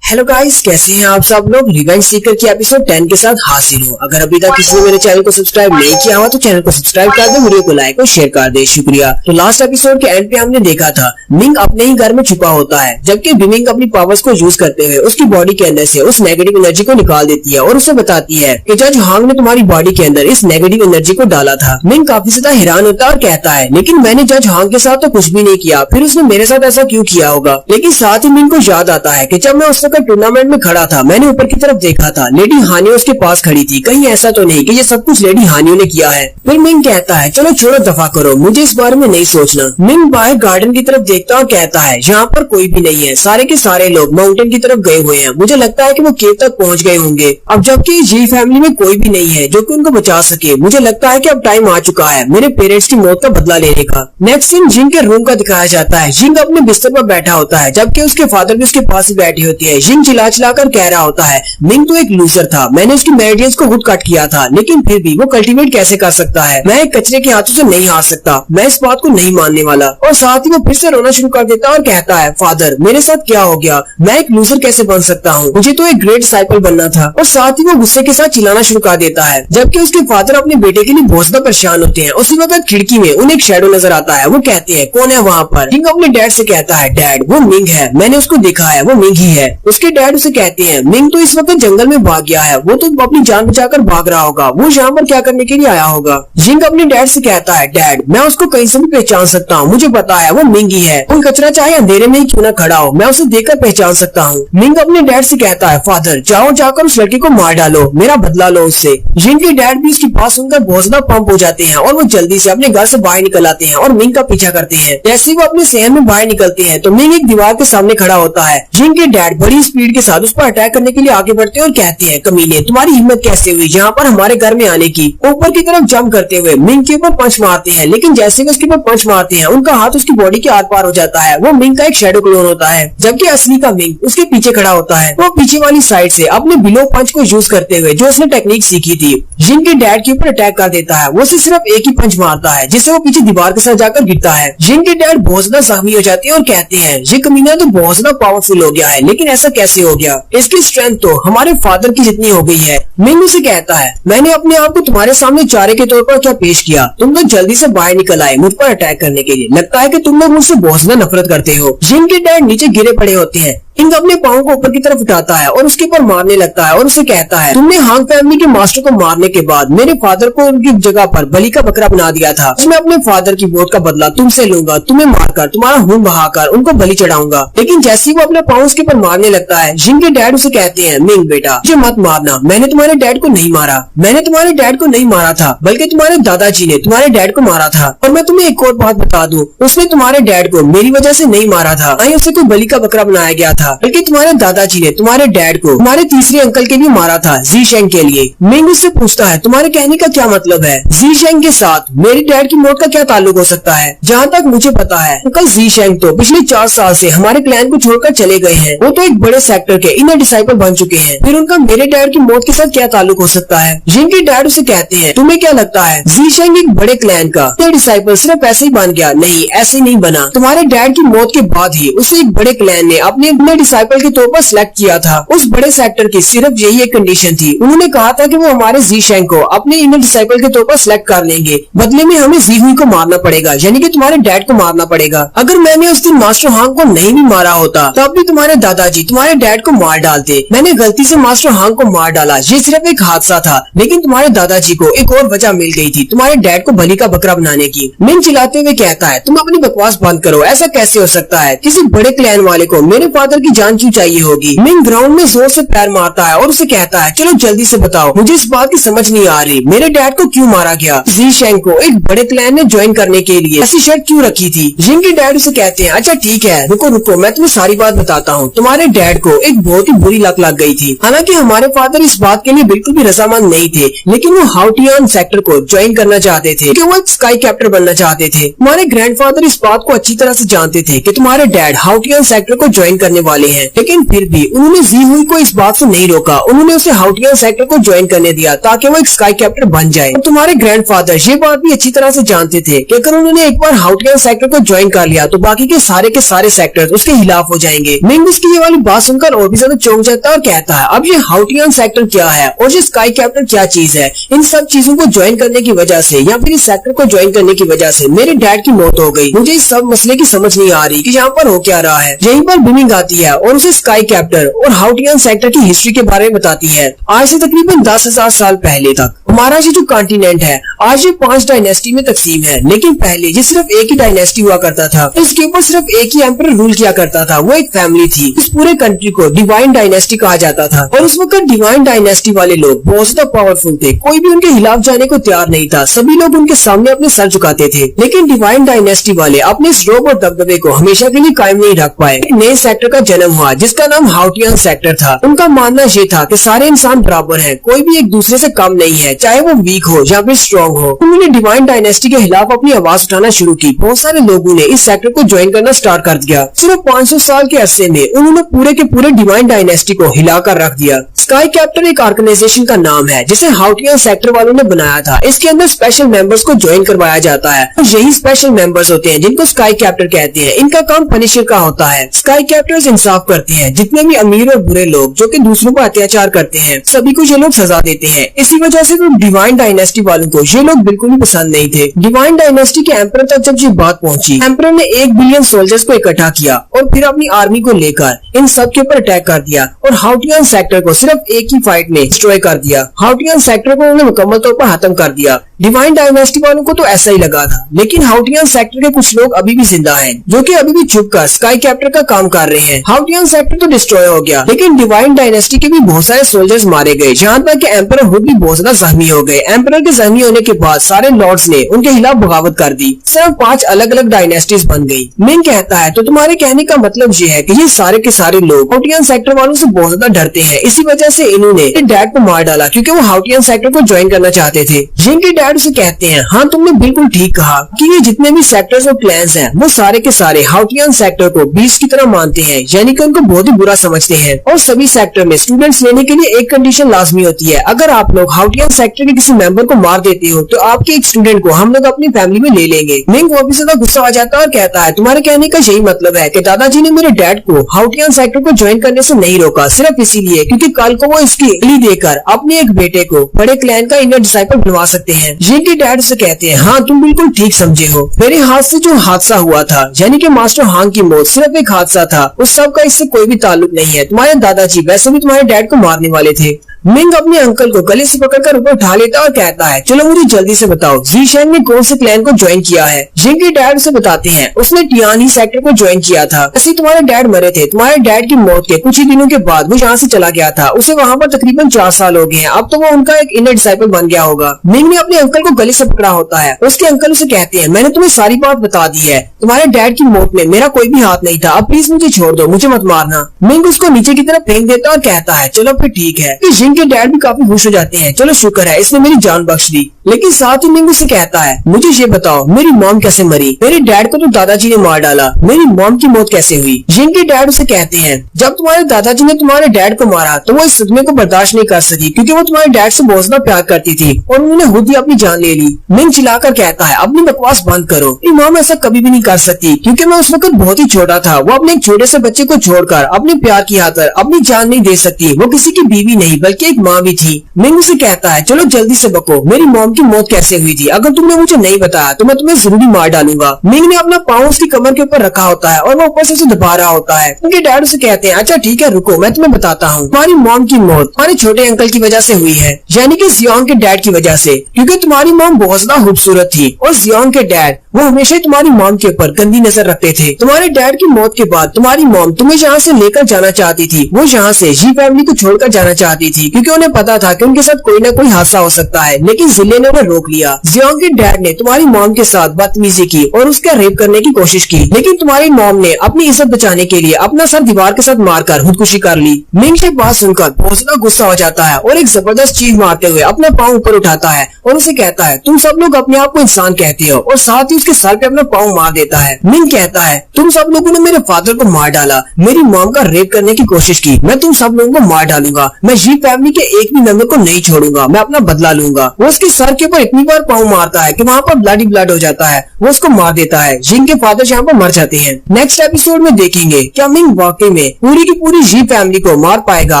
हेलो गाइस, कैसे हैं आप सब लोग? रिवेंज सीकर की एपिसोड 10 के साथ हाजिर हूँ। अगर अभी तक किसी ने मेरे चैनल को सब्सक्राइब नहीं किया हुआ तो चैनल को सब्सक्राइब कर दे, वीडियो को लाइक और शेयर कर दे। शुक्रिया। तो लास्ट एपिसोड के एंड पे हमने देखा था मिंग अपने ही घर में छुपा होता है, जबकि बिमिंग अपनी पावर्स को यूज करते हुए उसकी बॉडी के अंदर से उस नेगेटिव एनर्जी को निकाल देती है और उसे बताती है कि जज हांग ने तुम्हारी बॉडी के अंदर इस नेगेटिव एनर्जी को डाला था। मिंग काफी ज्यादा हैरान होता है और कहता है लेकिन मैंने जज हांग के साथ तो कुछ भी नहीं किया, फिर उसने मेरे साथ ऐसा क्यों किया होगा? लेकिन साथ ही मिंग को याद आता है कि जब मैं उस वक्त टूर्नामेंट में था, मैंने ऊपर की तरफ देखा था, लेडी हानियो उसके पास खड़ी थी। कहीं ऐसा तो नहीं कि ये सब कुछ लेडी हानियो ने किया है? फिर मिंग कहता है चलो छोड़ो, दफा करो, मुझे इस बारे में नहीं सोचना। मिंग बाहर गार्डन की तरफ देखता और कहता है यहाँ पर कोई भी नहीं है, सारे के सारे लोग माउंटेन की तरफ गए हुए हैं। मुझे लगता है कि वो केव तक पहुँच गए होंगे। अब जबकि जी फैमिली में कोई भी नहीं है जो कि उनको बचा सके, मुझे लगता है कि अब टाइम आ चुका है मेरे पेरेंट्स की मौत का बदला लेने का। नेक्स्ट सीन जिंग के रूम का दिखाया जाता है। जिंग अपने बिस्तर पर बैठा होता है, जबकि उसके फादर भी उसके पास ही बैठी होती है। जिंग चिल्ला चिल्लाकर कह रहा होता है मिंग तो एक लूजर था, मैंने उसकी मेरिडियंस को खुद कट किया था, लेकिन फिर भी वो कल्टीवेट कैसे कर सकता है? मैं एक कचरे के हाथों से नहीं हार सकता, मैं इस बात को नहीं मानने वाला। और साथ ही वो फिर से रोना शुरू कर देता और कहता है फादर मेरे साथ क्या हो गया? मैं एक लूजर कैसे बन सकता हूँ? मुझे तो एक ग्रेट डिसाइपल बनना था। और साथ ही वो गुस्से के साथ चिल्लाना शुरू कर देता है, जबकि उसके फादर अपने बेटे के लिए बहुत ज्यादा परेशान होते हैं। उसी वक्त खिड़की में उन्हें एक शैडो नजर आता है। वो कहते हैं कौन है वहाँ पर? जिंग अपने डैड से कहता है डैड वो मिंग है, मैंने उसको देखा है, वो मिंग ही है। उसके डैड उसे कहते हैं मिंग तो इस वक्त जंगल में भाग गया है, वो तो अपनी जान बचाकर भाग रहा होगा, वो यहाँ पर क्या करने के लिए आया होगा? जिंग अपने डैड से कहता है डैड मैं उसको कहीं से भी पहचान सकता हूँ, मुझे पता है वो मिंग ही है। उन कचरा चाहे अंधेरे में ही क्यों न खड़ा हो, मैं उसे देखकर पहचान सकता हूँ। मिंग अपने डैड से कहता है फादर जाओ जाकर उस लड़की को मार डालो, मेरा बदला लो उससे। जिंग के डैड भी उसकी बात सुनकर बहुत ज्यादा पंप हो जाते हैं और वो जल्दी से अपने घर से बाहर निकल आते हैं और मिंग का पीछा करते हैं। जैसे वो अपने शहर में बाहर निकलते हैं तो मिंग एक दीवार के सामने खड़ा होता है। जिंग के डैड बड़ी बड़ी स्पीड के साथ उस पर अटैक करने के लिए आगे बढ़ते हैं और कहते हैं, कमीने तुम्हारी हिम्मत कैसे हुई यहाँ पर हमारे घर में आने की। ऊपर की तरफ जंप करते हुए मिंग के ऊपर पंच मारते हैं, लेकिन जैसे वो उसके ऊपर पंच मारते हैं उनका हाथ उसकी बॉडी के आर पार हो जाता है। वो मिंग का एक शेडो क्लोन होता है, जबकि असली का मिंग उसके पीछे खड़ा होता है। वो पीछे वाली साइड से अपने बिलो पंच को यूज करते हुए जो उसने टेक्निक सीखी थी जिन के डैड के ऊपर अटैक कर देता है। वो सिर्फ एक ही पंच मारता है जिससे वो पीछे दीवार के साथ जाकर गिरता है। जिन के डैड बहुत ज्यादा जख्मी हो जाते हैं और कहते हैं, ये कमीना तो बहुत ज्यादा पावरफुल हो गया है, लेकिन ऐसा कैसे हो गया? इसकी स्ट्रेंथ तो हमारे फादर की जितनी हो गई है। मिंग उसे कहता है, मैंने अपने आप को तुम्हारे सामने चारे के तौर पर क्या पेश किया? तुम तो जल्दी से बाहर निकल आए मुझ पर अटैक करने के लिए। लगता है कि तुम लोग मुझसे बहुत ज्यादा नफरत करते हो। जिन के डैड नीचे गिरे पड़े होते हैं। किंग अपने पाँव को ऊपर की तरफ उठाता है और उसके ऊपर मारने लगता है और उसे कहता है, तुमने हांग फैमिली के मास्टर को मारने के बाद मेरे फादर को उनकी जगह पर बलि का बकरा बना दिया था। मैं अपने फादर की मौत का बदला तुमसे लूंगा, तुम्हें मारकर तुम्हारा खून बहाकर उनको बलि चढ़ाऊंगा। लेकिन जैसे ही वो अपने पाँव उसके ऊपर मारने लगता है, जिन के डैड उसे कहते हैं, मिंग बेटा मुझे मत मारना, मैंने तुम्हारे डैड को नहीं मारा। मैंने तुम्हारे डैड को नहीं मारा था, बल्कि तुम्हारे दादाजी ने तुम्हारे डैड को मारा था। और मैं तुम्हें एक और बात बता दूं, उसने तुम्हारे डैड को मेरी वजह से नहीं मारा था, ना ही उसे कोई बलि का बकरा बनाया गया था, बल्कि तुम्हारे दादाजी ने तुम्हारे डैड को तुम्हारे तीसरे अंकल के भी मारा था, जी शेंग के लिए। मिंग उससे पूछता है, तुम्हारे कहने का क्या मतलब है? जी शेंग के साथ मेरे डैड की मौत का क्या ताल्लुक हो सकता है? जहाँ तक मुझे पता है अंकल जी शेंग तो पिछले 4 साल से हमारे क्लैन को छोड़कर चले गए हैं। वो तो एक बड़े सेक्टर के इनर डिसाइपल बन चुके हैं। फिर उनका मेरे डैड की मौत के साथ क्या ताल्लुक हो सकता है? जिनके डैड उसे कहते हैं, तुम्हें क्या लगता है जी शेंग एक बड़े क्लैन का डिसाइपल सिर्फ ऐसे ही बन गया? नहीं, ऐसे नहीं बना। तुम्हारे डैड की मौत के बाद ही उसे एक बड़े क्लैन ने अपने डिसाइपल के तौर पर सिलेक्ट किया था। उस बड़े सेक्टर की सिर्फ यही एक कंडीशन थी। उन्होंने कहा था कि वो हमारे जी शेंग को अपने इनर डिसाइपल के तौर पर सिलेक्ट कर लेंगे, बदले में हमें जी हुई को मारना पड़ेगा, यानी कि तुम्हारे डैड को मारना पड़ेगा। अगर मैंने उस दिन मास्टर हांग को नहीं भी मारा होता तो अब भी तुम्हारे दादाजी तुम्हारे डैड को मार डालते। मैंने गलती से मास्टर हांग को मार डाला, ये सिर्फ एक हादसा था, लेकिन तुम्हारे दादाजी को एक और वजह मिल गई थी तुम्हारे डैड को बलि का बकरा बनाने की। मिंग चिल्लाते हुए कहता है, तुम अपनी बकवास बंद करो, ऐसा कैसे हो सकता है? किसी बड़े क्लैन वाले को मेरे फादर की जान क्यों चाहिए होगी? मिंग ग्राउंड में जोर से पैर मारता है और उसे कहता है, चलो जल्दी से बताओ, मुझे इस बात की समझ नहीं आ रही, मेरे डैड को क्यों मारा गया? जी शेंग को एक बड़े क्लैन ने ज्वाइन करने के लिए ऐसी शर्त क्यों रखी थी? जिन के डैड उसे कहते हैं, अच्छा ठीक है, रुको रुको, मैं तुम्हें सारी बात बताता हूँ। तुम्हारे डैड को एक बहुत ही बुरी लत लग गई थी। हालांकि हमारे फादर इस बात के लिए बिल्कुल भी रजामंद नहीं थे, लेकिन वो हाउटियान सेक्टर को ज्वाइन करना चाहते थे कि वो एक स्काई कैप्टर बनना चाहते थे। तुम्हारे ग्रैंडफादर इस बात को अच्छी तरह से जानते थे कि तुम्हारे डैड हाउटियान सेक्टर को ज्वाइन करने वाले हैं, लेकिन फिर भी उन्होंने जी हुई को इस बात से नहीं रोका। उन्होंने उसे हाउटियान सेक्टर को ज्वाइन करने दिया ताकि वो एक स्काई कैप्टर बन जाए। और तुम्हारे ग्रैंडफादर ये बात भी अच्छी तरह से जानते थे कि अगर उन्होंने एक बार हाउटियान सेक्टर को ज्वाइन कर लिया तो बाकी के सारे सेक्टर उसके खिलाफ हो जाएंगे। मिंग उसकी ये वाली बात सुनकर और भी ज्यादा चौंक जाता है और कहता है, अब ये हाउटियान सेक्टर क्या है और ये स्काई कैप्टर क्या चीज है? इन सब चीजों को ज्वाइन करने की वजह से या फिर इस सेक्टर को ज्वाइन करने की वजह से मेरे डैड की मौत हो गई। मुझे इस सब मसले की समझ नहीं आ रही कि यहाँ पर हो क्या रहा है। यहीं पर मिंग आती है और उसे स्काई कैप्टर और हाउटियान सेक्टर की हिस्ट्री के बारे में बताती है। आज से तकरीबन 10,000 साल पहले तक हमारा ये जो कॉन्टिनेंट है आज ये 5 डायनेस्टी में तकसीम है, लेकिन पहले ये सिर्फ एक ही डायनेस्टी हुआ करता था। इसके ऊपर सिर्फ एक ही एम्परर रूल किया करता था, वो एक फैमिली थी। इस पूरे कंट्री को डिवाइन डायनेस्टी कहा जाता था और उस वक्त डिवाइन डायनेस्टी वाले लोग बहुत ज्यादा पावरफुल थे। कोई भी उनके खिलाफ जाने को तैयार नहीं था, सभी लोग उनके सामने अपने सर झुकाते थे। लेकिन डिवाइन डायनेस्टी वाले अपने इस रोब और दबदबे को हमेशा के लिए कायम नहीं रख पाए। एक नए सेक्टर का जन्म हुआ जिसका नाम हाउटियान सेक्टर था। उनका मानना ये था कि सारे इंसान बराबर हैं, कोई भी एक दूसरे से कम नहीं है, चाहे वो वीक हो या फिर स्ट्रॉन्ग हो। उन्होंने डिवाइन डायनेस्टी के खिलाफ अपनी आवाज उठाना शुरू की। बहुत सारे लोगों ने इस सेक्टर को ज्वाइन करना स्टार्ट कर दिया। सिर्फ 500 साल के अरसे में उन्होंने पूरे के पूरे डिवाइन डायनेस्टी को हिलाकर रख दिया। स्काई कैप्टर एक ऑर्गेनाइजेशन का नाम है जिसे हाउटियान सेक्टर वालों ने बनाया था। इसके अंदर स्पेशल मेंबर्स को ज्वाइन करवाया जाता है और यही स्पेशल मेंबर्स होते हैं जिनको स्काई कैप्टर कहते हैं। इनका काम पनिशर का होता है। स्काई कैप्टर्स इंसाफ करते हैं, जितने भी अमीर और बुरे लोग जो कि दूसरों पर अत्याचार करते हैं सभी को ये लोग सजा देते हैं। इसी वजह से तो डिवाइन डायनेस्टी वालों को ये लोग बिल्कुल भी पसंद नहीं थे। डिवाइन डायनेस्टी के एम्परर तक जब ये बात पहुंची, एम्परर ने 1 बिलियन सोल्जर्स को इकट्ठा किया और फिर अपनी आर्मी को लेकर इन सब के ऊपर अटैक कर दिया और हाउटियान सेक्टर को सिर्फ एक ही फाइट में डिस्ट्रॉय कर दिया। हाउटियान सेक्टर को उन्होंने मुकम्मल तौर पर खत्म कर दिया। डिवाइन डायनेस्टी वालों को तो ऐसा ही लगा था, लेकिन हाउटियान सेक्टर के कुछ लोग अभी भी जिंदा हैं, जो कि अभी भी छुपकर स्काई कैप्टर का काम कर रहे हैं। हाउटियन सेक्टर तो डिस्ट्रॉय हो गया, लेकिन डिवाइन डायनेस्टी के भी बहुत सारे सोल्जर्स मारे गए, जहाँ तक कि एम्परर हुड भी बहुत ज्यादा जख्मी हो गए। एम्परर के जख्मी होने के बाद सारे लॉर्ड्स ने उनके खिलाफ बगावत कर दी। सिर्फ 5 अलग अलग डायनेस्टीज बन गई। मिंग कहता है तो तुम्हारे कहने का मतलब ये है कि ये सारे के सारे लोग हाउटियन सेक्टर वालों से बहुत ज्यादा डरते हैं, इसी वजह से इन्होंने डैड को मार डाला क्योंकि वो हाउटियन सेक्टर को ज्वाइन करना चाहते थे। जिंग के डैड उसे कहते हैं हाँ तुमने बिल्कुल ठीक कहा कि ये जितने भी सेक्टर्स और क्लैंस हैं वो सारे के सारे हाउटियन सेक्टर को बीस्ट की तरह मानते हैं, यानी कि उनको बहुत ही बुरा समझते हैं। और सभी सेक्टर में स्टूडेंट्स लेने के लिए एक कंडीशन लाजमी होती है, अगर आप लोग हाउटियन सेक्टर के किसी मेंबर को मार देते हो तो आपके एक स्टूडेंट को हम लोग अपनी फैमिली में ले लेंगे। मिंग और भी ज्यादा गुस्सा आ जाता है और कहता है तुम्हारे कहने का यही मतलब है कि दादाजी ने मेरे डैड को हाउटियन सेक्टर को ज्वाइन करने से नहीं रोका, सिर्फ इसीलिए क्योंकि कल को वो इसकी बलि देकर अपने एक बेटे को बड़े क्लैन का इनर डिसाइपल बनवा सकते हैं। जिंग के डैड से कहते हैं हाँ तुम बिल्कुल ठीक समझे हो, मेरे हाथ से जो हादसा हुआ था यानी कि मास्टर हांग की मौत सिर्फ एक हादसा था, उस सब का इससे कोई भी ताल्लुक नहीं है। तुम्हारे दादाजी वैसे भी तुम्हारे डैड को मारने वाले थे। मिंग अपने अंकल को गले से पकड़कर ऊपर उठा लेता और कहता है चलो मुझे जल्दी से बताओ ज़ीशेंग ने कौन से क्लैन को ज्वाइन किया है। जिंग के डैड उसे बताते हैं उसने टियानी सेक्टर को ज्वाइन किया था। ऐसे तुम्हारे डैड मरे थे, तुम्हारे डैड की मौत के कुछ ही दिनों के बाद वो यहाँ से चला गया था, उसे वहाँ पर तकरीबन 4 साल हो गए हैं, अब तो वो उनका एक इनर डिसाइपल बन गया होगा। मिंग ने अपने अंकल को गले से पकड़ा होता है, उसके अंकल उसे कहते हैं मैंने तुम्हें सारी बात बता दी है, तुम्हारे डैड की मौत में मेरा कोई भी हाथ नहीं था, अब प्लीज मुझे छोड़ दो, मुझे मत मारना। मिंग उसको नीचे की तरफ फेंक देता और कहता है चलो फिर ठीक है। जिंग के डैड भी काफी खुश हो जाते हैं, चलो शुक्र है इसने मेरी जान बख्श दी। लेकिन साथ ही मिंग उसे कहता है मुझे ये बताओ मेरी मॉम कैसे मरी, मेरे डैड को तो दादाजी ने मार डाला, मेरी मॉम की मौत कैसे हुई। जिंग के डैड उसे कहते हैं जब तुम्हारे दादाजी ने तुम्हारे डैड को मारा तो वो इस सदमे को बर्दाश्त नहीं कर सकी क्योंकि वो तुम्हारे डैड से बहुत ज्यादा प्यार करती थी और उन्होंने खुद ही अपनी जान ले ली। मिंग चिल्लाकर कहता है अपनी बकवास बंद करो, मेरी मॉम ऐसा कभी भी नहीं कर सकती क्योंकि मैं उस वक्त बहुत ही छोटा था, वो अपने एक छोटे से बच्चे को छोड़कर अपने प्यार की खातिर अपनी जान नहीं दे सकती, वो किसी की बीवी नहीं बल्कि एक माँ भी थी। मिंग उसे कहता है चलो जल्दी से बको, मेरी मॉम की मौत कैसे हुई थी, अगर तुमने मुझे नहीं बताया तो मैं तुम्हें जरूरी मार डालूंगा। मिंग ने अपना पाँव उसकी कमर के ऊपर रखा होता है और वो ऊपर से उसे दबा रहा होता है। उनके डैड उसे कहते हैं अच्छा ठीक है रुको मैं तुम्हें बताता हूँ, तुम्हारी मॉम की मौत तुम्हारे छोटे अंकल की वजह से हुई है, यानी कि जियोंग के डैड की वजह से, क्योंकि तुम्हारी मॉम बहुत ज्यादा खूबसूरत थी और जियोंग के डैड वो हमेशा तुम्हारी मॉम के ऊपर गंदी नजर रखते थे। तुम्हारे डैड की मौत के बाद तुम्हारी मॉम तुम्हें यहाँ से लेकर जाना चाहती थी, वो यहाँ से जी फैमिली को छोड़कर जाना चाहती थी क्योंकि उन्हें पता था कि उनके साथ कोई ना कोई हादसा हो सकता है, लेकिन जिले ने उन्हें रोक लिया। जियोंग के डैड ने तुम्हारी मॉम के साथ बदतमीजी की और उसका रेप करने की कोशिश की, लेकिन तुम्हारी मॉम ने अपनी इज्जत बचाने के लिए अपना सर दीवार के साथ मारकर खुदकुशी कर ली। मिंग की बात सुनकर बहुत ज्यादा गुस्सा हो जाता है और एक जबरदस्त चीख मारते हुए अपना पाँव ऊपर उठाता है और उसे कहता है तुम सब लोग अपने आप को इंसान कहते हो, और साथ ही उसके सर पे अपना पाँव मार देता है। मिंग कहता है तुम सब लोगों ने मेरे फादर को मार डाला, मेरी मॉम का रेप करने की कोशिश की, मैं तुम सब लोगों को मार डालूंगा, मैं जी फैमिली के एक भी मेंबर को नहीं छोड़ूंगा, मैं अपना बदला लूंगा। वो उसके सर के ऊपर इतनी बार पाँव मारता है कि वहाँ पर ब्लड ही ब्लड हो जाता है, वो उसको मार देता है। जिंग के फादर यहाँ पर मर जाते हैं। नेक्स्ट एपिसोड में देखेंगे क्या मिंग वाकई में पूरी की पूरी जी फैमिली को मार पाएगा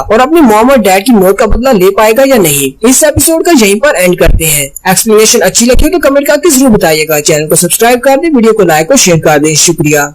और अपनी मॉम और डैड की मौत का बदला ले पाएगा या नहीं। इस एपिसोड का यहीं पर एंड करते हैं। एक्सप्लेनेशन अच्छी लगी तो कमेंट करके जरूर बताइएगा। चैनल को सब्सक्राइब कर दे, वीडियो को लाइक और शेयर कर दे। शुक्रिया।